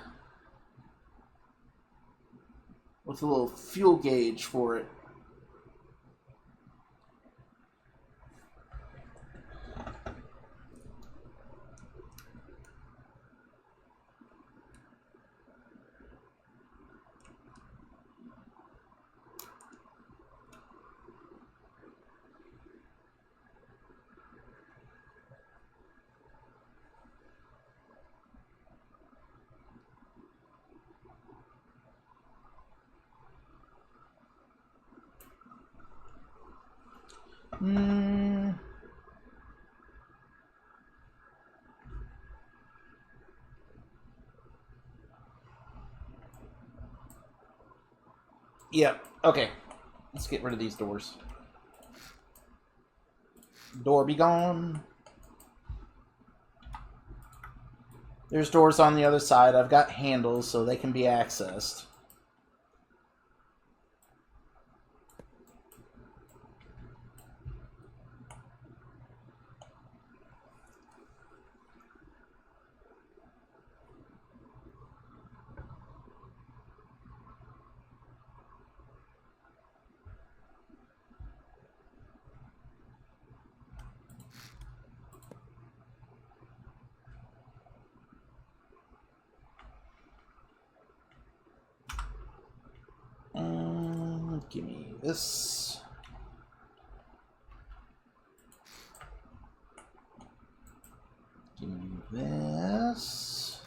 Speaker 1: with a little fuel gauge for it. Yeah, okay. Let's get rid of these doors. Door be gone. There's doors on the other side. I've got handles so they can be accessed. Give me this. Give me this.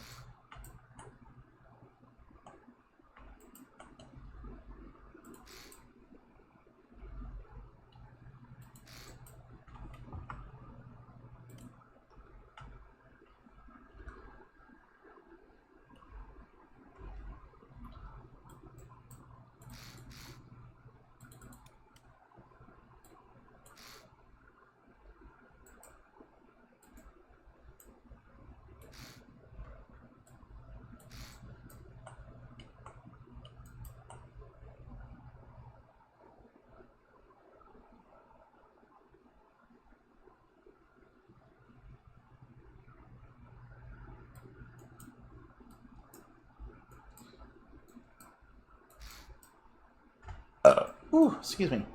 Speaker 1: Ooh, excuse me.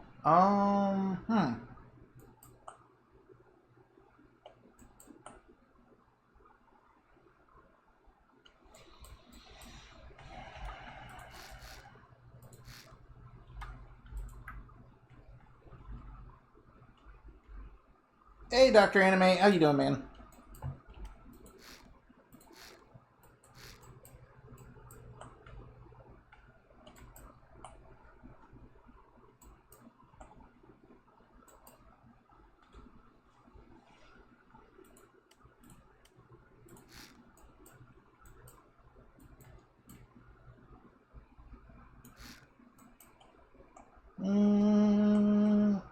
Speaker 1: Hey, Dr. Anime, how you doing, man? Mm.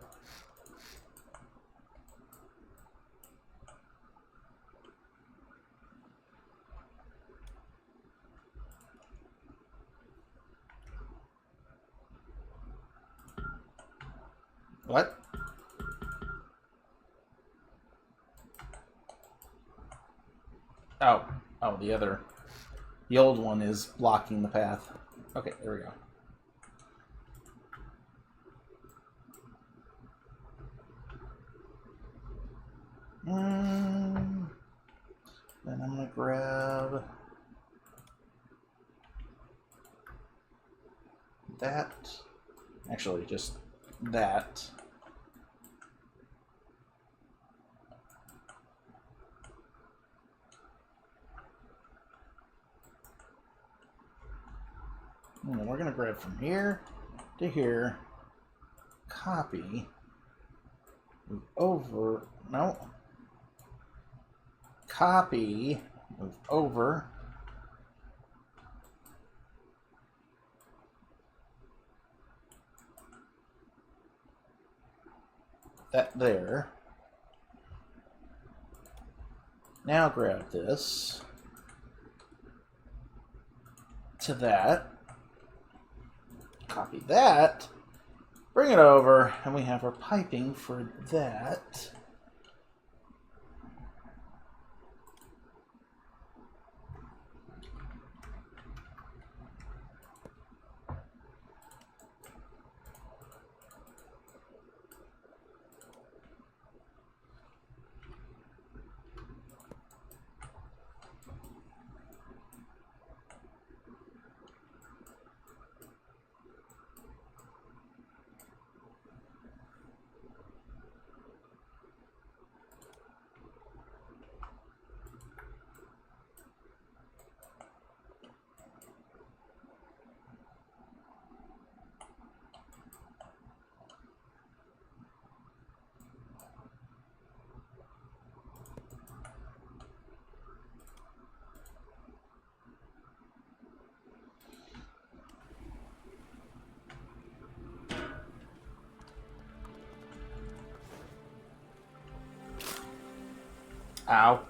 Speaker 1: What? Oh. Oh, the old one is blocking the path. Okay, there we go. Then I'm gonna grab that. Actually, just that. And we're gonna grab from here to here. Copy. Move over. No. Copy. Move over. That there. Now grab this. To that. Copy that. Bring it over. And we have our piping for that. Ow.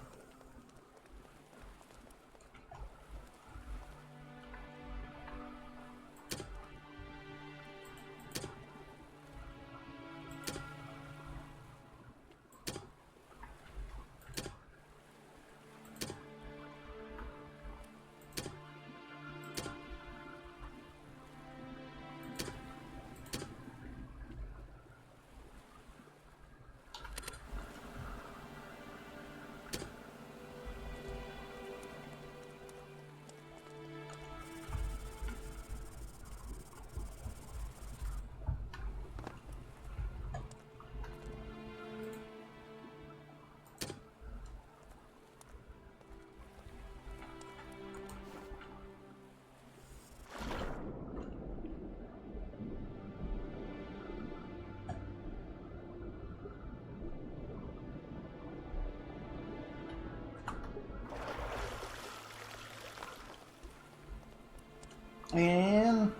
Speaker 1: And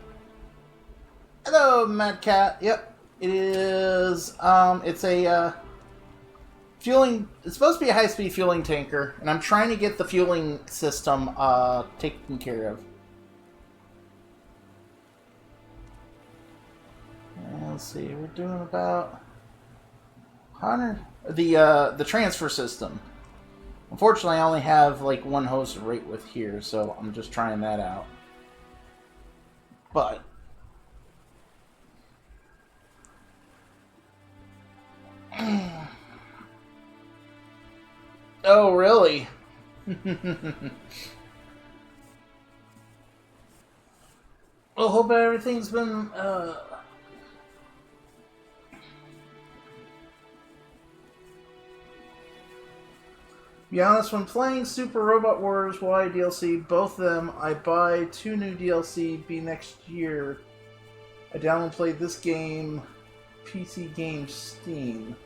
Speaker 1: hello, Mad Cat. Yep, it is. It's a fueling. It's supposed to be a high-speed fueling tanker, and I'm trying to get the fueling system taken care of. And let's see, we're doing about 100. The transfer system. Unfortunately, I only have like one hose to rate with here, so I'm just trying that out. But oh, really? Well, hope everything's been be honest, when playing Super Robot Wars Y DLC, both of them, I buy 2 new DLC be next year. I download and played this game, PC Game Steam.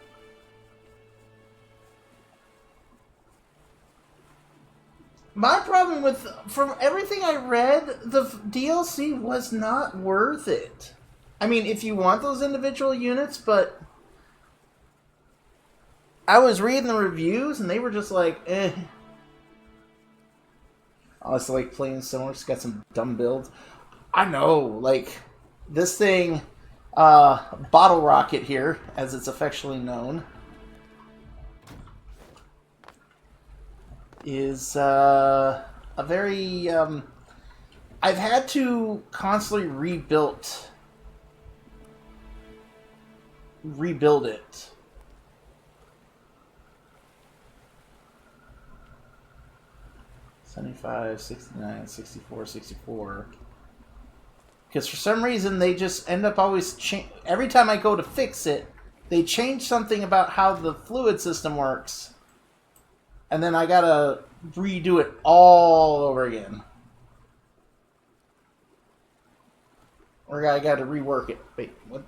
Speaker 1: My problem from everything I read, the DLC was not worth it. I mean, if you want those individual units, but I was reading the reviews and they were just like, eh. I was like playing Stormworks, got some dumb builds. I know, like, this thing, Bottle Rocket here, as it's affectionately known, is a very, I've had to constantly rebuild it. 75, 69, 64, 64. Because for some reason they just end up always every time I go to fix it, they change something about how the fluid system works, and then I gotta redo it all over again. Or I gotta rework it. Wait, what?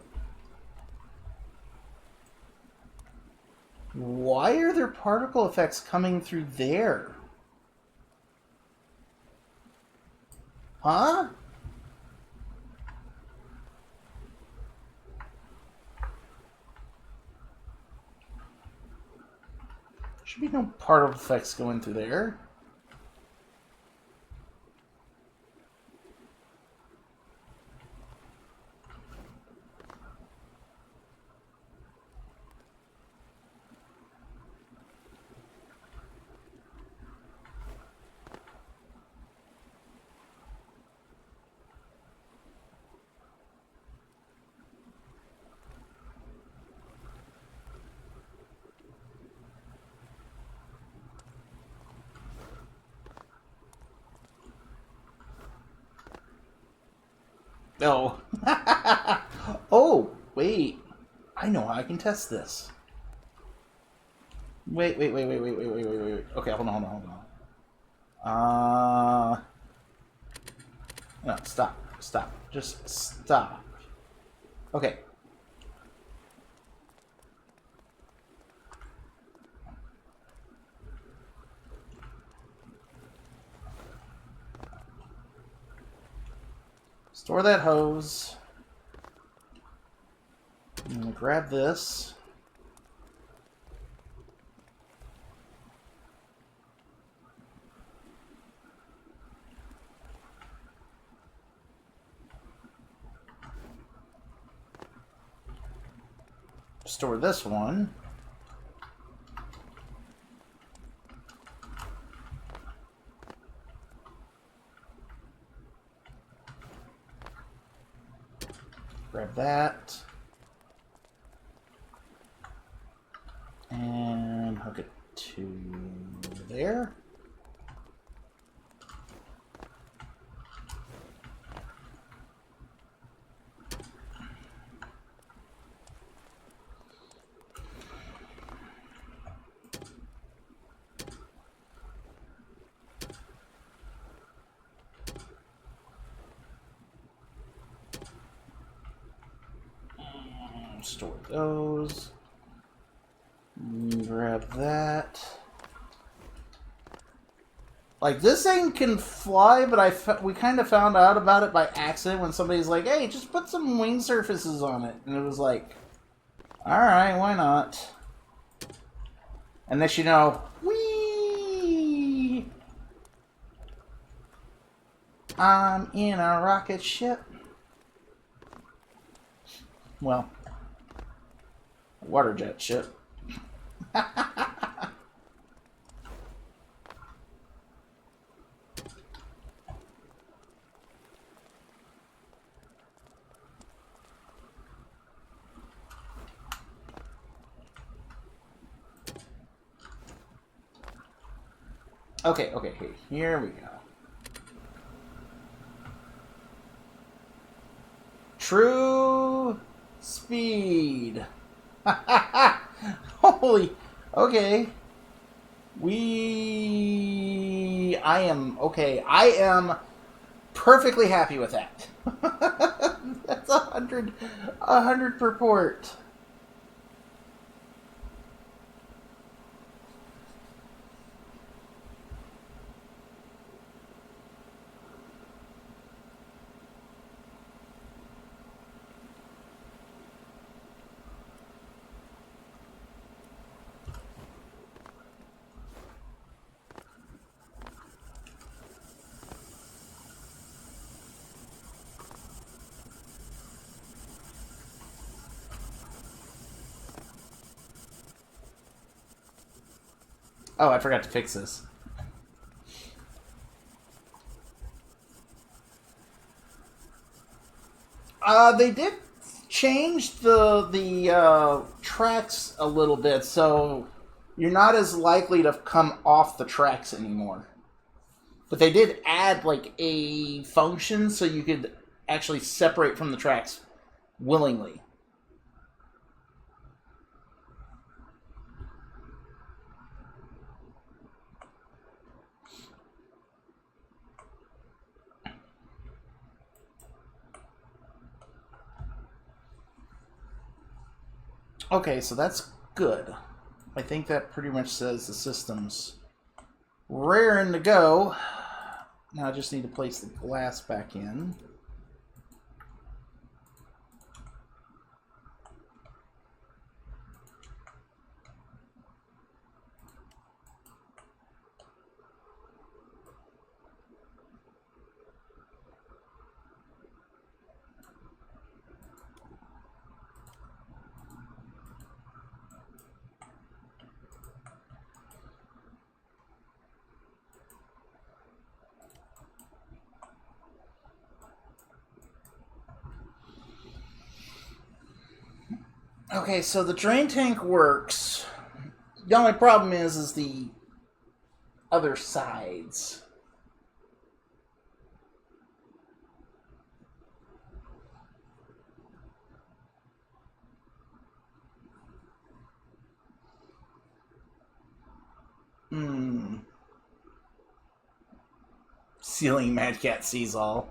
Speaker 1: Why are there particle effects coming through there? Huh? Should be no particle effects going through there. No. Oh, wait. I know how I can test this. Wait. Okay, hold on. No, stop. Just stop. Okay. Store that hose. I'm gonna grab this. Store this one. Grab that. And hook it to there. Store those. Grab that. Like, this thing can fly, but we kind of found out about it by accident when somebody's like, hey, just put some wing surfaces on it. And it was like, alright, why not? And next you know, whee! I'm in a rocket ship. Well, water jet ship. Okay, here we go. True speed. Holy, okay. I am perfectly happy with that. That's 100 per port. Oh, I forgot to fix this. They did change the tracks a little bit, so you're not as likely to come off the tracks anymore. But they did add like a function so you could actually separate from the tracks willingly. Okay, so that's good. I think that pretty much says the system's raring to go. Now I just need to place the glass back in. Okay, so the drain tank works. The only problem is the other sides. Ceiling Mad Cat sees all.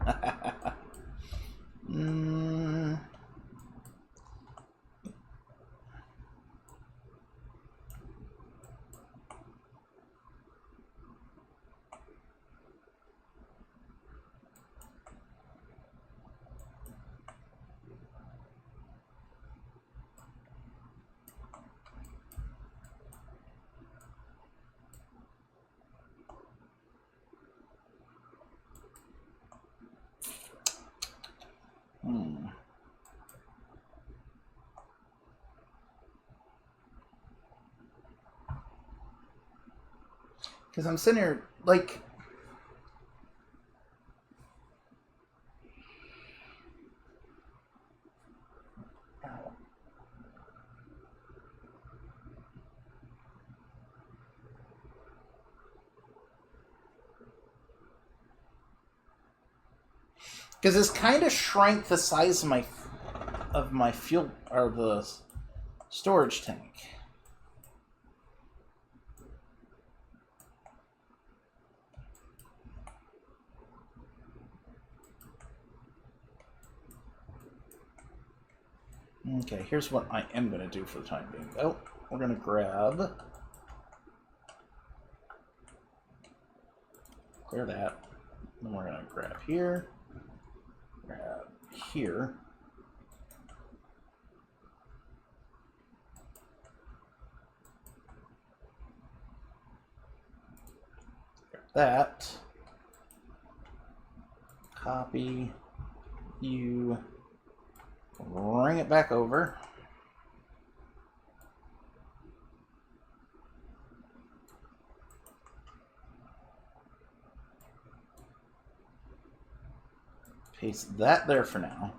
Speaker 1: Because I'm sitting here, like... Because this kind of shrank the size of my fuel, or the storage tank. Okay, here's what I am going to do for the time being. Oh, we're going to grab... Clear that. Then we're going to grab here. Grab here. Grab that. Copy. You... Bring it back over. Paste that there for now.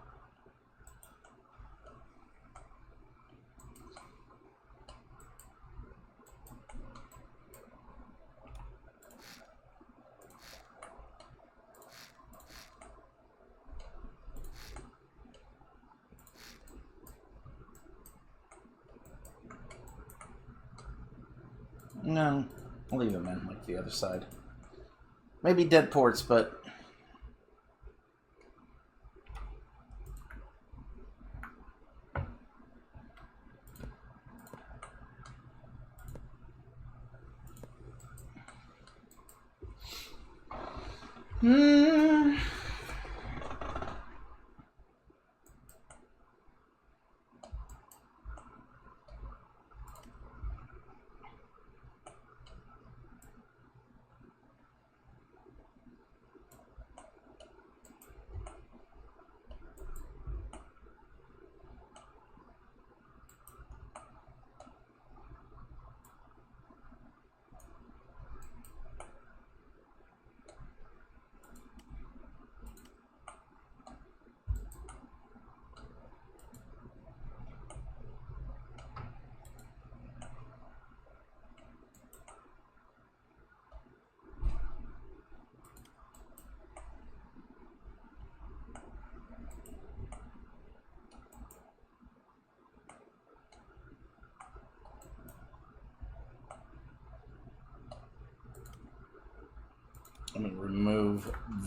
Speaker 1: No, I'll leave them in, like the other side. Maybe dead ports, but...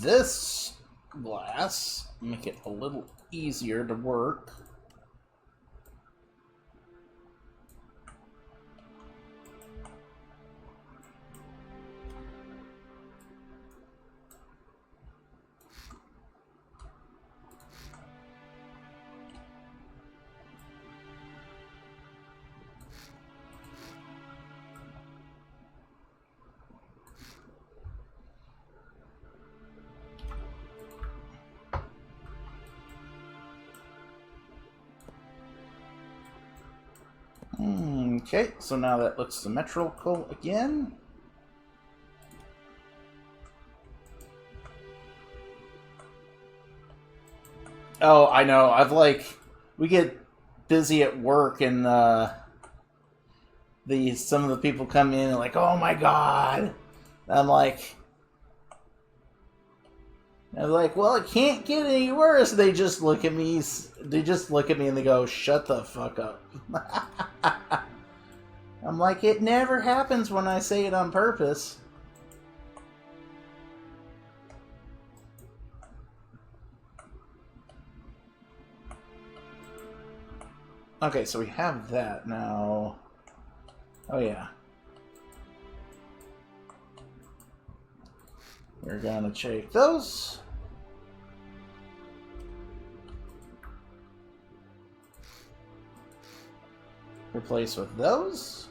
Speaker 1: this glass, make it a little easier to work. Okay, so now that looks symmetrical again. Oh, I know. We get busy at work, and some of the people come in and like, oh my god. I'm like, well, it can't get any worse. They just look at me. They just look at me and they go, shut the fuck up. I'm like, it never happens when I say it on purpose. Okay, so we have that now. Oh yeah. We're gonna check those. Replace with those.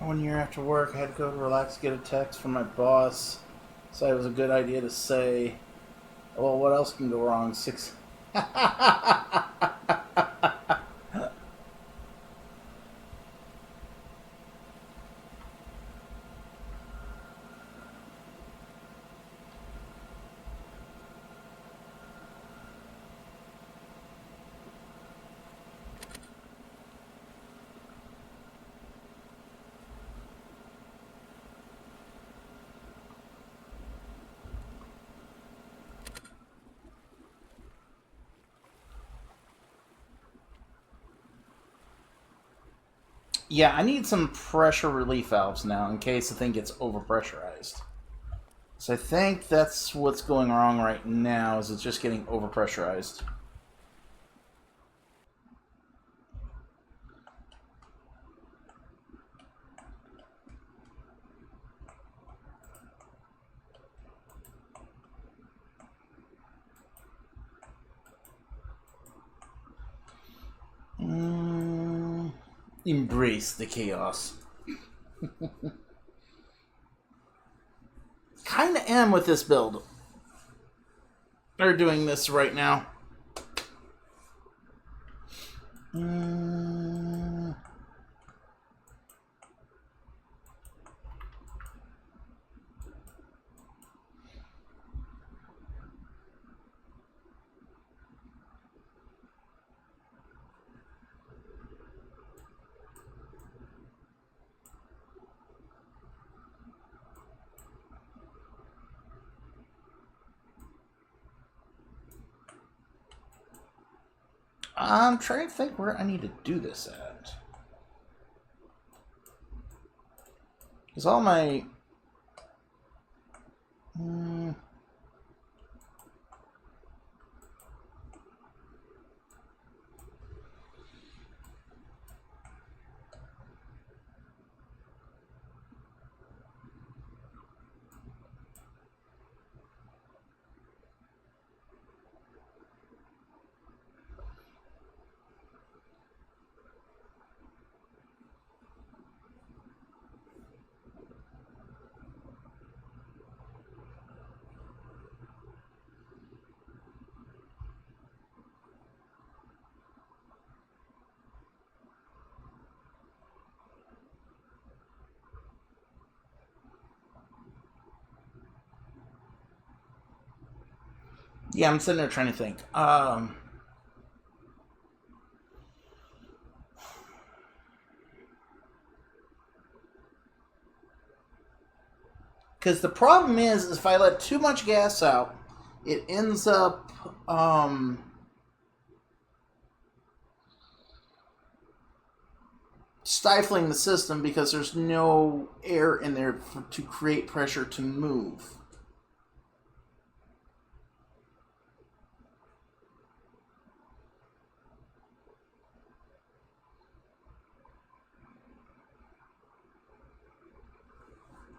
Speaker 1: One year after work, I had to go to relax, get a text from my boss. So it was a good idea to say, well, what else can go wrong? Yeah, I need some pressure relief valves now in case the thing gets overpressurized. So I think that's what's going wrong right now, is it's just getting overpressurized. Embrace the chaos. Kinda am with this build. They're doing this right now. I'm trying to think where I need to do this at. Because all my... Yeah, I'm sitting there trying to think. Because the problem is if I let too much gas out, it ends up stifling the system because there's no air in there to create pressure to move.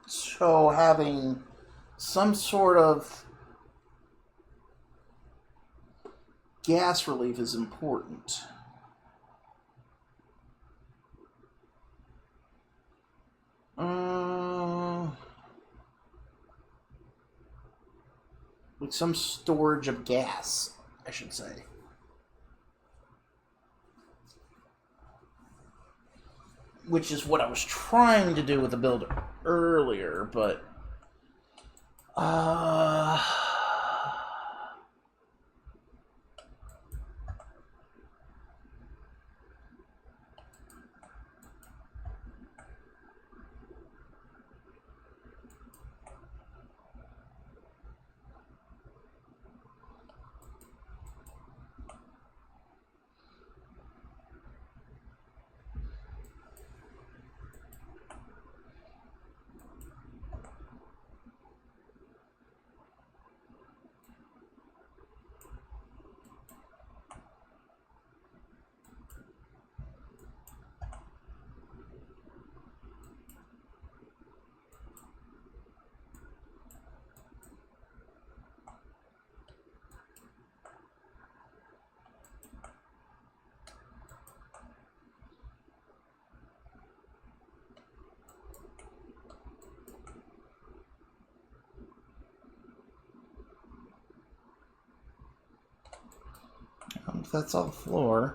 Speaker 1: So having some sort of gas relief is important. With some storage of gas, I should say. Which is what I was trying to do with the build earlier, but... that's all floor.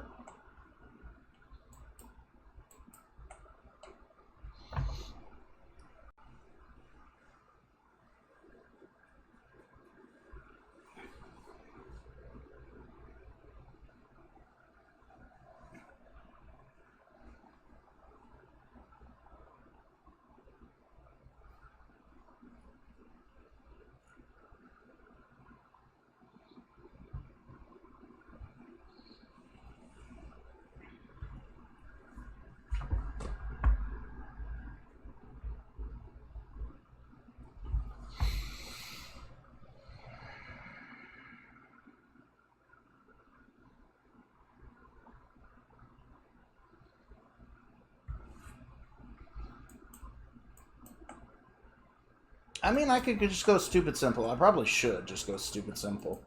Speaker 1: I mean, I could just go stupid simple. I probably should just go stupid simple.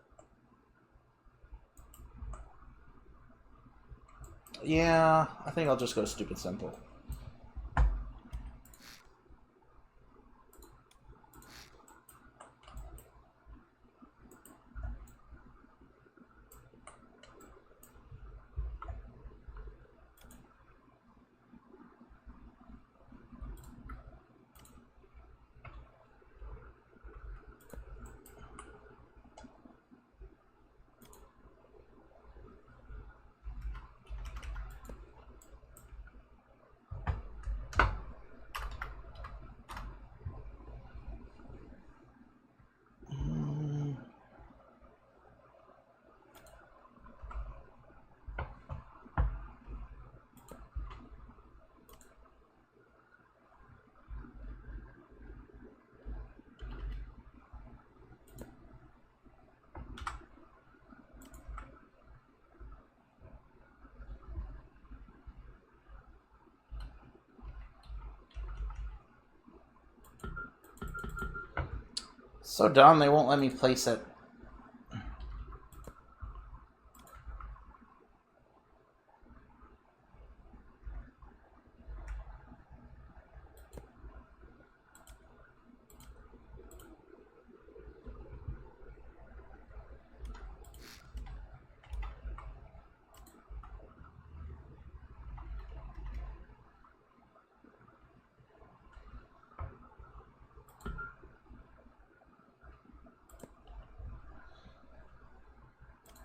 Speaker 1: Yeah, I think I'll just go stupid simple. So dumb, they won't let me place it.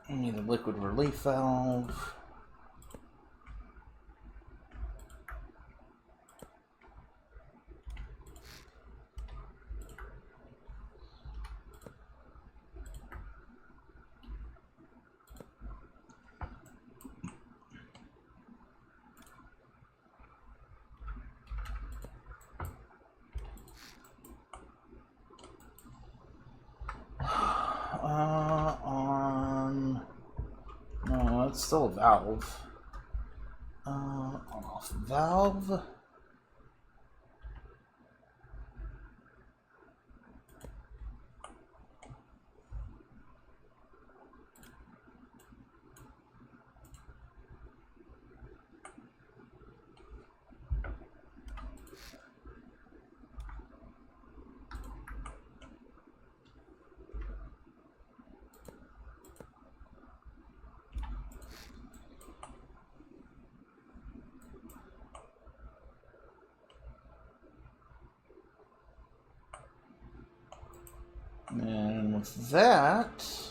Speaker 1: I need a liquid relief valve. No, it's still a valve. On-off valve. And with that,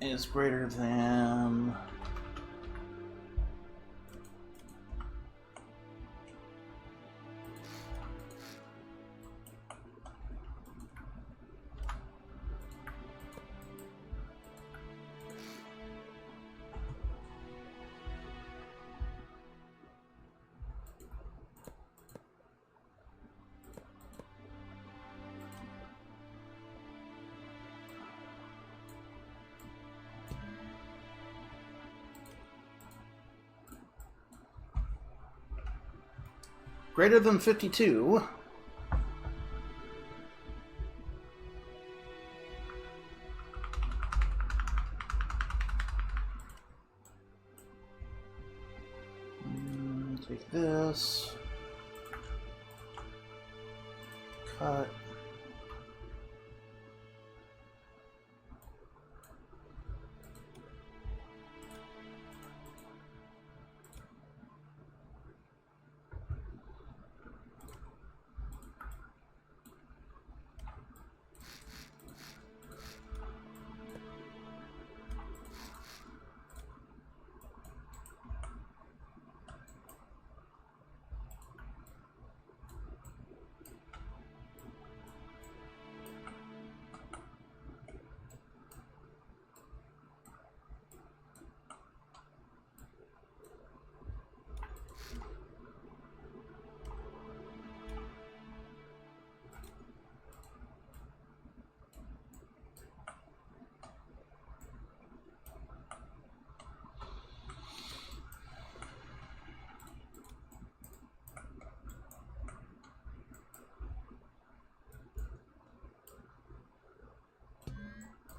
Speaker 1: is greater than greater than 52. Take this. Cut.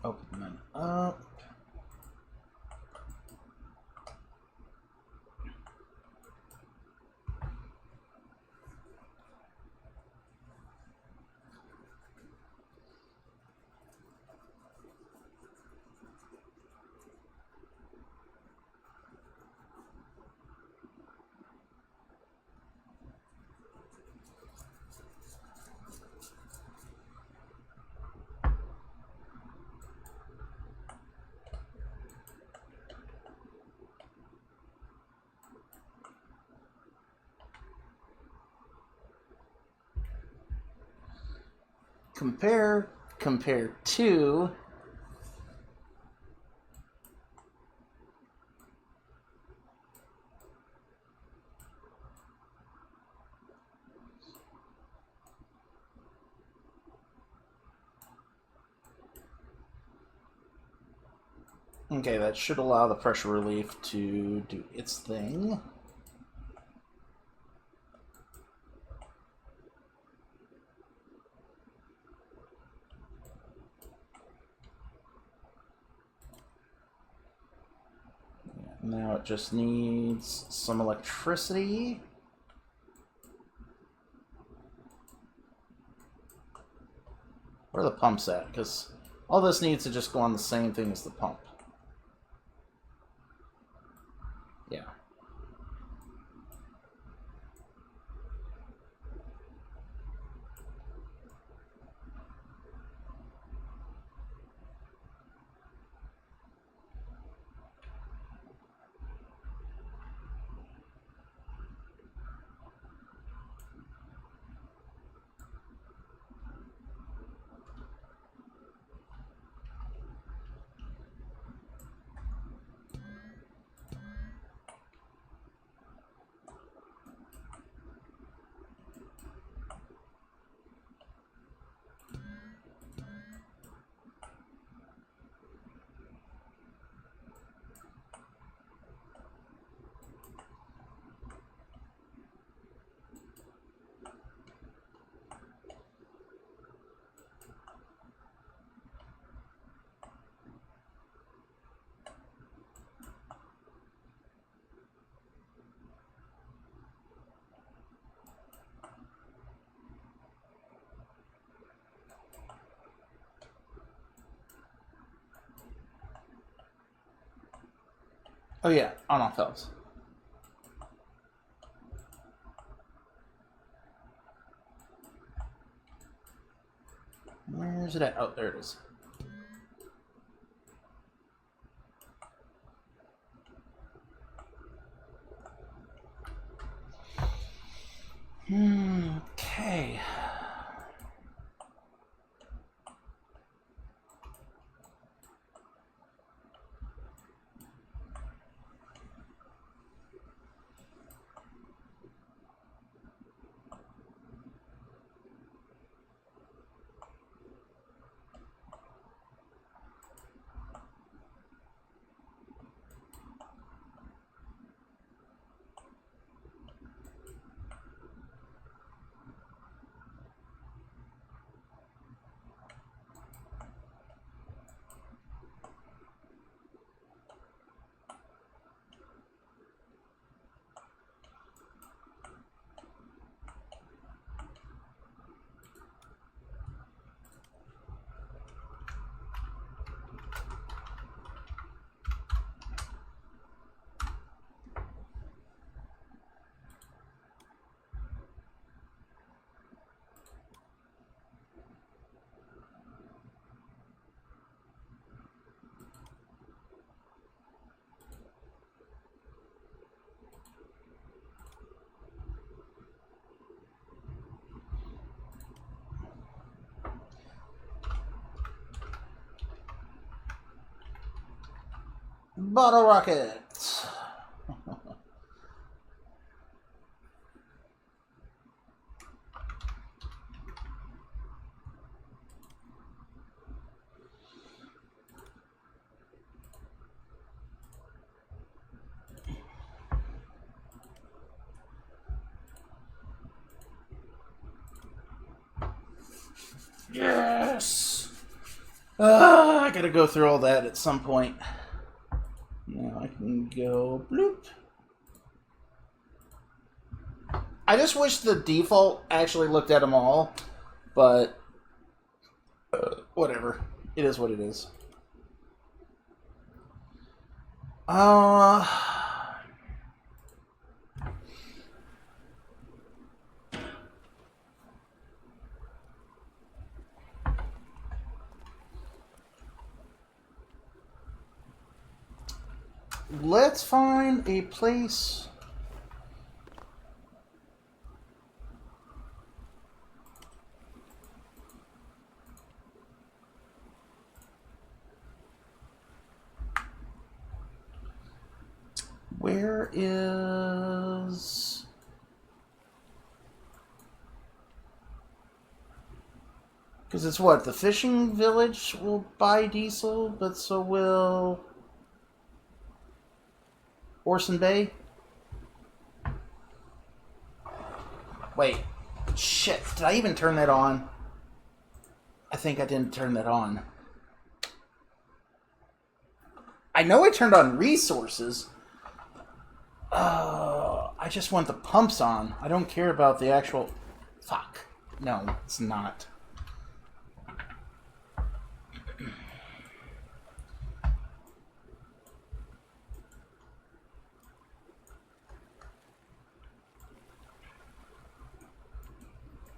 Speaker 1: Open that up. Compare to okay, that should allow the pressure relief to do its thing. Now it just needs some electricity. Where are the pumps at? Because all this needs to just go on the same thing as the pump. Yeah. Oh yeah, on valves. Where's it at? Oh, there it is. Okay. Bottle rocket. Yes. I gotta go through all that at some point. Now I can go bloop. I just wish the default actually looked at them all, but whatever. It is what it is. Let's find a place. Where is... Because it's what? The fishing village will buy diesel, but so will Orson Bay? Wait. Shit. Did I even turn that on? I think I didn't turn that on. I know I turned on resources. I just want the pumps on. I don't care about the actual... Fuck. No, it's not.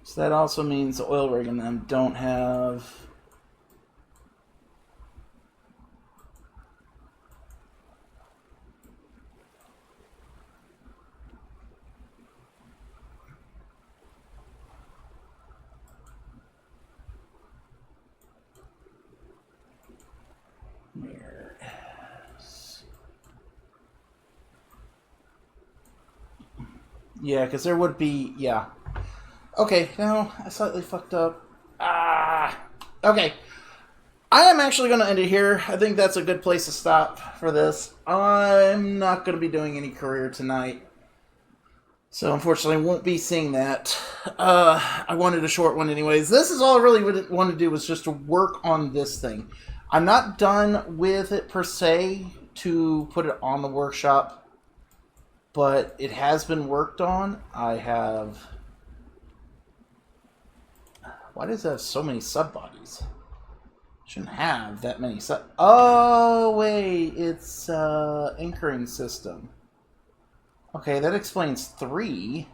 Speaker 1: So that also means the oil rig and them don't have... Where is... Yeah, because there would be... Yeah. Okay, no, I slightly fucked up. Okay. I am actually going to end it here. I think that's a good place to stop for this. I'm not going to be doing any career tonight. So, unfortunately, won't be seeing that. I wanted a short one anyways. This is all I really wanted to do was just to work on this thing. I'm not done with it per se to put it on the workshop. But it has been worked on. I have... Why does it have so many sub-bodies? Shouldn't have that many sub... Oh, wait. It's anchoring system. Okay, that explains 3.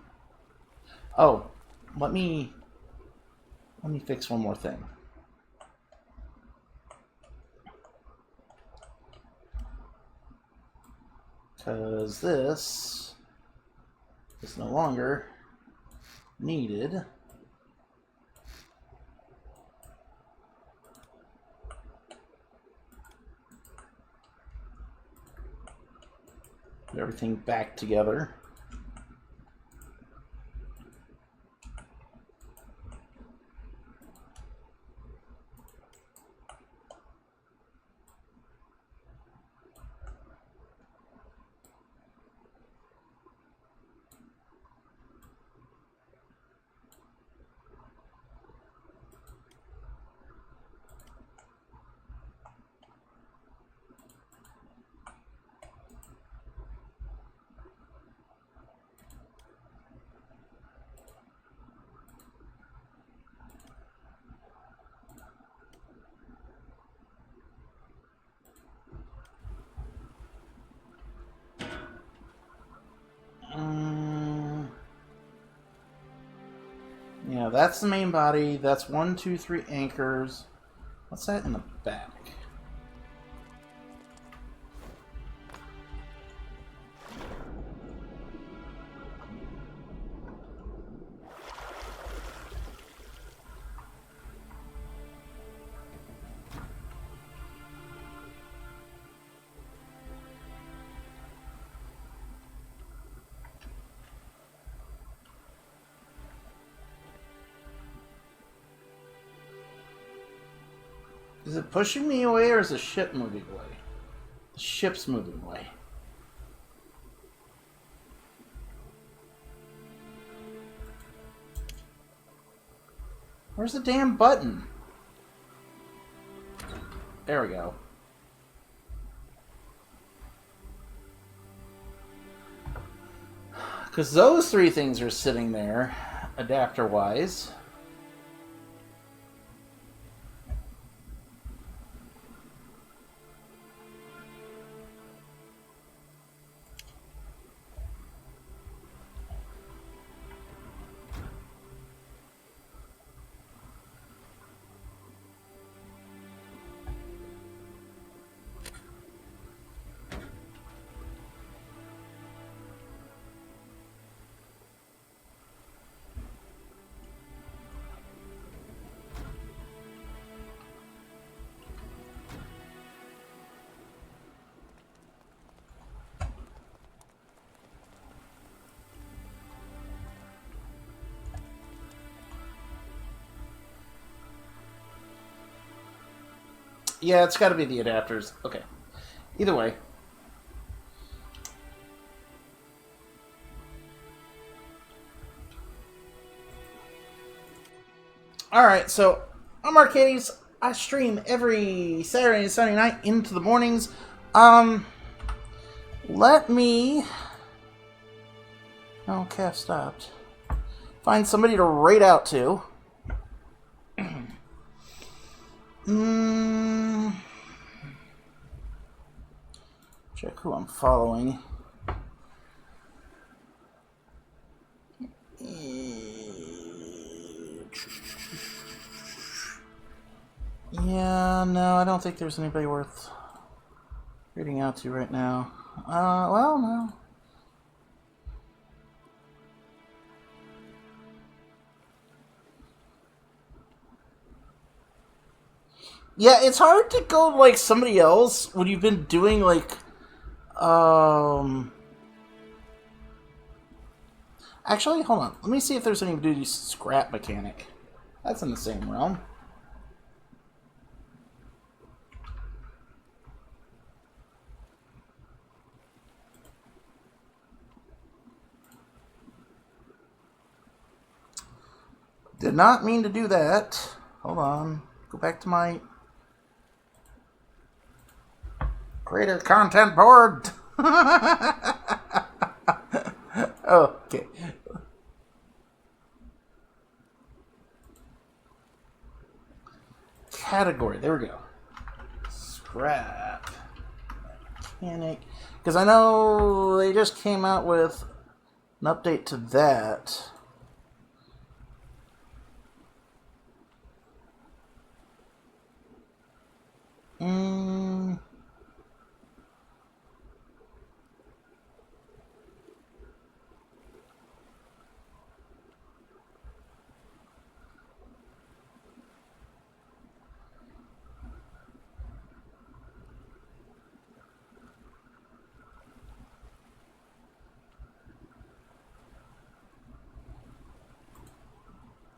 Speaker 1: Oh, let me fix one more thing. Because this is no longer needed. Put everything back together. Yeah, that's the main body. That's 1, 2, 3 anchors. What's that in the back? Is it pushing me away or is the ship moving away? The ship's moving away. Where's the damn button? There we go. Because those three things are sitting there, adapter-wise. Yeah, it's got to be the adapters. Okay. Either way. Alright, so I'm Arcades. I stream every Saturday and Sunday night into the mornings. Let me... Oh, calf stopped. Find somebody to raid out to. Check who I'm following. Yeah, no, I don't think there's anybody worth reading out to right now. Well, no. Yeah, it's hard to go like somebody else when you've been doing like, Actually, hold on. Let me see if there's any duty scrap mechanic. That's in the same realm. Did not mean to do that. Hold on. Go back to my creator content board. Oh, okay. Category. There we go. Scrap mechanic. Because I know they just came out with an update to that.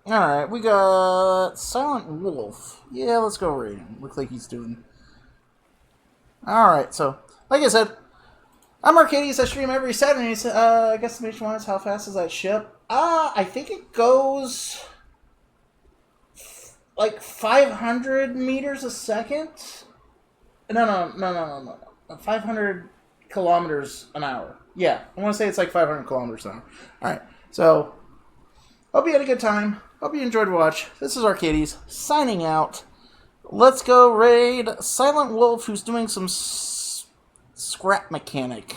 Speaker 1: Alright, we got Silent Wolf. Yeah, let's go raid him. Looks like he's doing... Alright, so, like I said, I'm Arcades. I stream every Saturday. I guess the mission one is how fast does that ship? I think it goes like 500 meters a second. No. 500 kilometers an hour. Yeah, I want to say it's like 500 kilometers an hour. Alright, so, hope you had a good time. Hope you enjoyed the watch. This is Arcades, signing out. Let's go raid Silent Wolf, who's doing some scrap mechanic.